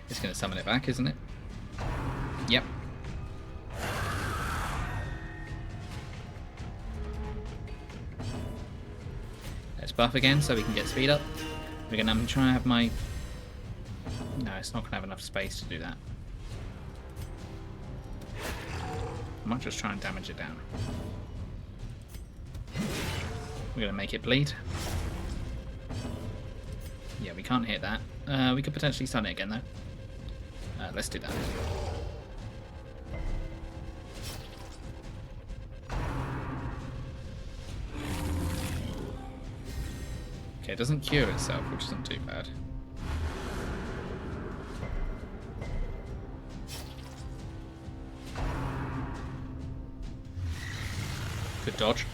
Speaker 1: It's going to summon it back, isn't it? Yep. Let's buff again so we can get speed up. We're going to try and have my... No, it's not going to have enough space to do that. I might just try and damage it down. We're going to make it bleed. Yeah, we can't hit that. We could potentially stun it again, though. Let's do that. Okay, it doesn't cure itself, which isn't too bad. Good dodge.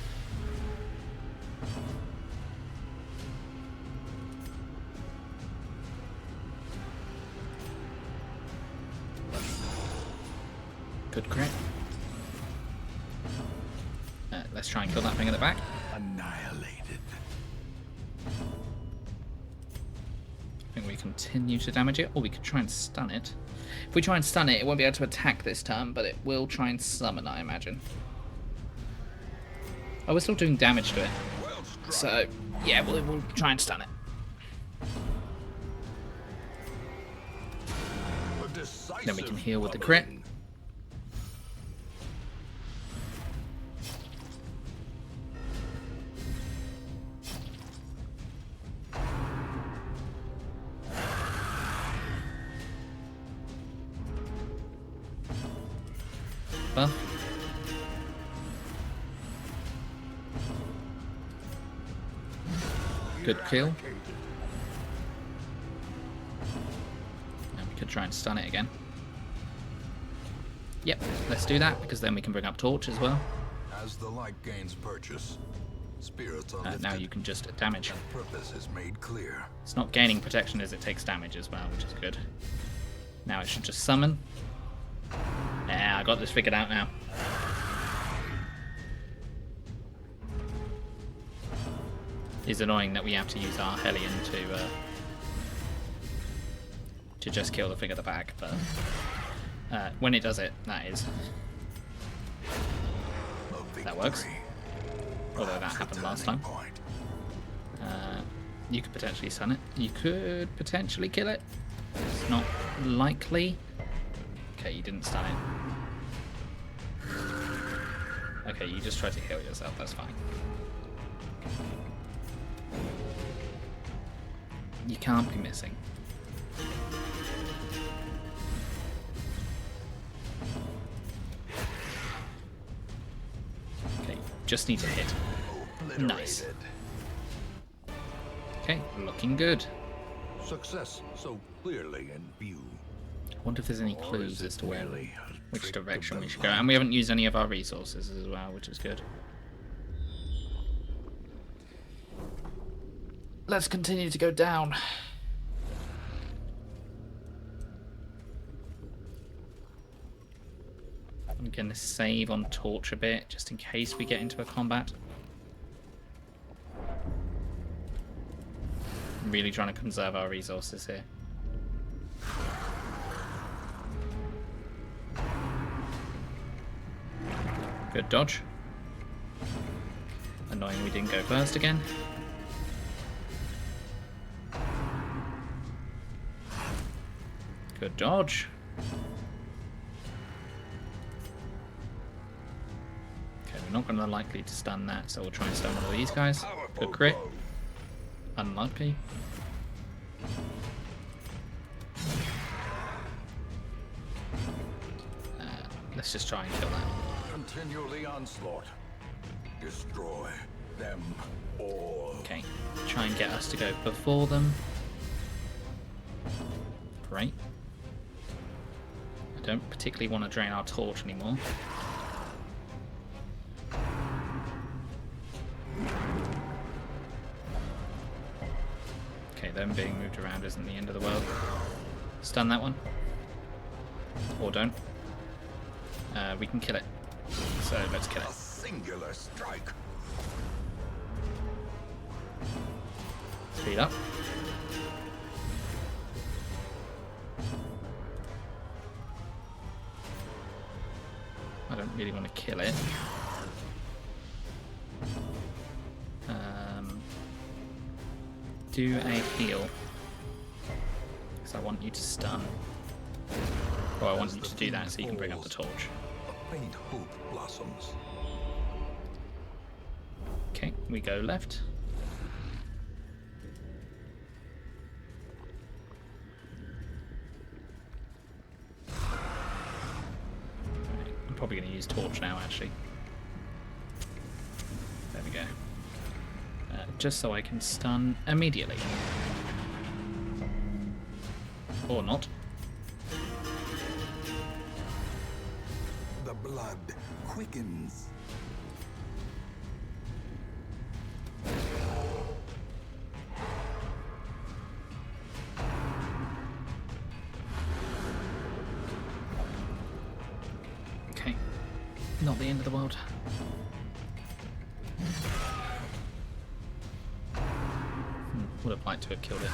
Speaker 1: Good crit. Let's try and kill that thing at the back.
Speaker 2: Annihilated.
Speaker 1: I think we continue to damage it, or we could try and stun it. If we try and stun it, it won't be able to attack this turn, but it will try and summon, I imagine. Oh, we're still doing damage to it. So, yeah, we'll try and stun it. Then we can heal with the crit. Buff. Good kill. And we could try and stun it again. Yep, let's do that, because then we can bring up Torch as well.
Speaker 3: As the light gains purchase, spirits are lifted,
Speaker 1: Now you can just damage.
Speaker 3: and purpose is made clear.
Speaker 1: It's not gaining protection as it takes damage as well, which is good. Now it should just summon. Yeah, I got this figured out now. It's annoying that we have to use our Hellion to just kill the thing at the back, but when it does it, that works. Although that happened last time. You could potentially stun it. You could potentially kill it. It's not likely. Okay, you didn't stun it. Okay, you just tried to heal yourself, that's fine. You can't be missing. Okay, just need to hit. Nice. Okay, looking good.
Speaker 2: Success so clearly in view.
Speaker 1: I wonder if there's any clues as to where,
Speaker 2: Merely a
Speaker 1: which
Speaker 2: trick of
Speaker 1: direction
Speaker 2: the
Speaker 1: we should go.
Speaker 2: light.
Speaker 1: And we haven't used any of our resources as well, which is good. Let's continue to go down. I'm going to save on Torch a bit, just in case we get into a combat. I'm really trying to conserve our resources here. Good dodge. Annoying we didn't go first again. Good dodge. Okay, we're not going to likely to stun that, so we'll try and stun one of these guys. Good crit. Unlucky. Let's just try and kill that.
Speaker 2: Continue the onslaught. Destroy them all.
Speaker 1: Okay, try and get us to go before them. Great. I don't particularly want to drain our torch anymore. Okay, them being moved around isn't the end of the world. Stun that one. Or don't. We can kill it. So let's kill
Speaker 2: A
Speaker 1: it.
Speaker 2: singular strike.
Speaker 1: Speed up. I don't really want to kill it. Do a heal. Because I want you to stun. Or I want you to do that so you can bring up the torch.
Speaker 2: A faint hope blossoms.
Speaker 1: Okay, we go left. I'm probably going to use torch now, actually. There we go. Just so I can stun immediately. Or not.
Speaker 2: The blood quickens.
Speaker 1: Okay. Not the end of the world. Would have liked to have killed it.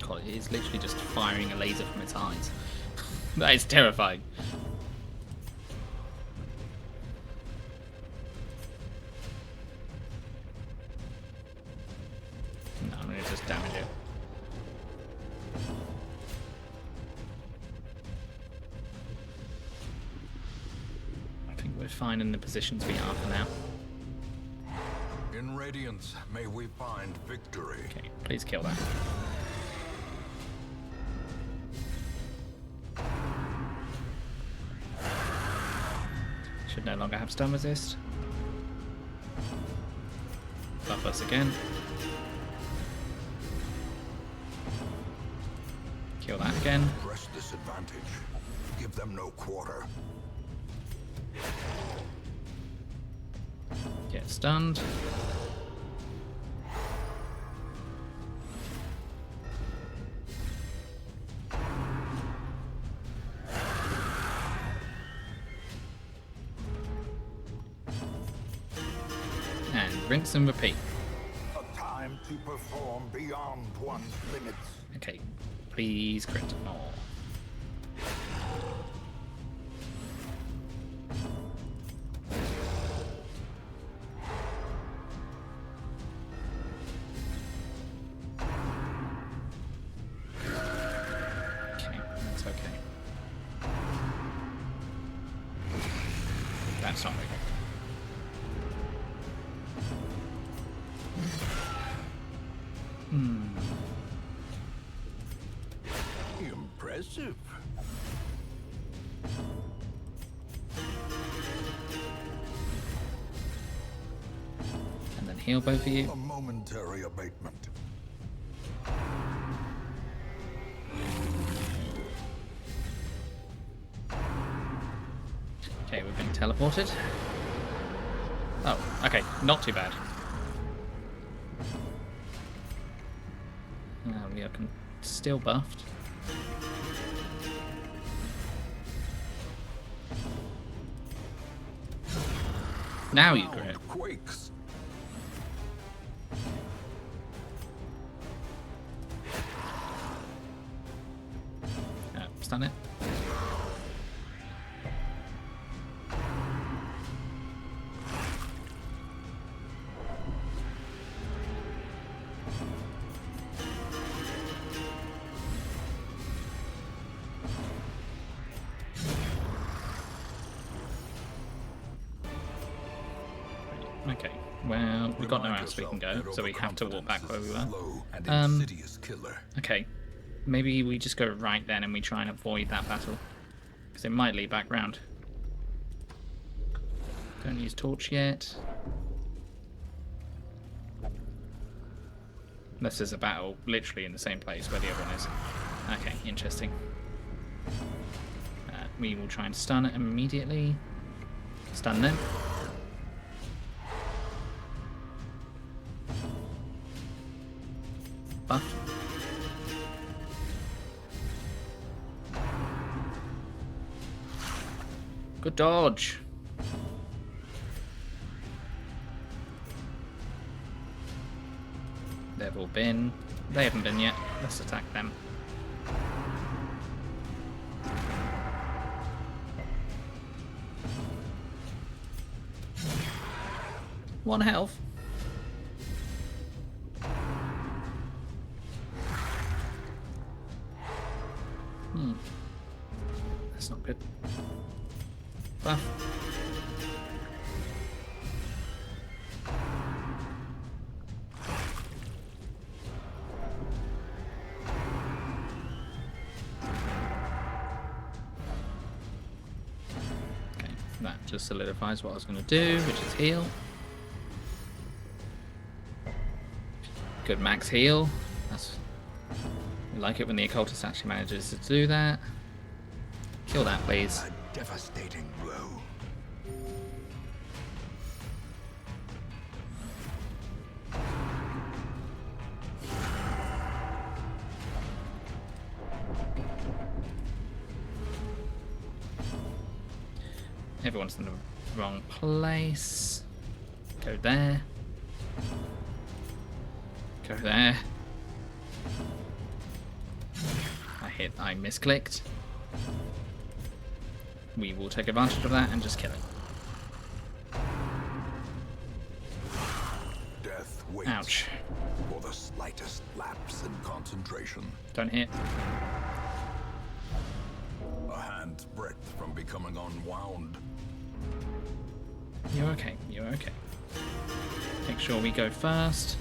Speaker 1: God, it is literally just firing a laser from its eyes. That is terrifying. No, I'm gonna just damage it. I think we're fine in the positions we are for now.
Speaker 2: In Radiance, may we find victory.
Speaker 1: Okay, please kill that. Should no longer have stun resist. Buff us again. Kill that again.
Speaker 2: Press this advantage. Give them no quarter.
Speaker 1: Get stunned. And rinse and repeat.
Speaker 2: A time to perform beyond one's limits.
Speaker 1: Okay, please crit. Oh. Okay, that's okay. That's not moving.
Speaker 2: Impressive.
Speaker 1: And then heal both of you.
Speaker 2: A momentary abatement.
Speaker 1: Okay, we've been teleported. Oh, okay, not too bad. We are still buffed. Now you crit.
Speaker 2: Ground quakes.
Speaker 1: Stun it. Okay, well, we've got nowhere else we can go, so we have to walk back where we were.
Speaker 2: Slow and
Speaker 1: Um,
Speaker 2: insidious killer.
Speaker 1: Okay, maybe we just go right then and we try and avoid that battle, because it might lead back round. Don't use torch yet. Unless there's a battle literally in the same place where the other one is. Okay, interesting. We will try and stun it immediately. Stun them. Buff. Good dodge. They've all been. They haven't been yet. Let's attack them. One health. That's not good. Buff. Okay, that just solidifies what I was going to do, which is heal. Good max heal. We like it when the occultist actually manages to do that. Kill that, please.
Speaker 2: A devastating blow.
Speaker 1: Everyone's in the wrong place. Go there. Go there. I misclicked. We will take advantage of that and just kill it.
Speaker 2: Death waits
Speaker 1: Ouch.
Speaker 2: for the slightest lapse in concentration.
Speaker 1: Don't hit.
Speaker 2: A hand's breadth from becoming unwound.
Speaker 1: You're okay. You're okay. Make sure we go first.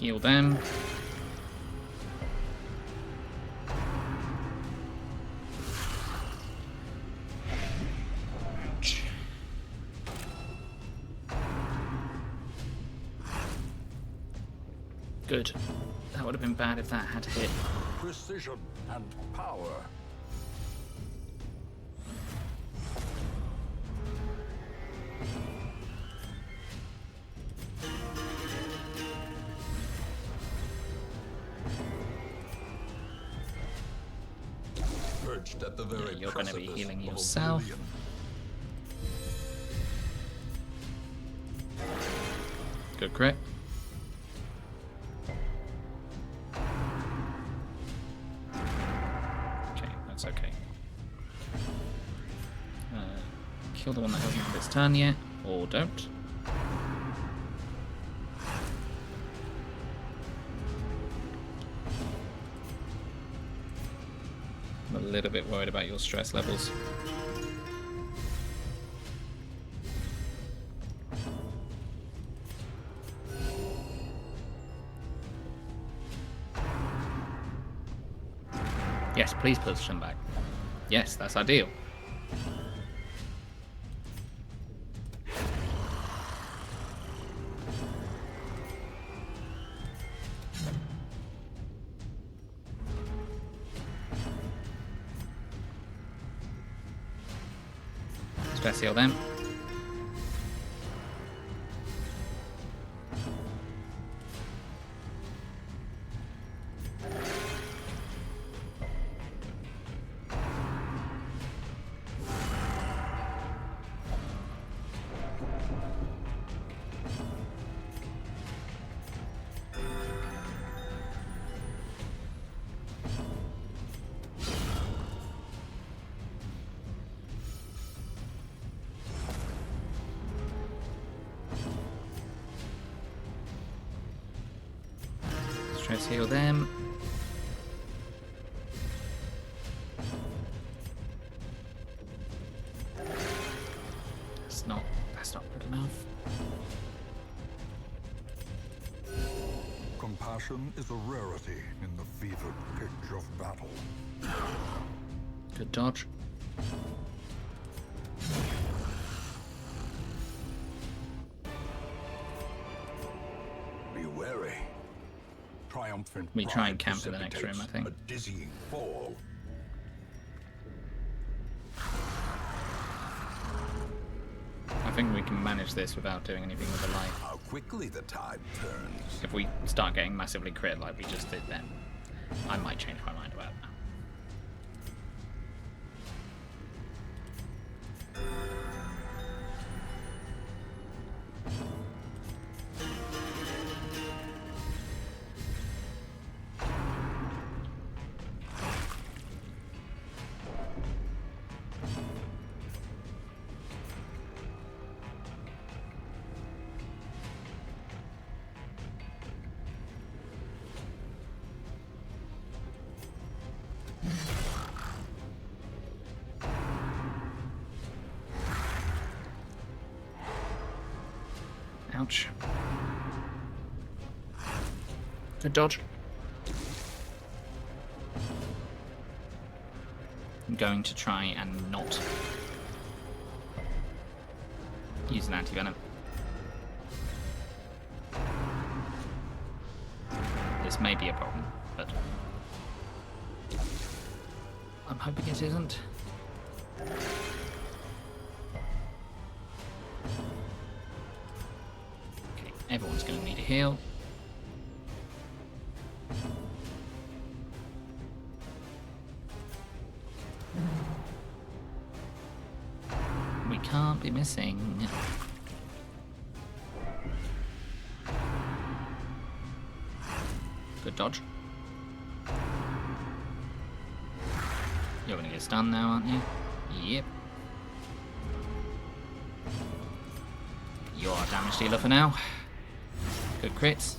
Speaker 1: Heal them. Good. That would have been bad if that had hit.
Speaker 2: Precision and power. Perched at the very
Speaker 1: You're going to be
Speaker 2: precipice
Speaker 1: healing
Speaker 2: of
Speaker 1: yourself.
Speaker 2: oblivion.
Speaker 1: Good crit. Okay, that's okay. Kill the one that hasn't had its turn yet, or don't. I'm a little bit worried about your stress levels. Yes, please push them back. Yes, that's ideal. Stress heal them. Stress heal them. That's not good enough.
Speaker 3: Compassion is a rarity in the fevered pitch of battle.
Speaker 1: Good dodge.
Speaker 2: Be wary. Triumphant
Speaker 1: We try and
Speaker 2: pride
Speaker 1: camp to the next room, I
Speaker 2: precipitates
Speaker 1: think.
Speaker 2: a dizzying fall.
Speaker 1: I think we can manage this without doing anything with the light.
Speaker 2: How quickly the tide turns.
Speaker 1: If we start getting massively crit like we just did then, I might change my mind about that. Ouch. Good dodge. I'm going to try and not use an anti-venom. This may be a problem, but I'm hoping it isn't. Okay, everyone's going to need a heal. We can't be missing. Good dodge. You're gonna get stunned now, aren't you? Yep. You're a damage dealer for now. Good crits.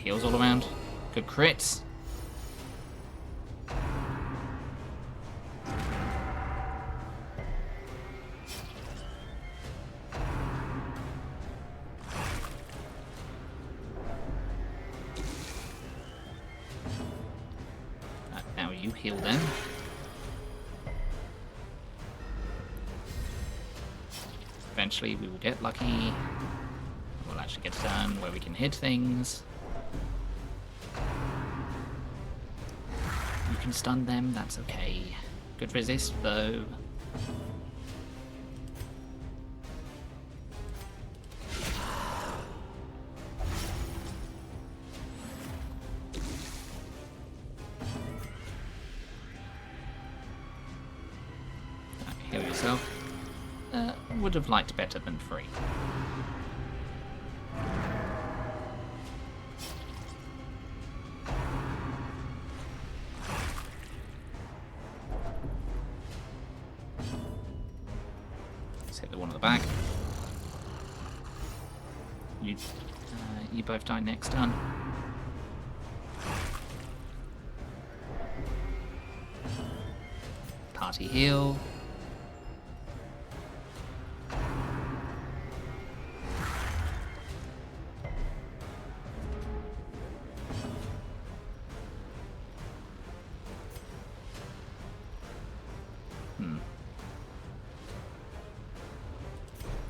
Speaker 1: Heals all around. Good crits. Now you heal them. Eventually we will get lucky. We'll actually get a turn where we can hit things. You can stun them, that's okay. Good resist though. Heal yourself. Would have liked better than free. Let's hit the one at the back. You both die next turn. Party heal.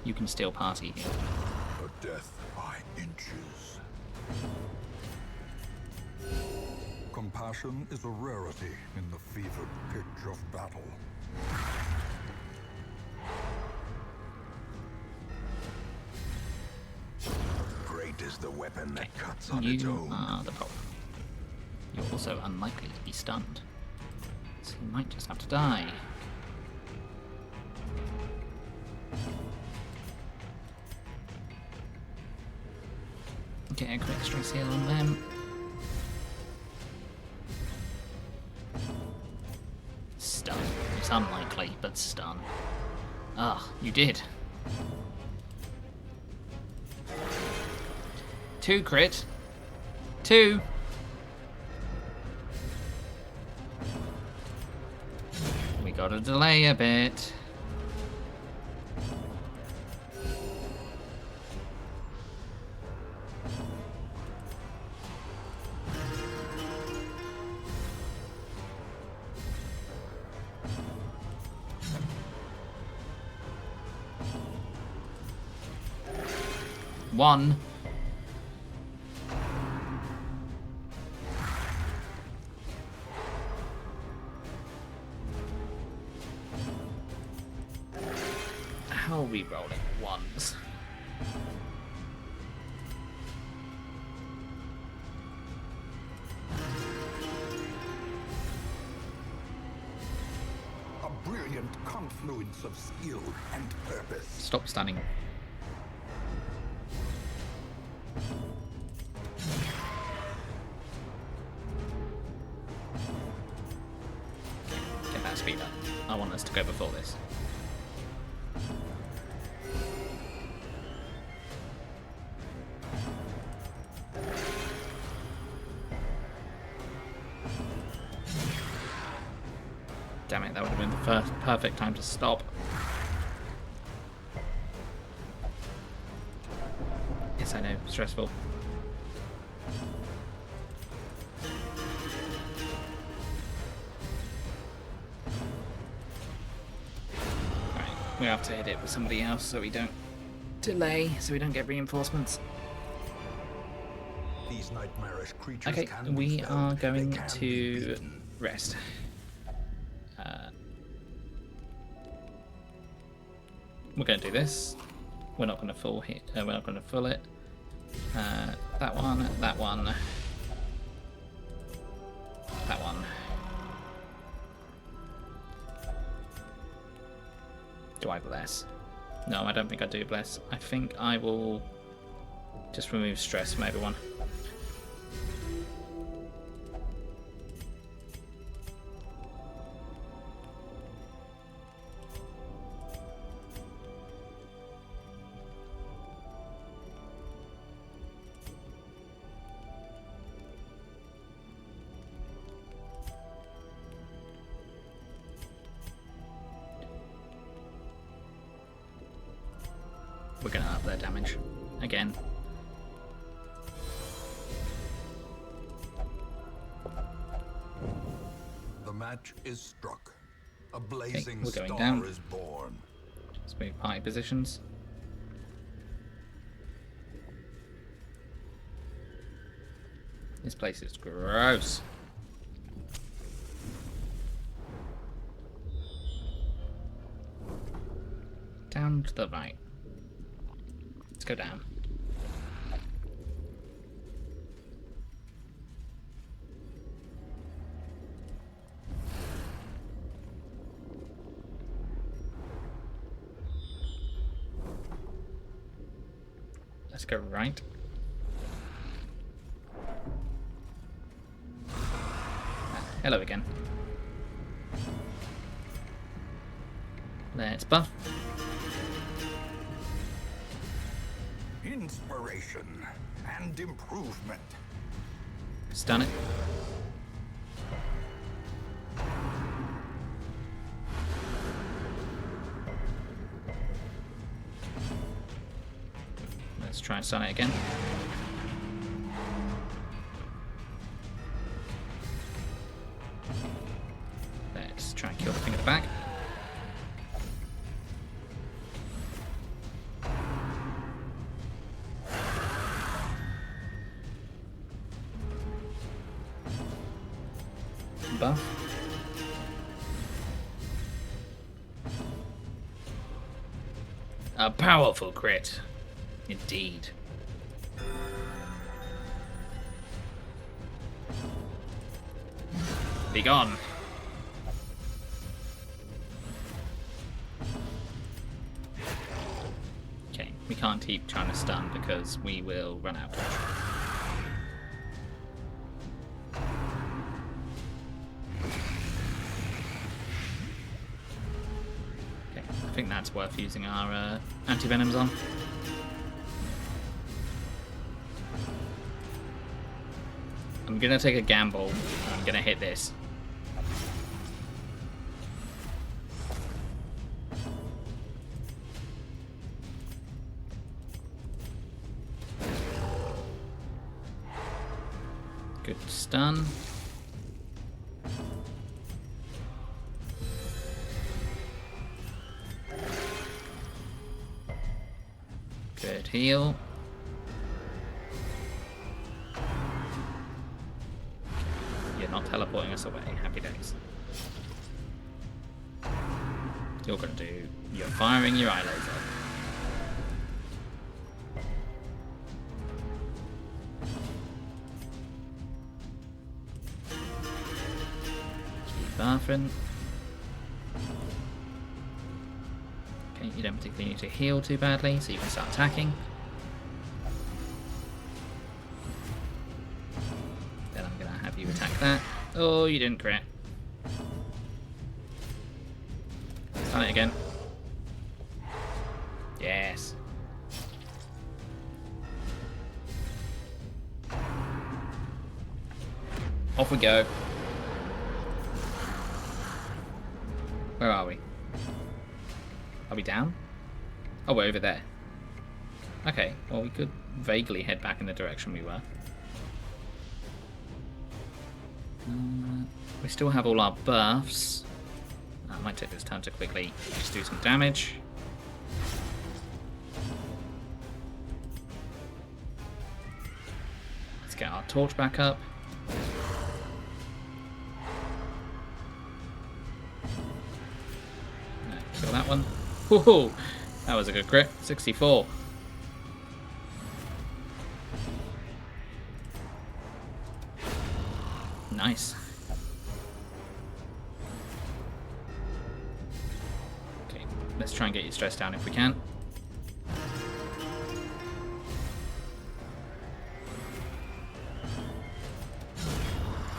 Speaker 1: You can still party heal.
Speaker 2: A death by inches.
Speaker 3: Compassion is a rarity in the fevered pitch of battle.
Speaker 2: Great is the weapon that cuts on its
Speaker 1: You
Speaker 2: own.
Speaker 1: are the problem. You're also unlikely to be stunned. So you might just have to die. Get a quick stress heal on them. Stun. It's unlikely, but stun. Ah, you did. 2 crit. 2. We gotta delay a bit. 1. How are we rolling 1s?
Speaker 2: A brilliant confluence of skill and purpose.
Speaker 1: Stop stunning. Get that speed up. I want us to go before this. Damn it, that would have been the first perfect time to stop. Yes, I know, stressful. Right, we have to hit it with somebody else so we don't delay, so we don't get reinforcements.
Speaker 2: These nightmarish creatures
Speaker 1: Okay,
Speaker 2: can be
Speaker 1: we
Speaker 2: felled,
Speaker 1: are
Speaker 2: they
Speaker 1: going
Speaker 2: can be
Speaker 1: to
Speaker 2: beaten.
Speaker 1: rest. We're going to do this. We're not going to full hit. We're not going to full it. That one. That one. That one. Do I bless? No, I don't think I do bless. I think I will just remove stress from everyone. We're going to up their damage again.
Speaker 2: The match is struck. A blazing
Speaker 1: we're going
Speaker 2: star
Speaker 1: down.
Speaker 2: is born.
Speaker 1: Let's move party positions. This place is gross. Down to the right. Let's go down. Let's go right. Hello again. Let's buff.
Speaker 2: Inspiration and improvement.
Speaker 1: Stun it. Let's try and stun it again. Let's try and kill the thing at the back. Buff. A powerful crit. Indeed. Be gone. Okay, we can't keep trying to stun because we will run out. Okay, I think that's worth using our anti-venoms on. I'm gonna take a gamble. I'm gonna hit this. Good stun. Good heal. not teleporting us away. Happy days. You're gonna do. You're firing your eye laser. Keep buffing. Okay, you don't particularly need to heal too badly, so you can start attacking. Then I'm gonna have you attack that. Oh, you didn't crit. Start it again. Yes. Off we go. Where are we? Are we down? Oh, we're over there. Okay, well we could vaguely head back in the direction we were. We still have all our buffs. I might take this turn to quickly just do some damage. Let's get our torch back up. Kill that one. Woohoo! That was a good crit. 64. Nice. Okay, let's try and get you stressed down if we can.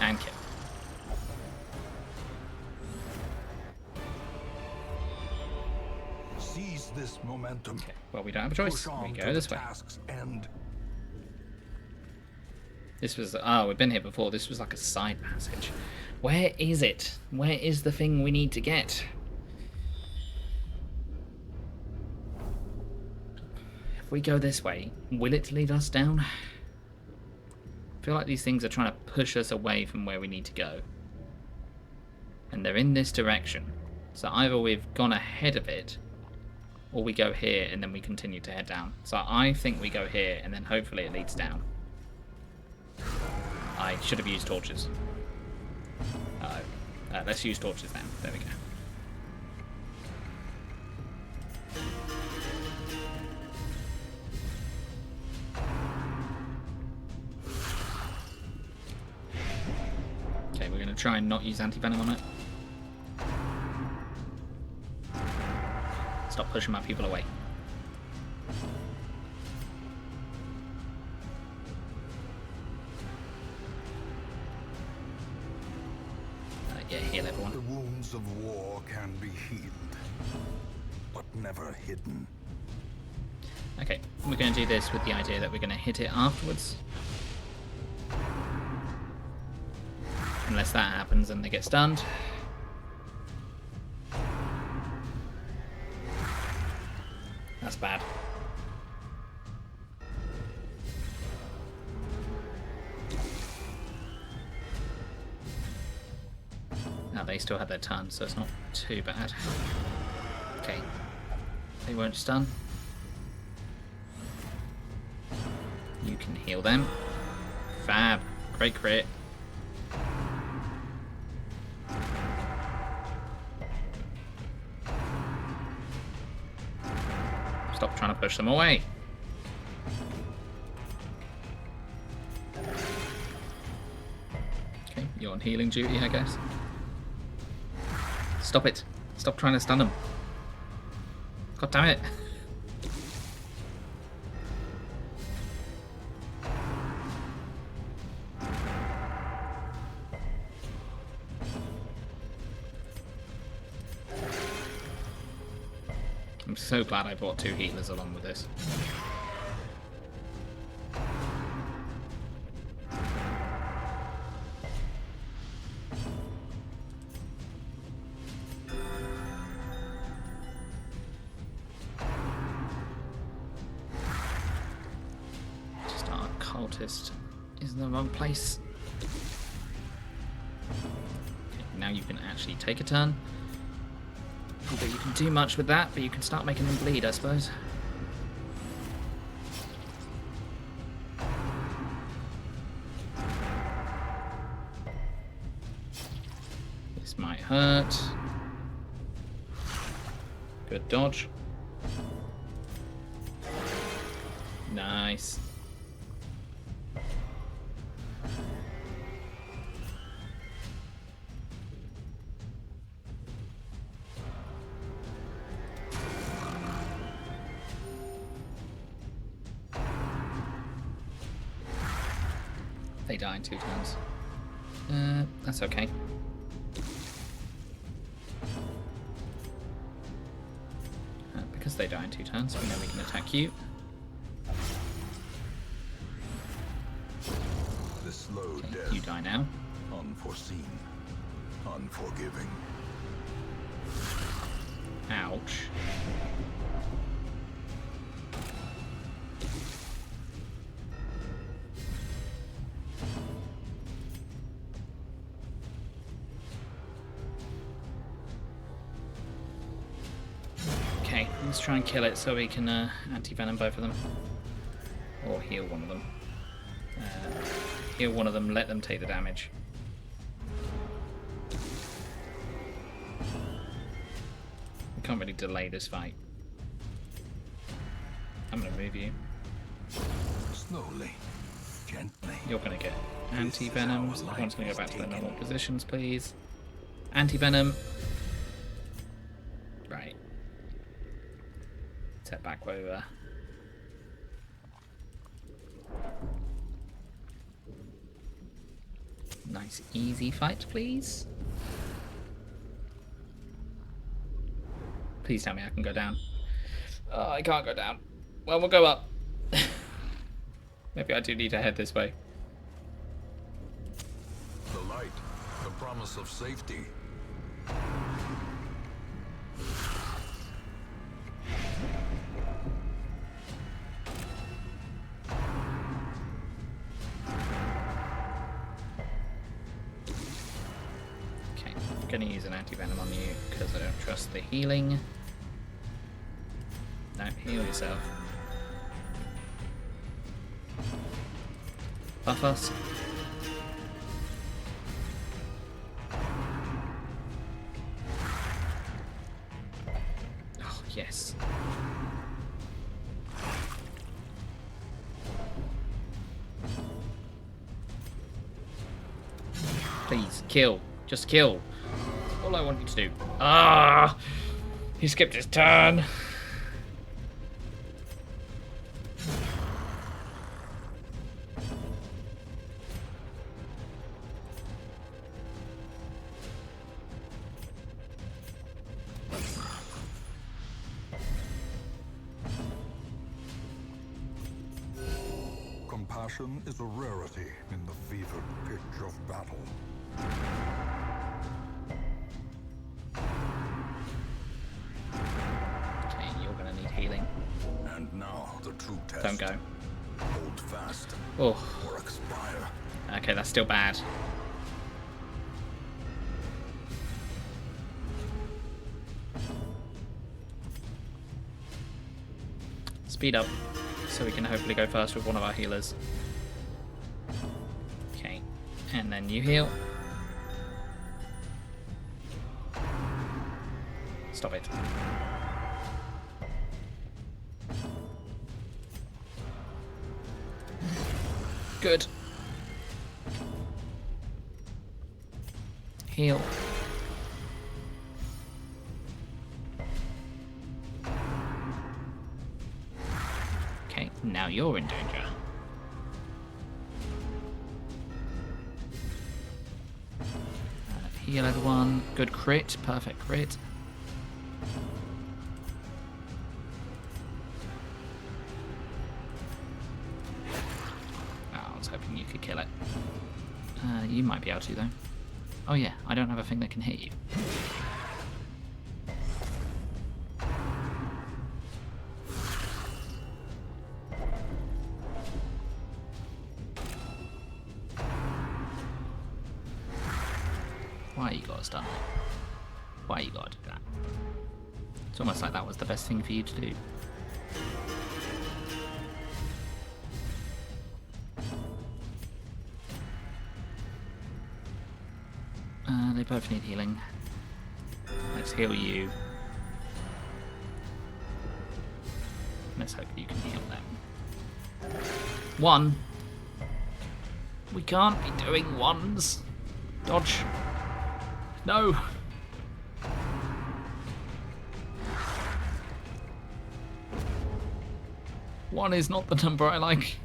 Speaker 1: And kill.
Speaker 2: Seize this momentum.
Speaker 1: Okay, well we don't have a choice.
Speaker 2: Push on
Speaker 1: We
Speaker 2: to
Speaker 1: go this
Speaker 2: the
Speaker 1: way.
Speaker 2: task's end.
Speaker 1: This was, oh, we've been here before. This was like a side passage. Where is it? Where is the thing we need to get? If we go this way, will it lead us down? I feel like these things are trying to push us away from where we need to go. And they're in this direction. So either we've gone ahead of it, or we go here and then we continue to head down. So I think we go here and then hopefully it leads down. I should have used torches. Let's use torches then. There we go. Okay, we're going to try and not use anti-venom on it. Stop pushing my people away. Yeah, heal everyone.
Speaker 2: The wounds of war can be healed, but never hidden.
Speaker 1: Okay, we're going to do this with the idea that we're going to hit it afterwards. Unless that happens and they get stunned. That's bad. Now they still have their turn, so it's not too bad. Okay. They won't stun. You can heal them. Fab. Great crit. Stop trying to push them away. Okay, you're on healing duty, I guess. Stop it. Stop trying to stun them. God damn it. I'm so glad I brought 2 healers along with this. Just our cultist is in the wrong place. Okay, now you can actually take a turn. Not that you can do much with that, but you can start making them bleed, I suppose. This might hurt. Good dodge. Nice. They die in 2 turns. That's okay. Because they die in 2 turns, we know we can attack you.
Speaker 2: The slow
Speaker 1: Okay,
Speaker 2: death.
Speaker 1: you die now.
Speaker 2: Unforeseen. Unforgiving.
Speaker 1: Ouch. Okay, let's try and kill it so we can anti-venom both of them. Or heal one of them. Heal one of them, let them take the damage. We can't really delay this fight. I'm going to move you.
Speaker 2: Slowly. Gently.
Speaker 1: You're going to get anti-venom. So everyone's going to go back to their normal positions, please. Anti-venom. Right. Step back where we were. Nice, easy fight, please. Please tell me I can go down. Oh, I can't go down. Well, we'll go up. Maybe I do need to head this way.
Speaker 2: The light. The promise of safety.
Speaker 1: Okay, I'm going to use an anti-venom on you because I don't trust the healing. No, heal yourself. Buff us. Oh, yes. Please, kill. Just kill. That's all I want you to do. Ah! He skipped his turn.
Speaker 3: Compassion is a rarity in the fevered pitch of battle.
Speaker 1: Okay, you're gonna need healing.
Speaker 2: And now the true test.
Speaker 1: Don't go.
Speaker 2: Hold fast
Speaker 1: Oh,
Speaker 2: or expire.
Speaker 1: okay, that's still bad. Speed up, so we can hopefully go first with one of our healers. Okay, and then you heal. Stop it. Good. Heal. Okay, now you're in danger. Heal everyone. Good crit. Perfect crit. Oh, I was hoping you could kill it. You might be able to, though. Oh yeah, I don't have a thing that can hit you. Why you gotta stun me? Why you gotta do that? It's almost like that was the best thing for you to do. They both need healing. Let's heal you. Let's hope you can heal them. 1. We can't be doing 1s. Dodge. No. One is not the number I like.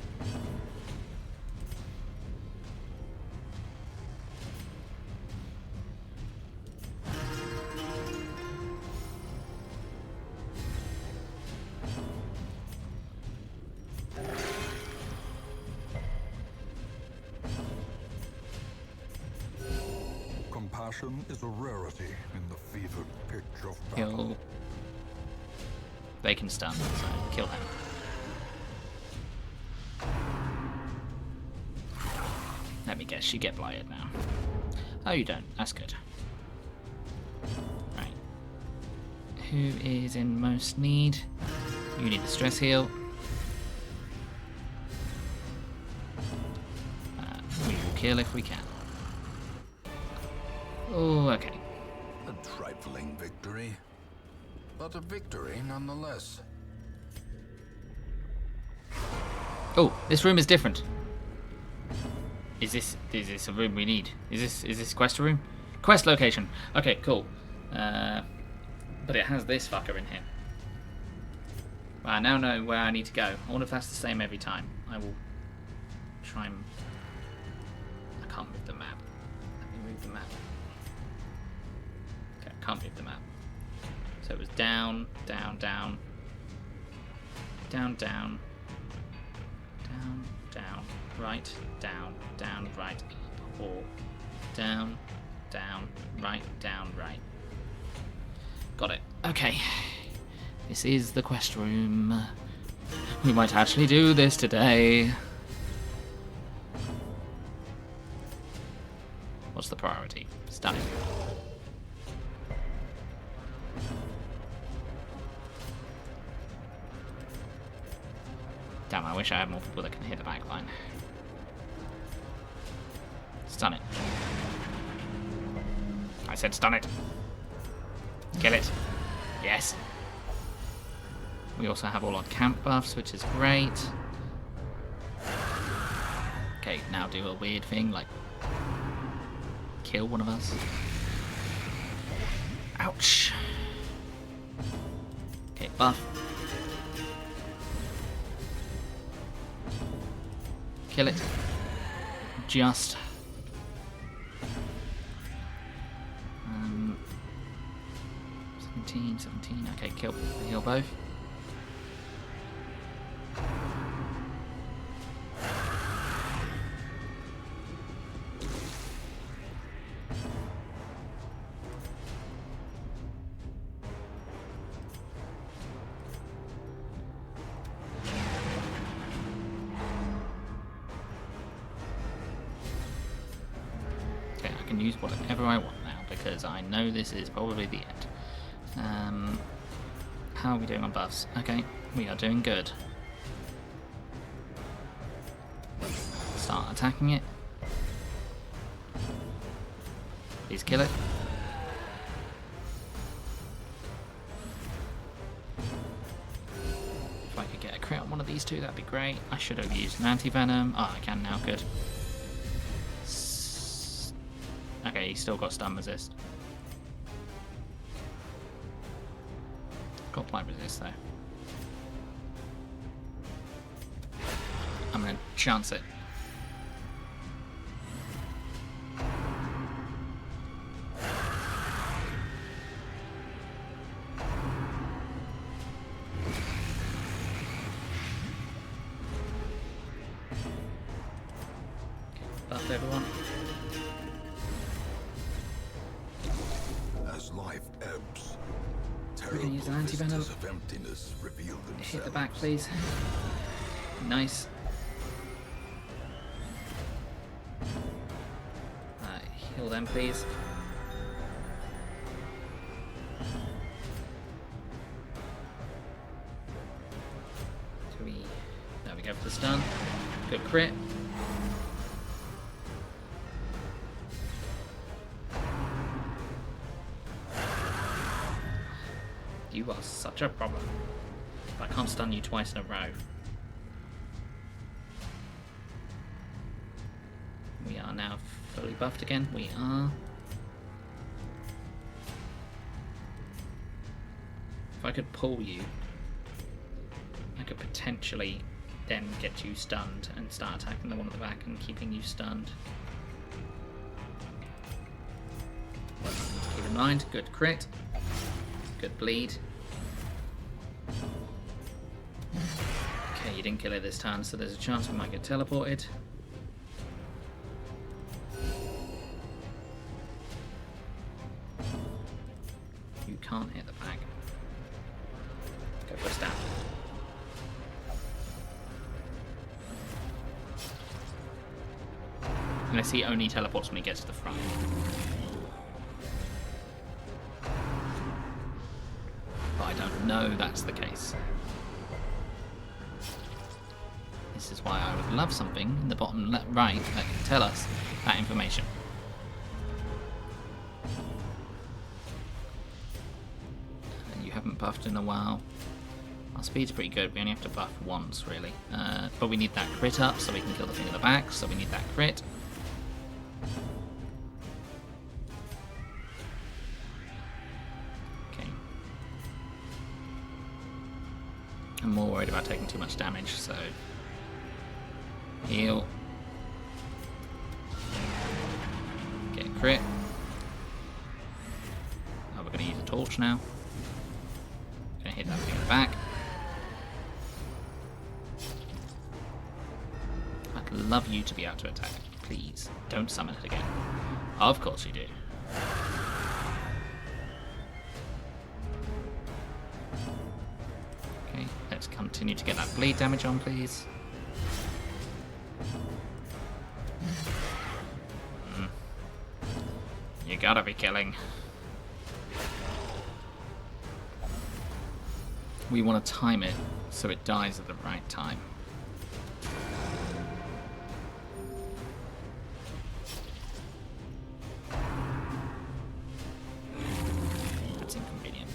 Speaker 3: Compassion is a rarity in the fevered pitch of battle.
Speaker 1: Kill. They can stun, so kill them. Let me guess, you get blighted now. Oh, you don't. That's good. Right. Who is in most need? You need the stress heal. We will kill if we can. Oh, okay.
Speaker 2: A trifling victory, but a victory nonetheless.
Speaker 1: Oh, this room is different. Is this a room we need? Is this quest room? Quest location. Okay, cool. But it has this fucker in here. Well, I now know where I need to go. I wonder if that's the same every time. I will try and... I can't move the map. Let me move the map. Okay, I can't move the map. So it was down, down, down. Down, down. Down, down, right, down, down, right, or down, down, right, down, right. Got it. Okay. This is the quest room. We might actually do this today. What's the priority? Stunning. Damn, I wish I had more people that can hit the back line. Stun it. I said stun it. Kill it. Yes. We also have all our camp buffs, which is great. Okay, now do a weird thing, like kill one of us. Ouch. Okay, buff. Kill it. Just. 17. Okay, heal both. Okay, I can use whatever I want now because I know this is probably the end. How are we doing on buffs? Okay, we are doing good. Start attacking it. Please kill it. If I could get a crit on one of these two, that'd be great. I should have used an anti-venom. Oh, I can now, good. Okay, he's still got stun resist. Got blight resist though. I'm gonna chance it. Buff everyone.
Speaker 2: As life ebbs,
Speaker 1: We're gonna use an anti-venom.
Speaker 2: vistas of emptiness reveal themselves.
Speaker 1: Hit the back, please. Nice. Heal them, please. There we go for the stun. Good crit. You are such a problem. I can't stun you twice in a row. We are now fully buffed again. We are. If I could pull you, I could potentially then get you stunned and start attacking the one at the back and keeping you stunned. Keep in mind, good crit, good bleed. Okay, you didn't kill it this time, so there's a chance we might get teleported. You can't hit the back. Go for a stab. Unless he only teleports when he gets to the front. But I don't know that's the case. This is why I would love something in the bottom right that can tell us that information. You haven't buffed in a while. Our speed's pretty good, we only have to buff once really. But we need that crit up so we can kill the thing in the back, so we need that crit. Okay. I'm more worried about taking too much damage, so heal. Get a crit. Oh, we're going to use a torch now. Gonna hit that thing in the back. I'd love you to be able to attack. Please, don't summon it again. Of course you do. Okay, let's continue to get that bleed damage on, please. You gotta be killing. We want to time it so it dies at the right time. That's inconvenient.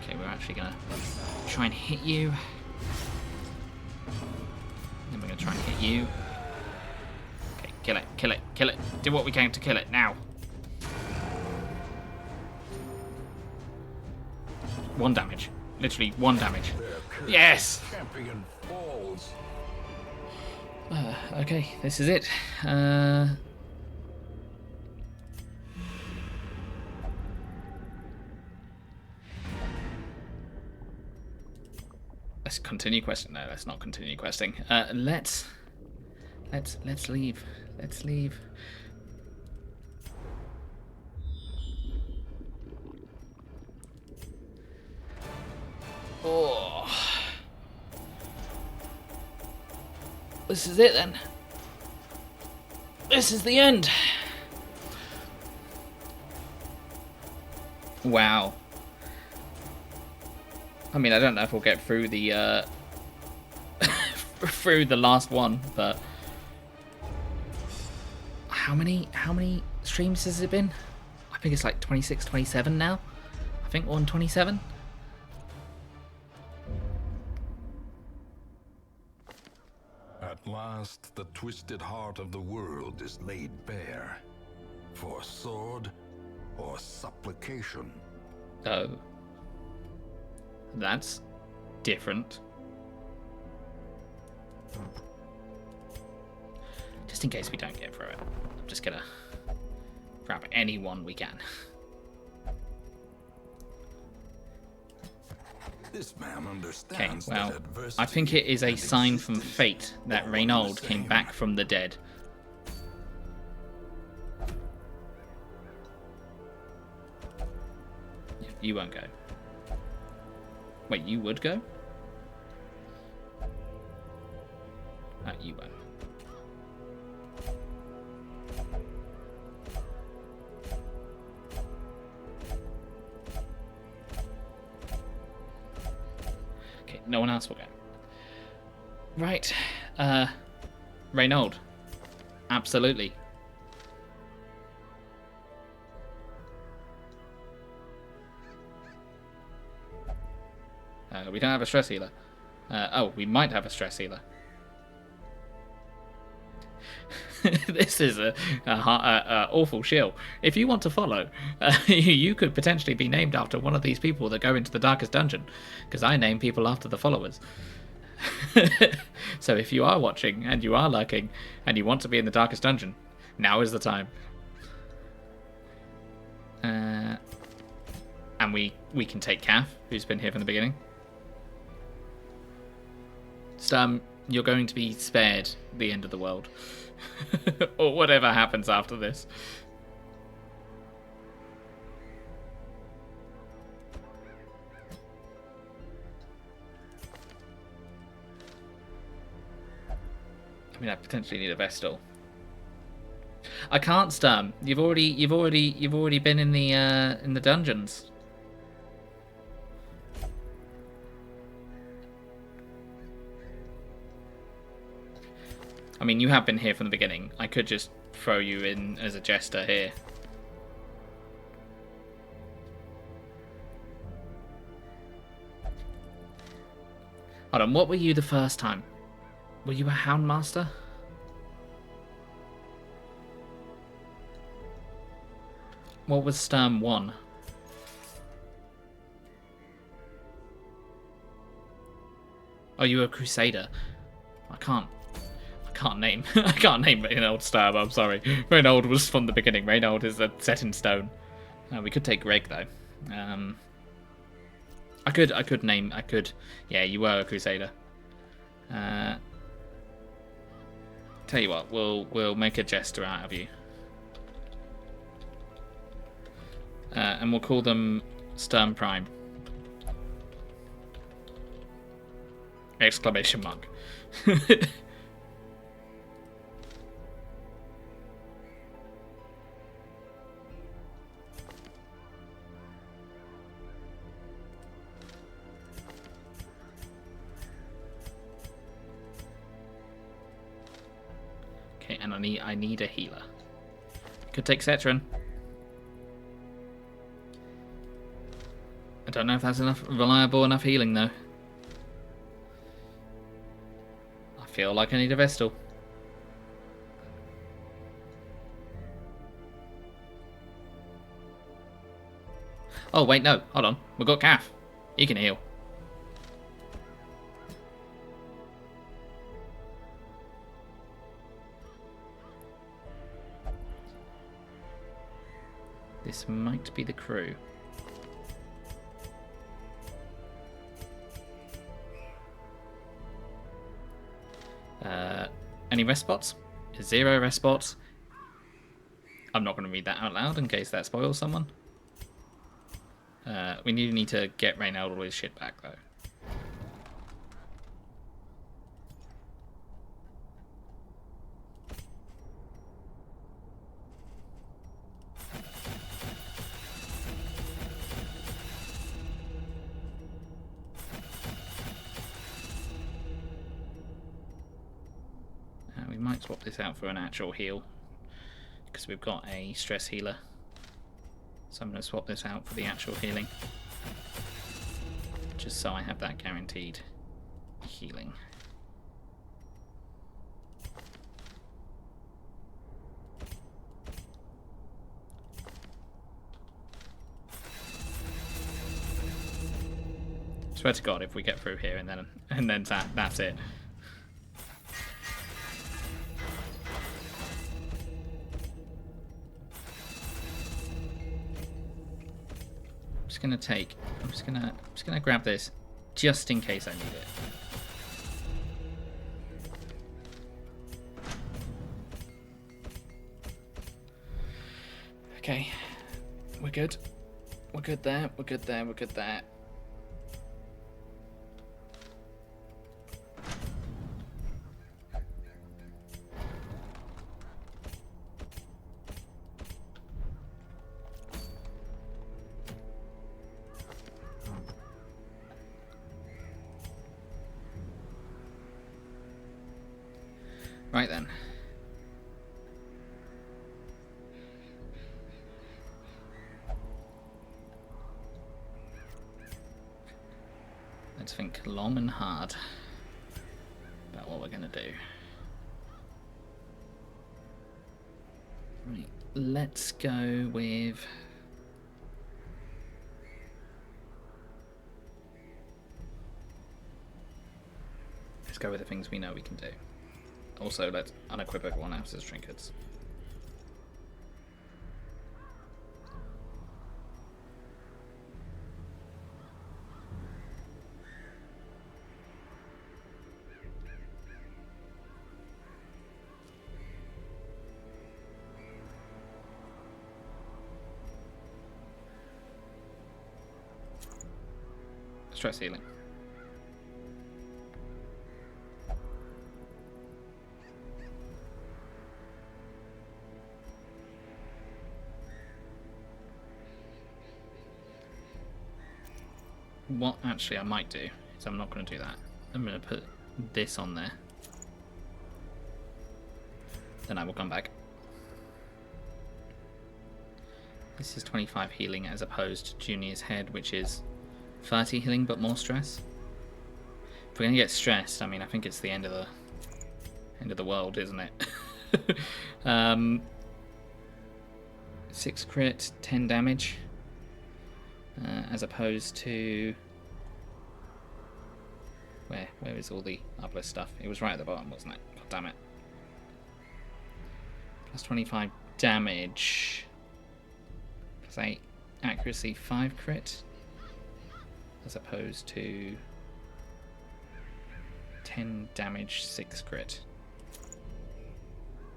Speaker 1: Okay, we're actually gonna try and hit you. Then we're gonna try and hit you. Okay, kill it, kill it, kill it. Do what we can to kill it now. One damage. Literally one damage. Yes!
Speaker 2: Champion falls.
Speaker 1: Okay, this is it. Let's continue questing. No, let's not continue questing. Let's leave. Let's leave. Oh. This is it then. This is the end. Wow. I mean, I don't know if we'll get through the through the last one, but how many streams has it been? I think it's like 26, 27 now. I think 127.
Speaker 3: At last, the twisted heart of the world is laid bare. For sword or supplication.
Speaker 1: Oh. That's different. Just in case we don't get through it, I'm just gonna grab anyone we can.
Speaker 2: This man
Speaker 1: Okay,
Speaker 2: understands
Speaker 1: well,
Speaker 2: that adversity
Speaker 1: I think it is a
Speaker 2: and
Speaker 1: sign from
Speaker 2: existence
Speaker 1: fate that
Speaker 2: are one and the
Speaker 1: Reynold came
Speaker 2: same.
Speaker 1: back from the dead. You won't go. Wait, you would go? You won't. No one else will go. Right. Reynaud. Absolutely. We don't have a stress healer. Oh, we might have a stress healer. This is a awful shill. If you want to follow, you could potentially be named after one of these people that go into the darkest dungeon, because I name people after the followers. So if you are watching and you are lurking and you want to be in the darkest dungeon, now is the time. And we can take Kath, who's been here from the beginning. Sturm, you're going to be spared the end of the world. Or whatever happens after this. I mean, I potentially need a Vestal. I can't, Sturm. You've already been in the dungeons. I mean, you have been here from the beginning. I could just throw you in as a jester here. Hold on, what were you the first time? Were you a Houndmaster? What was Sturm 1? Oh, you were a Crusader. I can't name. I can't name Reynaud Sturm. I'm sorry. Reynaud was from the beginning. Reynaud is set in stone. We could take Greg though. I could name. Yeah, you were a Crusader. Tell you what, we'll make a jester out of you. And we'll call them Sturm Prime. Exclamation mark. Okay, and I need a healer. Could take Cetron. I don't know if that's reliable enough healing though. I feel like I need a Vestal. Oh wait, no, hold on. We've got Kath. He can heal. This might be the crew. Any rest spots? 0 rest spots. I'm not going to read that out loud in case that spoils someone. We need to get Reynaud all his shit back though. We might swap this out for an actual heal because we've got a stress healer. So I'm going to swap this out for the actual healing, just so I have that guaranteed healing. Swear to God, if we get through here and then that's it. I'm just gonna grab this just in case I need it. Okay, we're good. We're good there. We're good there. We're good there. Right then. Let's think long and hard about what we're going to do. Right, let's go with... Let's go with the things we know we can do. Also, let's unequip everyone else's trinkets. Stress healing. What actually I might do is I'm not going to do that. I'm going to put this on there. Then I will come back. This is 25 healing as opposed to Junior's head, which is 30 healing but more stress. If we're going to get stressed, I mean, I think it's the end of the world, isn't it? 6 crit, 10 damage. As opposed to... Where is all the uplift stuff? It was right at the bottom, wasn't it? God damn it. Plus 25 damage. Plus 8 accuracy, 5 crit. As opposed to 10 damage, 6 crit.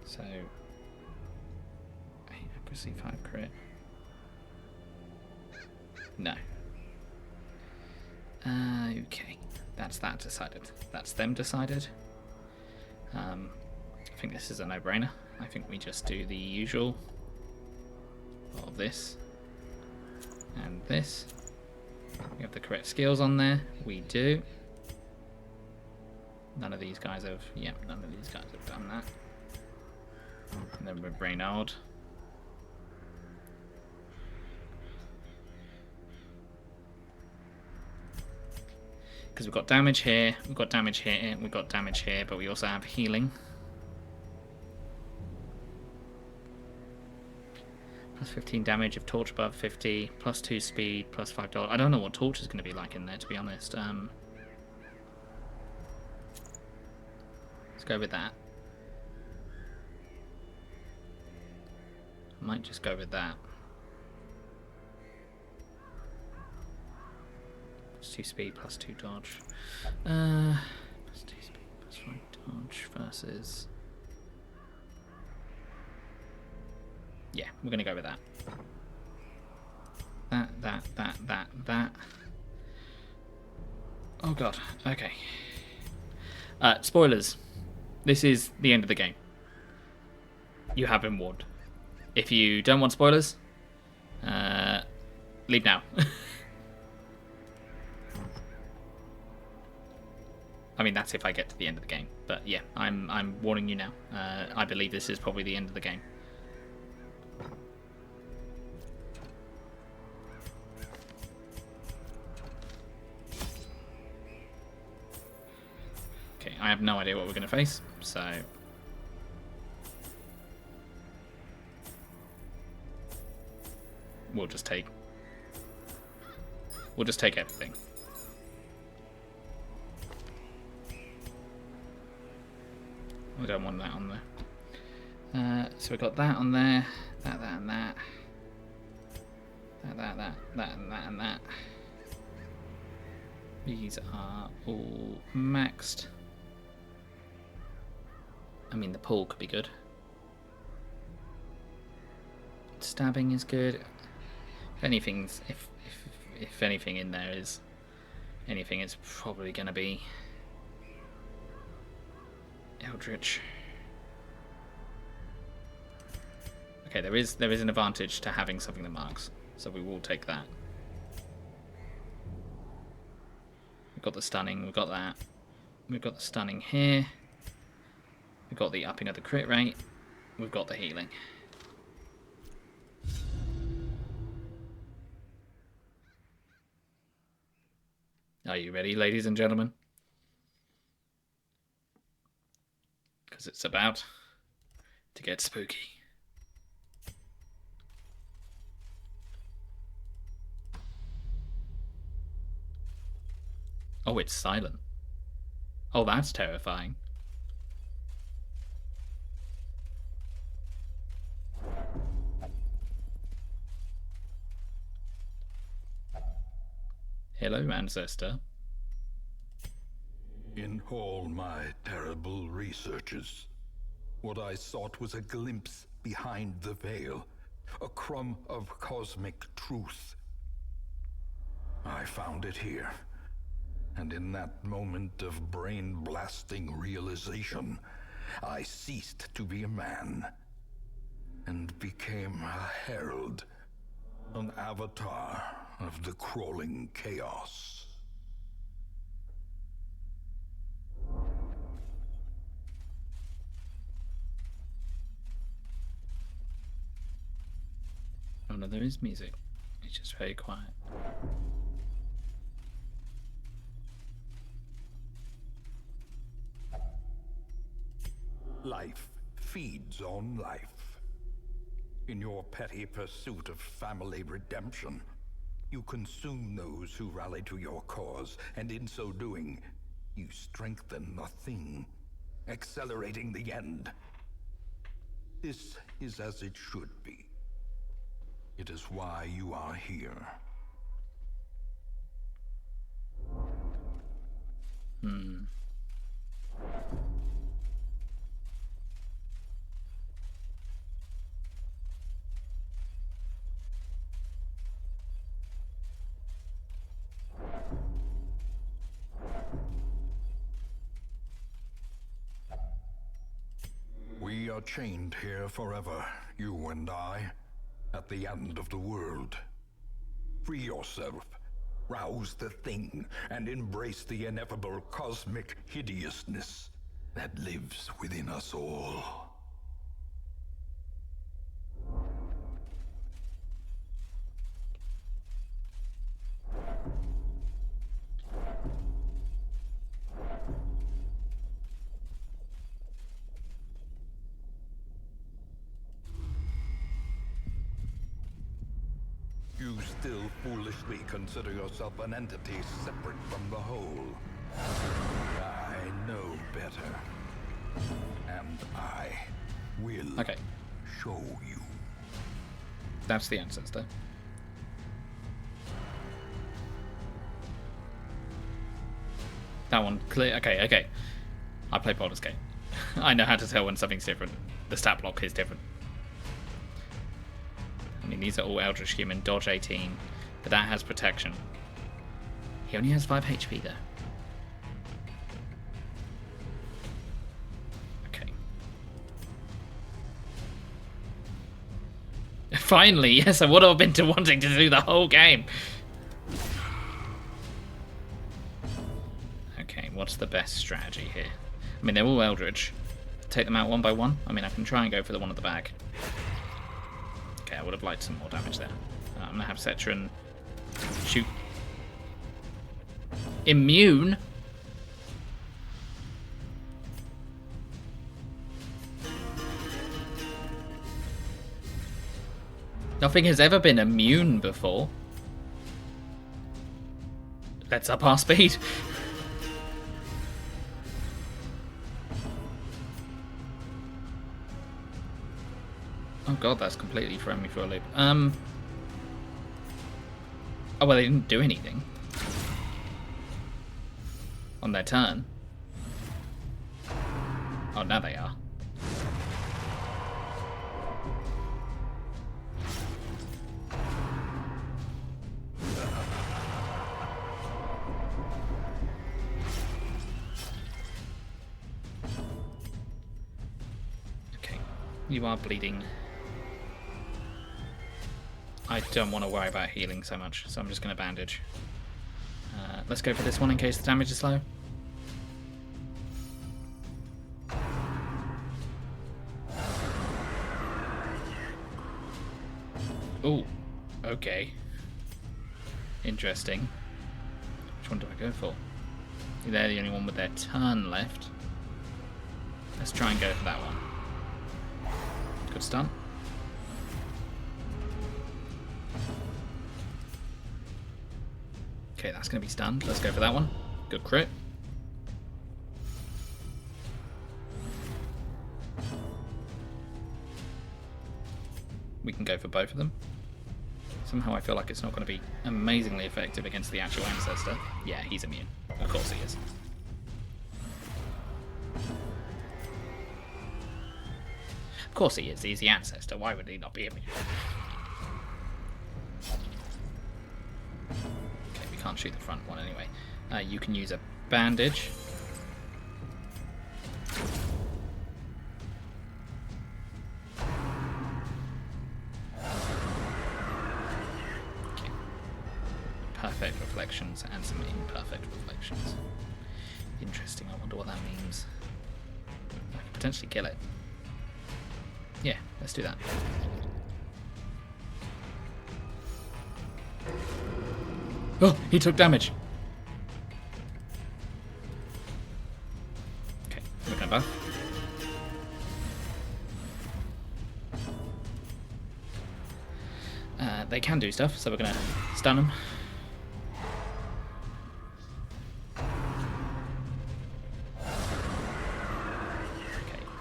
Speaker 1: So 8 accuracy, 5 crit. No. Okay. That's that decided. That's them decided. I think this is a no-brainer. I think we just do the usual of this and this. We have the correct skills on there. We do. None of these guys have... Yeah, none of these guys have done that. And then we're Brainard. Because we've got damage here, we've got damage here, we've got damage here, but we also have healing. Plus 15 damage if torch above 50, plus 2 speed, plus $5. I don't know what torch is going to be like in there, to be honest. Let's go with that. I might just go with that. Plus 2 speed, plus 2 dodge. Plus 2 speed, plus 5 dodge versus... Yeah, we're going to go with that. That. Oh god, okay. Spoilers. This is the end of the game. You have been warned. If you don't want spoilers, leave now. I mean, that's if I get to the end of the game. But yeah, I'm warning you now. I believe this is probably the end of the game. Okay, I have no idea what we're going to face, so... We'll just take everything. We don't want that on there. So we've got that on there, that and that. That and that. These are all maxed. I mean, the pull could be good. Stabbing is good. If anything's, if anything in there is anything, it's probably going to be Eldritch. Okay, there is an advantage to having something that marks, so we will take that. We've got the stunning, we've got that. We've got the stunning here. We've got the upping of the crit rate. We've got the healing. Are you ready, ladies and gentlemen? Because it's about to get spooky. Oh, it's silent. Oh, that's terrifying. Hello, ancestor.
Speaker 3: In all my terrible researches, what I sought was a glimpse behind the veil, a crumb of cosmic truth. I found it here, and in that moment of brain-blasting realization, I ceased to be a man and became a herald, an avatar of the crawling chaos.
Speaker 1: Oh no, there is music. It's just very quiet.
Speaker 3: Life feeds on life. In your petty pursuit of family redemption, you consume those who rally to your cause, and in so doing, you strengthen the thing, accelerating the end. This is as it should be. It is why you are here. We are chained here forever, you and I, at the end of the world. Free yourself, rouse the thing, and embrace the ineffable cosmic hideousness that lives within us all. You still foolishly consider yourself an entity separate from the whole. I know better. And I will show you.
Speaker 1: That's the ancestor. That one clear. Okay. I play Baldur's Gate. I know how to tell when something's different. The stat block is different. I mean, these are all Eldritch Human, dodge 18, but that has protection. He only has 5 HP though. Okay. Finally, yes, I would have been wanting to do the whole game. Okay, what's the best strategy here? I mean, they're all Eldritch. Take them out one by one. I mean, I can try and go for the one at the back. Okay, I would have liked some more damage there. I'm going to have Cetron shoot. Immune? Nothing has ever been immune before. Let's up our speed. Oh god, that's completely thrown me for a loop. Oh well, they didn't do anything on their turn. Oh, now they are. Okay, you are bleeding. I don't want to worry about healing so much, so I'm just going to bandage. Let's go for this one in case the damage is low. Oh, okay. Interesting. Which one do I go for? They're the only one with their turn left. Let's try and go for that one. Good stun. Okay, that's going to be stunned. Let's go for that one. Good crit. We can go for both of them. Somehow I feel like it's not going to be amazingly effective against the actual ancestor. Yeah, he's immune. Of course he is. Of course he is. He's the ancestor. Why would he not be immune? Okay, we can't shoot the front one anyway. You can use a bandage. Perfect reflections and some imperfect reflections. Interesting, I wonder what that means. I could potentially kill it. Yeah, let's do that. Oh, he took damage. Okay, we're gonna buff. They can do stuff, so we're gonna stun them.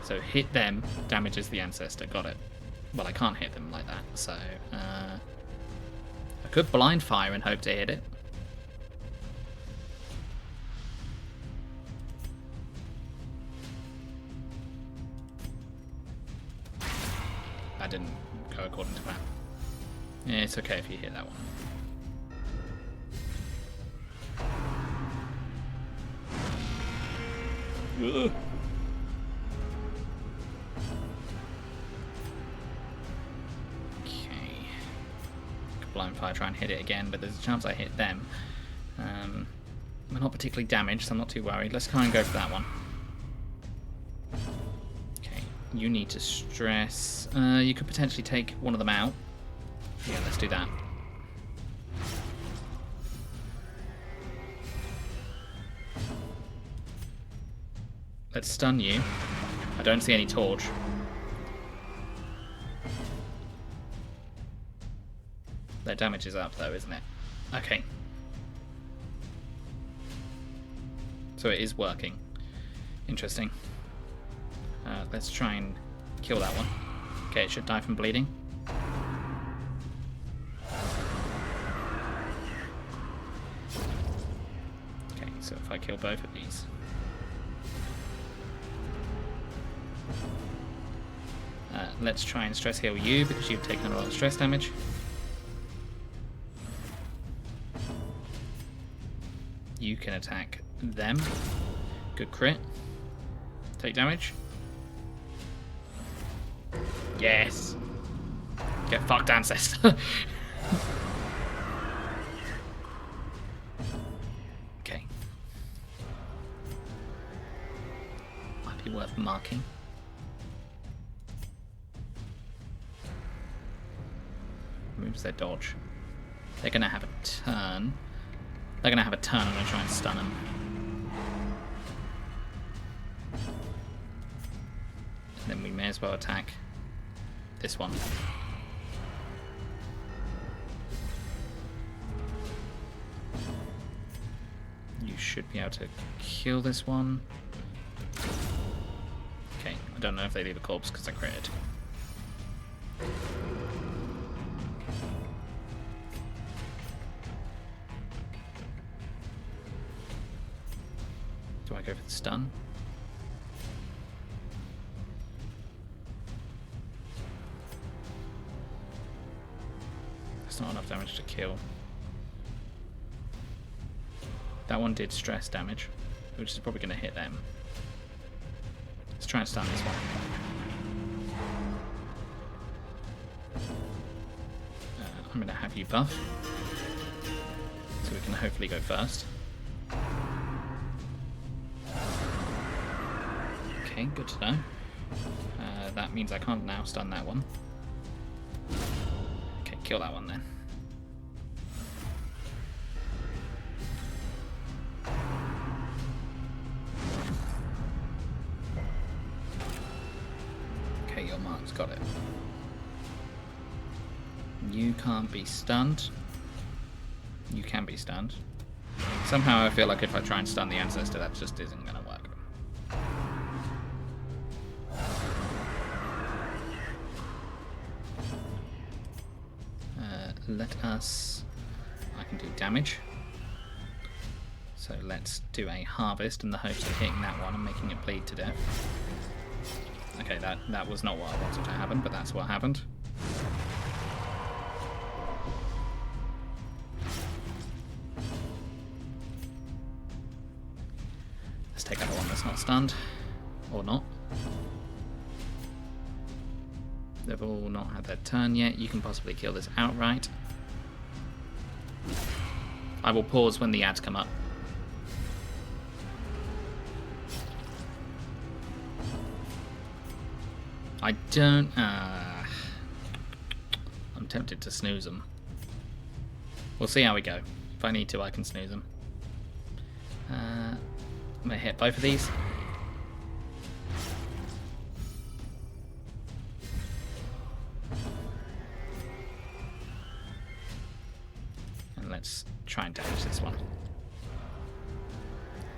Speaker 1: So hit them, damages the ancestor. Got it. Well, I can't hit them like that, so I could blind fire and hope to hit it. That didn't go according to plan. Yeah, it's okay if you hit that one. Ugh. Blind fire, try and hit it again, but there's a chance I hit them. We're not particularly damaged, so I'm not too worried. Let's try and go for that one. Okay, you need to stress. You could potentially take one of them out. Yeah, let's do that. Let's stun you. I don't see any torch. Their damage is up though, isn't it? Okay. So it is working. Interesting. Let's try and kill that one. Okay, it should die from bleeding. Okay, so if I kill both of these. Let's try and stress heal you because you've taken a lot of stress damage. You can attack them. Good crit. Take damage. Yes. Get fucked, ancestor. Okay. Might be worth marking. Moves their dodge. They're gonna have a turn. They're going to have a turn. I'm going to try and stun them. And then we may as well attack this one. You should be able to kill this one. Okay, I don't know if they leave a corpse because I critted. Do I go for the stun? That's not enough damage to kill. That one did stress damage, which is probably going to hit them. Let's try and stun this one. I'm going to have you buff, so we can hopefully go first. Okay, good to know. That means I can't now stun that one. Okay, Kill that one then. Okay, your mark's got it. You can't be stunned. You can be stunned. Somehow I feel like if I try and stun the ancestor, that just isn't going to work. Let us... I can do damage. So let's do a harvest in the hopes of hitting that one and making it bleed to death. Okay, that was not what I wanted to happen, but that's what happened. Let's take out the one that's not stunned. Or not. They've all not had their turn yet. You can possibly kill this outright. I will pause when the ads come up. I don't... I'm tempted to snooze them. We'll see how we go. If I need to, I can snooze them. I'm going to hit both of these. And let's try and damage this one.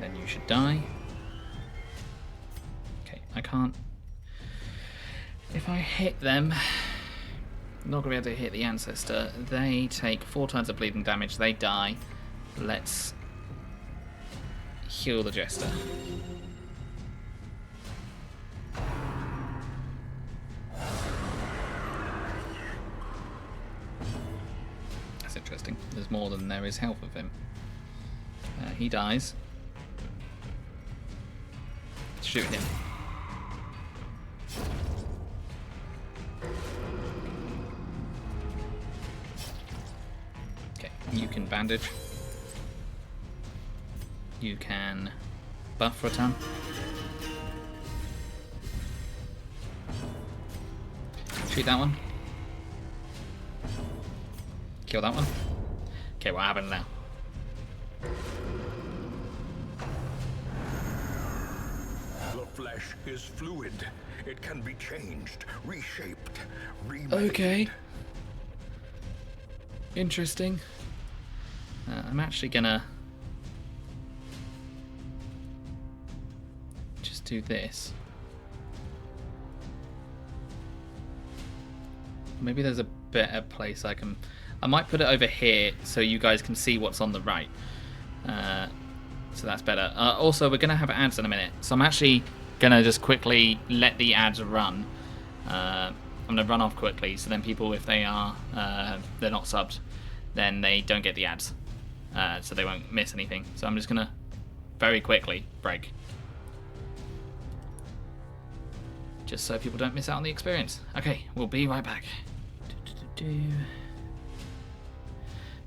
Speaker 1: Then you should die. Okay, I can't... If I hit them, I'm not going to be able to hit the ancestor. They take 4 times of bleeding damage. They die. Let's heal the jester. That's interesting. There's more than there is health of him. He dies. Shoot him. Okay, you can bandage. You can buff for a turn. Shoot that one. Kill that one. Okay, what happened now?
Speaker 2: The flesh is fluid. It can be changed, reshaped, remade.
Speaker 1: Okay. Interesting. I'm actually gonna just do this. Maybe there's a better place I can... I might put it over here so you guys can see what's on the right. So that's better. Also, we're going to have ads in a minute. So I'm actually going to just quickly let the ads run. I'm going to run off quickly. So then people, if they are, they're not subbed, then they don't get the ads. So they won't miss anything. So I'm just going to very quickly break. Just so people don't miss out on the experience. Okay, we'll be right back.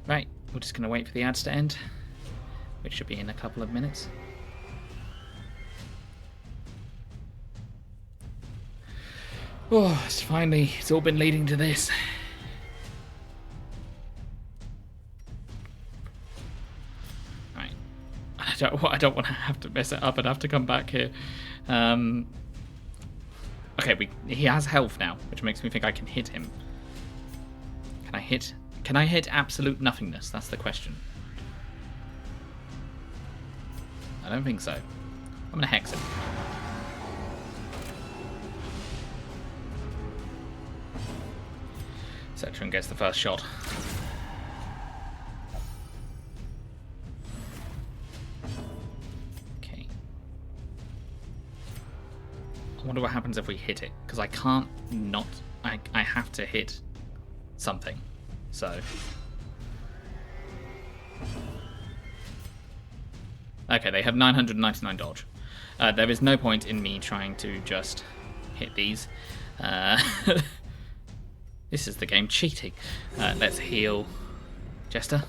Speaker 1: Right, we're just going to wait for the ads to end, which should be in a couple of minutes. Oh, it's finally, it's all been leading to this. Right, I don't want to have to mess it up and have to come back here. Okay, he has health now, which makes me think I can hit him. Can I hit absolute nothingness? That's the question. I don't think so. I'm gonna hex him. Cetron gets the first shot. Okay. I wonder what happens if we hit it, because I can't not. I have to hit something. So. Okay, they have 999 dodge. There is no point in me trying to just hit these. This is the game cheating. Let's heal Jester.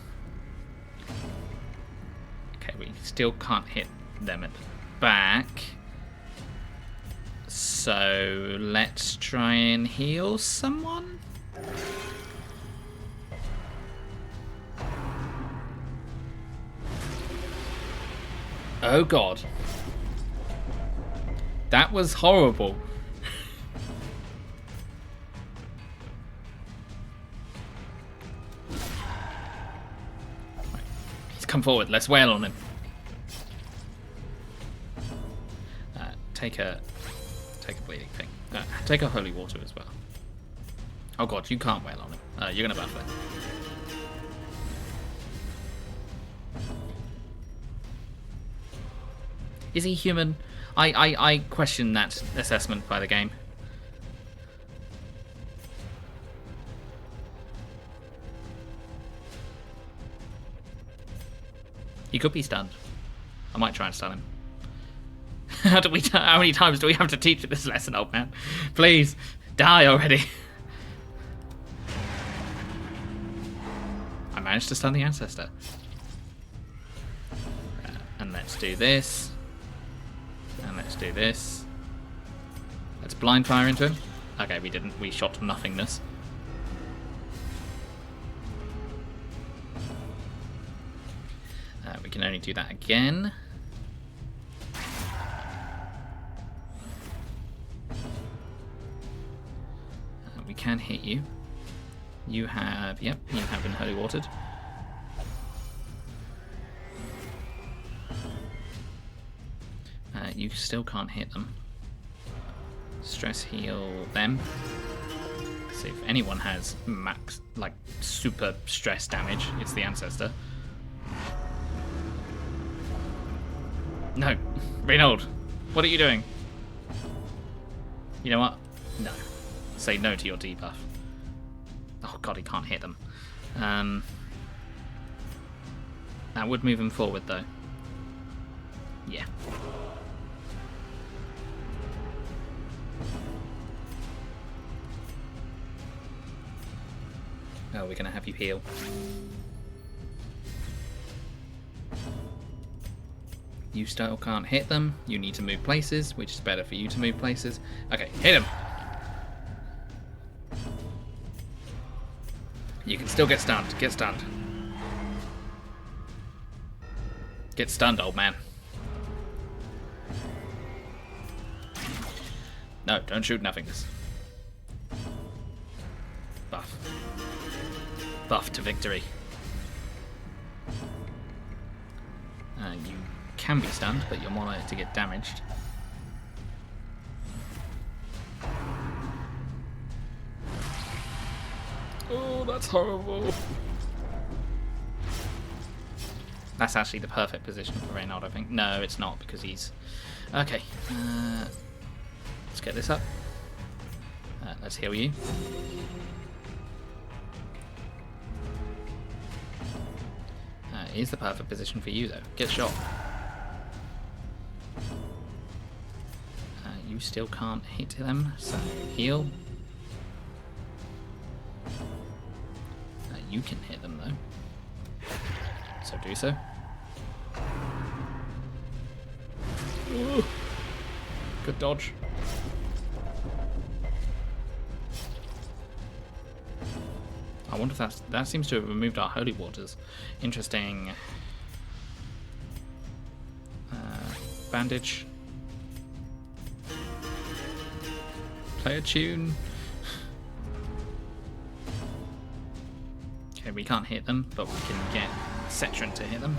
Speaker 1: Okay, we still can't hit them at the back. So let's try and heal someone. Oh god. That was horrible. Right. He's come forward. Let's wail on him. Take a bleeding thing. Take a holy water as well. Oh god, you can't wail on him. You're gonna buff it. Is he human? I question that assessment by the game. He could be stunned. I might try and stun him. How many times do we have to teach this lesson, old man? Please, die already. I managed to stun the ancestor. And let's do this. And let's do this. Let's blind fire into him. Okay, we didn't. We shot nothingness. We can only do that again. We can hit you. You have, yep, you have been holy watered. You still can't hit them. Stress heal them. See if anyone has max, like super stress damage, it's the ancestor. No, Reynold, what are you doing? You know what? No. Say no to your debuff. Oh god, he can't hit them. That would move him forward though. Yeah. Oh, we're gonna have you heal. You still can't hit them. You need to move places, which is better for you to move places. Okay, hit him. You can still get stunned. Get stunned. Get stunned, old man. No, don't shoot nothingness. Buff. Buff to victory. You can be stunned, but you're more likely to get damaged. Oh, that's horrible. That's actually the perfect position for Reynold, I think. No, it's not, because he's... Okay. Let's get this up. Let's heal you. Here's the perfect position for you, though. Get shot. You still can't hit them, so heal. You can hit them, though. So do so. Ooh. Good dodge. I wonder if that seems to have removed our holy waters. Interesting. Bandage. Play a tune. Okay, we can't hit them, but we can get Cetron to hit them.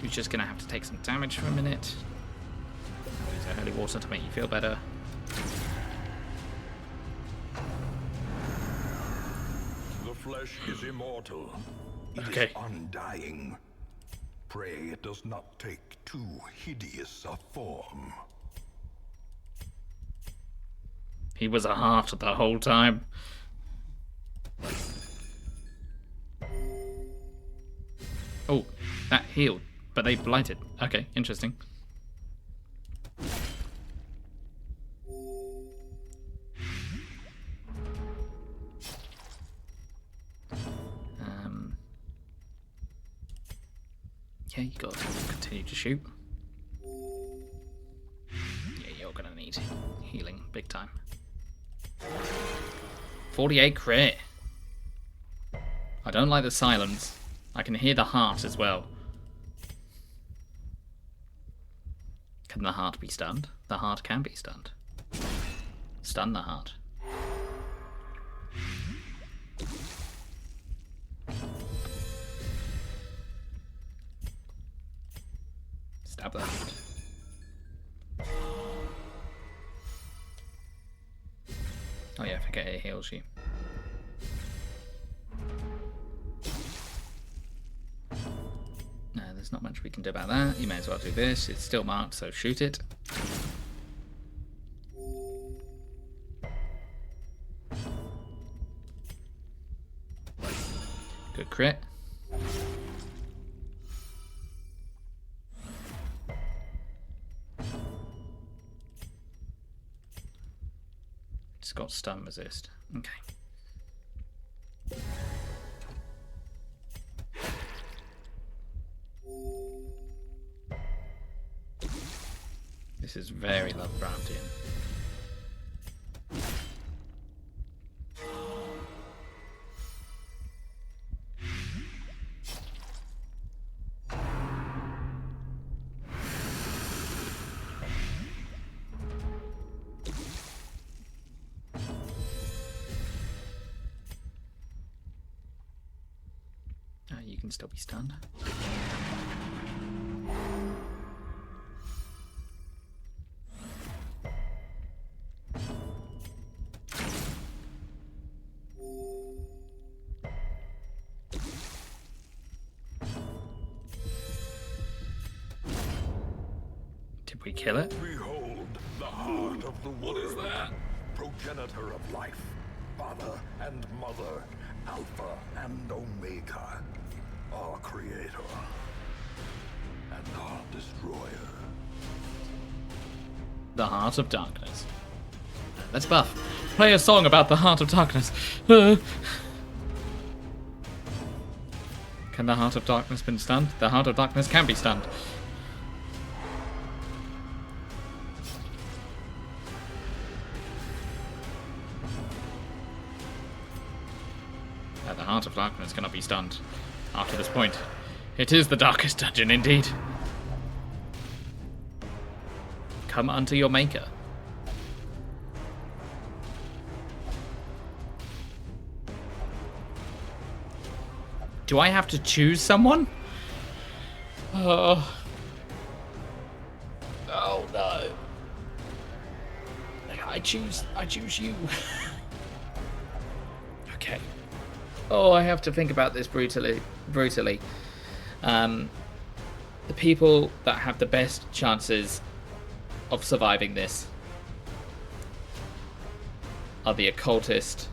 Speaker 1: Who's just gonna have to take some damage for a minute. Use a holy water to make you feel better.
Speaker 2: The flesh is immortal. It
Speaker 1: Okay.
Speaker 2: is undying. Pray it does not take too hideous a form.
Speaker 1: He was a heart the whole time. Oh, that healed, but they blighted. Okay, interesting. Yeah, you got to continue to shoot. Yeah, you're gonna need healing big time. 48 crit. I don't like the silence. I can hear the heart as well. Can the heart be stunned? The heart can be stunned. Stun the heart. Stab the heart. Oh yeah, forget it heals you. No, there's not much we can do about that. You may as well do this. It's still marked, so shoot it. Good crit. It's got stun resist. Okay. This is very Lovecraftian. You can still be stunned. Did we kill it?
Speaker 3: Behold the heart of the world. What is that? Progenitor of life, father and mother, alpha and omega, our creator and our destroyer.
Speaker 1: The Heart of Darkness. Let's buff. Play a song about the Heart of Darkness. Can the Heart of Darkness be stunned? The Heart of Darkness can be stunned. The Heart of Darkness cannot be stunned after this point. It is the darkest dungeon indeed. Come unto your maker. Do I have to choose someone? Oh no. I choose you. Okay. Oh, I have to think about this brutally. The people that have the best chances of surviving this are the occultist,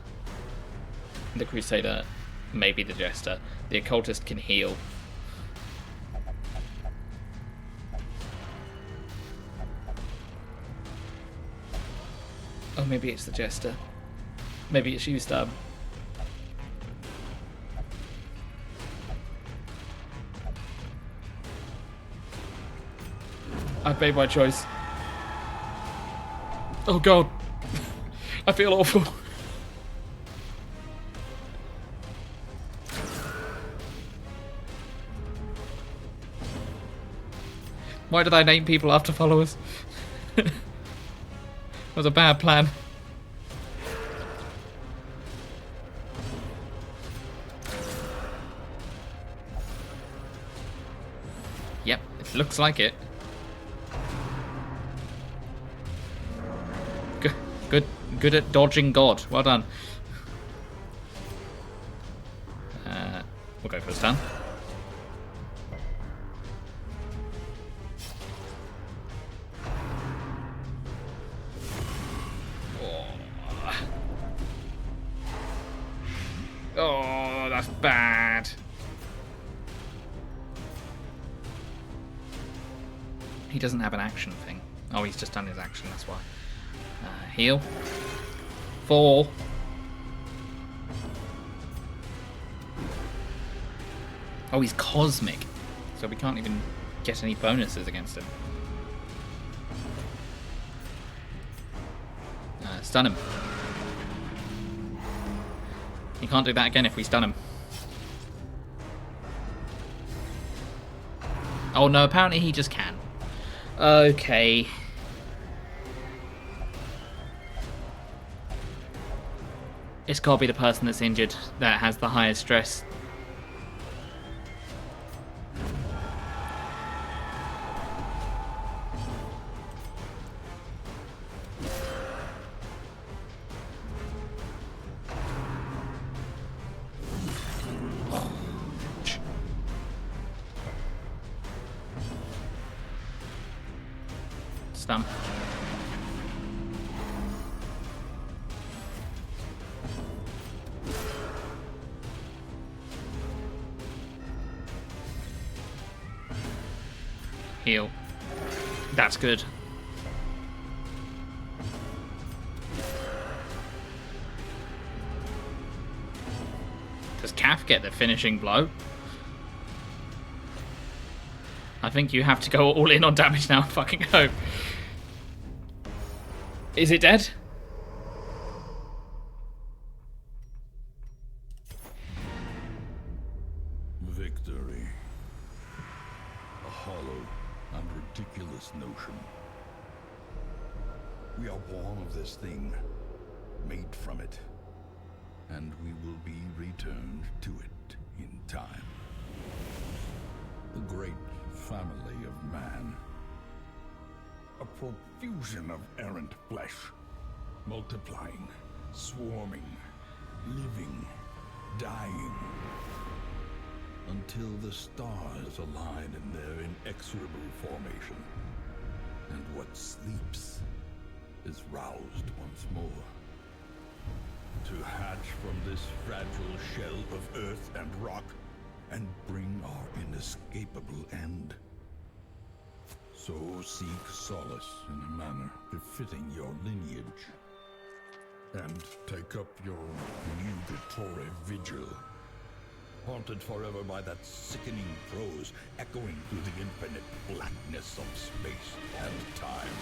Speaker 1: the crusader, maybe the jester. The occultist can heal. Oh, maybe it's the jester. Maybe it's you, Stab. I've made my choice. Oh god. I feel awful. Why did I name people after followers? It was a bad plan. Yep, it looks like it. Good at dodging God. Well done. We'll go for a stun. Oh, that's bad. He doesn't have an action thing. Oh, he's just done his action, that's why. Heal. 4. Oh, he's cosmic. So we can't even get any bonuses against him. Stun him. You can't do that again if we stun him. Oh no, apparently he just can. Okay. It's got to be the person that's injured that has the highest stress. Stun. Heal. That's good. Does Calf get the finishing blow? I think you have to go all in on damage now. Fucking hope. Is it dead?
Speaker 2: Victory. A hollow and ridiculous notion. We are born of this thing, made from it, and we will be returned to it in time. The great family of man. A profusion of errant flesh, multiplying, swarming, living, dying, until the stars align in their inexorable formation, and what sleeps is roused once more. To hatch from this fragile shell of earth and rock, and bring our inescapable end. So seek solace in a manner befitting your lineage, and take up your nugatory vigil, haunted forever by that sickening prose echoing through the infinite blackness of space and time.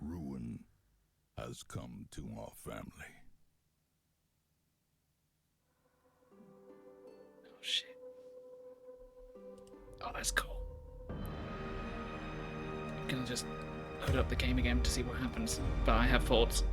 Speaker 2: Ruin has come to our family.
Speaker 1: Oh shit. Oh, that's cool. I'm gonna just load up the game again to see what happens, but I have thoughts.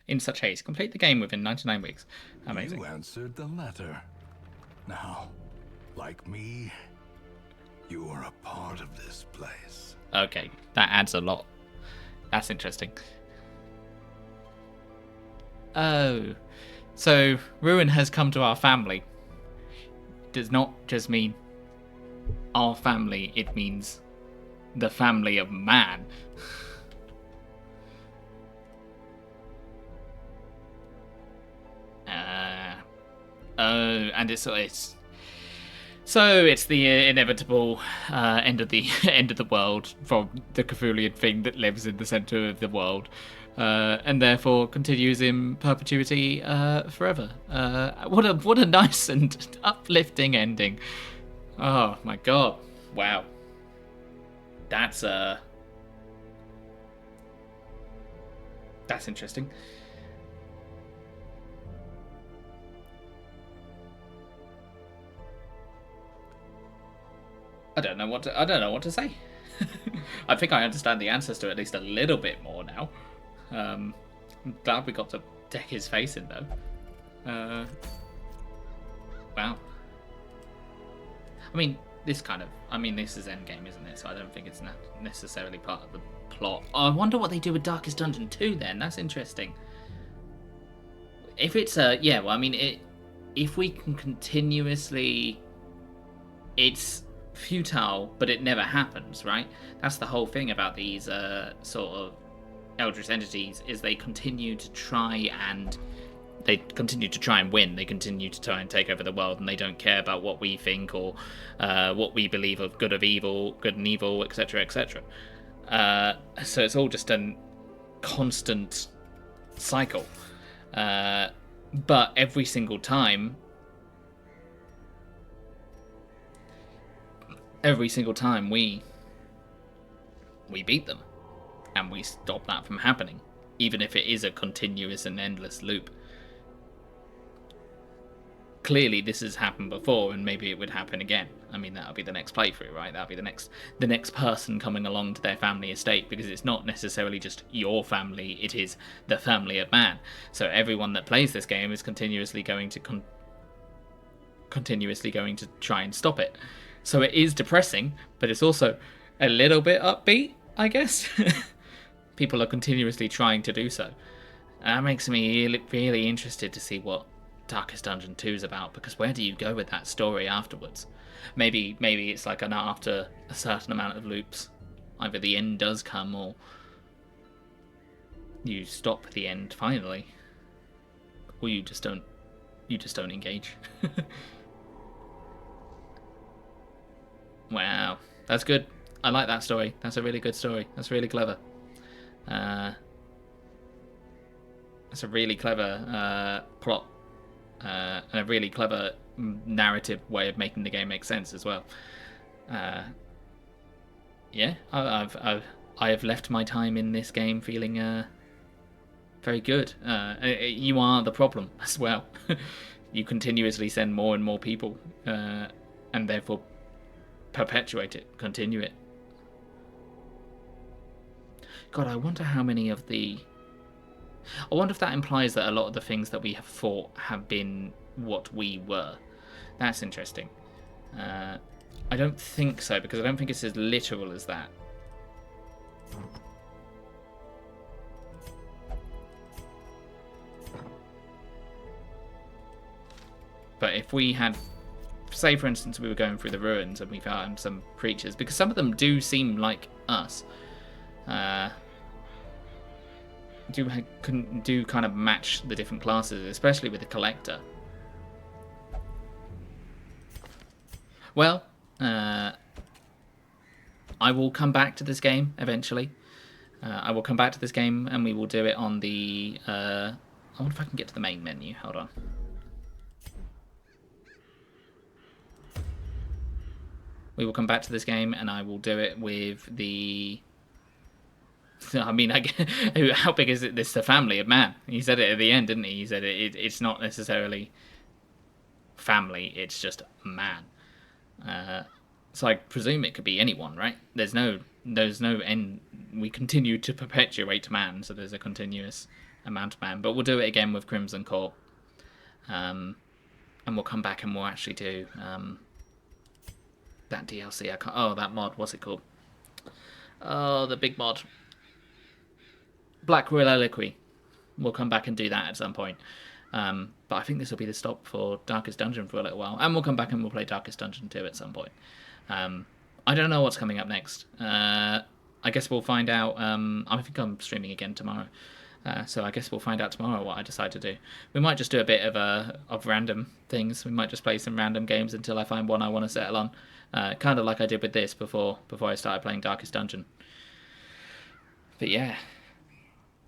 Speaker 1: In such haste, complete the game within 99 weeks. Amazing.
Speaker 2: You answered the letter. Now, like me, you are a part of this place.
Speaker 1: Okay, that adds a lot. That's interesting. Oh, so ruin has come to our family. Does not just mean our family, it means the family of man. And it's so it's the inevitable end of the end of the world from the Cthulhian thing that lives in the center of the world, and therefore continues in perpetuity forever. What a nice and uplifting ending. Oh my god! Wow, that's interesting. I don't know what to say. I think I understand the answers to at least a little bit more now. I'm glad we got to deck his face in though. Wow. I mean, this is Endgame, isn't it? So I don't think it's necessarily part of the plot. Oh, I wonder what they do with Darkest Dungeon 2 then. That's interesting. If it's if we can continuously, it's futile, but it never happens, right? That's the whole thing about these sort of eldritch entities, is they continue to try and win. They continue to try and take over the world, and they don't care about what we think or what we believe of good and evil, etc., etc. So it's all just a constant cycle. But every single time we beat them. and we stop that from happening, even if it is a continuous and endless loop. Clearly this has happened before, and maybe it would happen again. I mean, that'll be the next playthrough, right? That'll be the next person coming along to their family estate, because it's not necessarily just your family, it is the family of man. So everyone that plays this game is continuously going to try and stop it. So it is depressing, but it's also a little bit upbeat, I guess. People are continuously trying to do so. And that makes me really interested to see what Darkest Dungeon 2 is about, because where do you go with that story afterwards? Maybe it's like after a certain amount of loops, either the end does come or you stop the end finally, or you just don't engage. Wow, that's good. I like that story. That's a really good story. That's really clever. That's a really clever plot. And a really clever narrative way of making the game make sense as well. Yeah, I have left my time in this game feeling very good. You are the problem as well. You continuously send more and more people, and therefore perpetuate it, continue it. God, I wonder how many of the... I wonder if that implies that a lot of the things that we have fought have been what we were. That's interesting. I don't think so, because I don't think it's as literal as that. But if we had, say for instance, we were going through the ruins and we found some creatures, because some of them do seem like us. Do kind of match the different classes, especially with the collector. Well, I will come back to this game eventually. I will come back to this game and we will do it on the... I wonder if I can get to the main menu. Hold on. We will come back to this game and I will do it with the... I mean, how big is it? This the family of man. He said it at the end, didn't he? He said it's not necessarily family, it's just man. So I presume it could be anyone, right? There's no end. We continue to perpetuate man, so there's a continuous amount of man. But we'll do it again with Crimson Court, and we'll come back and we'll actually do that DLC. That mod. What's it called? Oh, the big mod. Black Reliquary. We'll come back and do that at some point. But I think this will be the stop for Darkest Dungeon for a little while. And we'll come back and we'll play Darkest Dungeon 2 at some point. I don't know what's coming up next. I guess we'll find out. I think I'm streaming again tomorrow. So I guess we'll find out tomorrow what I decide to do. We might just do a bit of random things. We might just play some random games until I find one I want to settle on. Kind of like I did with this before I started playing Darkest Dungeon. But yeah.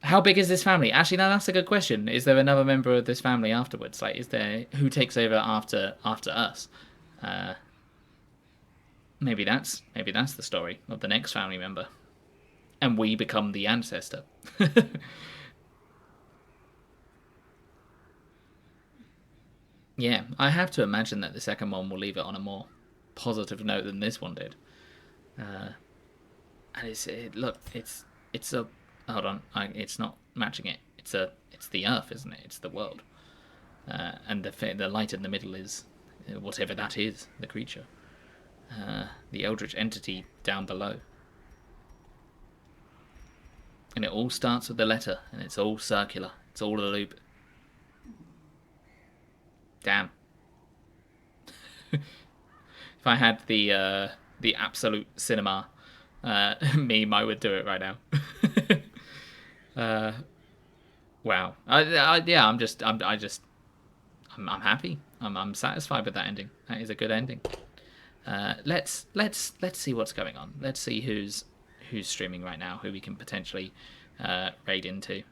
Speaker 1: How big is this family? Actually, no, that's a good question. Is there another member of this family afterwards? Like, is there... Who takes over after us? Maybe that's the story of the next family member. And we become the ancestor. Yeah, I have to imagine that the second one will leave it on a more positive note than this one did. And it's a... Hold on, it's not matching it. It's the Earth, isn't it? It's the world, and the light in the middle is whatever that is, the creature, the eldritch entity down below. And it all starts with the letter, and it's all circular. It's all a loop. Damn. If I had the absolute cinema meme, I would do it right now. Wow. I'm happy. I'm satisfied with that ending. That is a good ending. Let's see what's going on. Let's see who's streaming right now, who we can potentially raid into.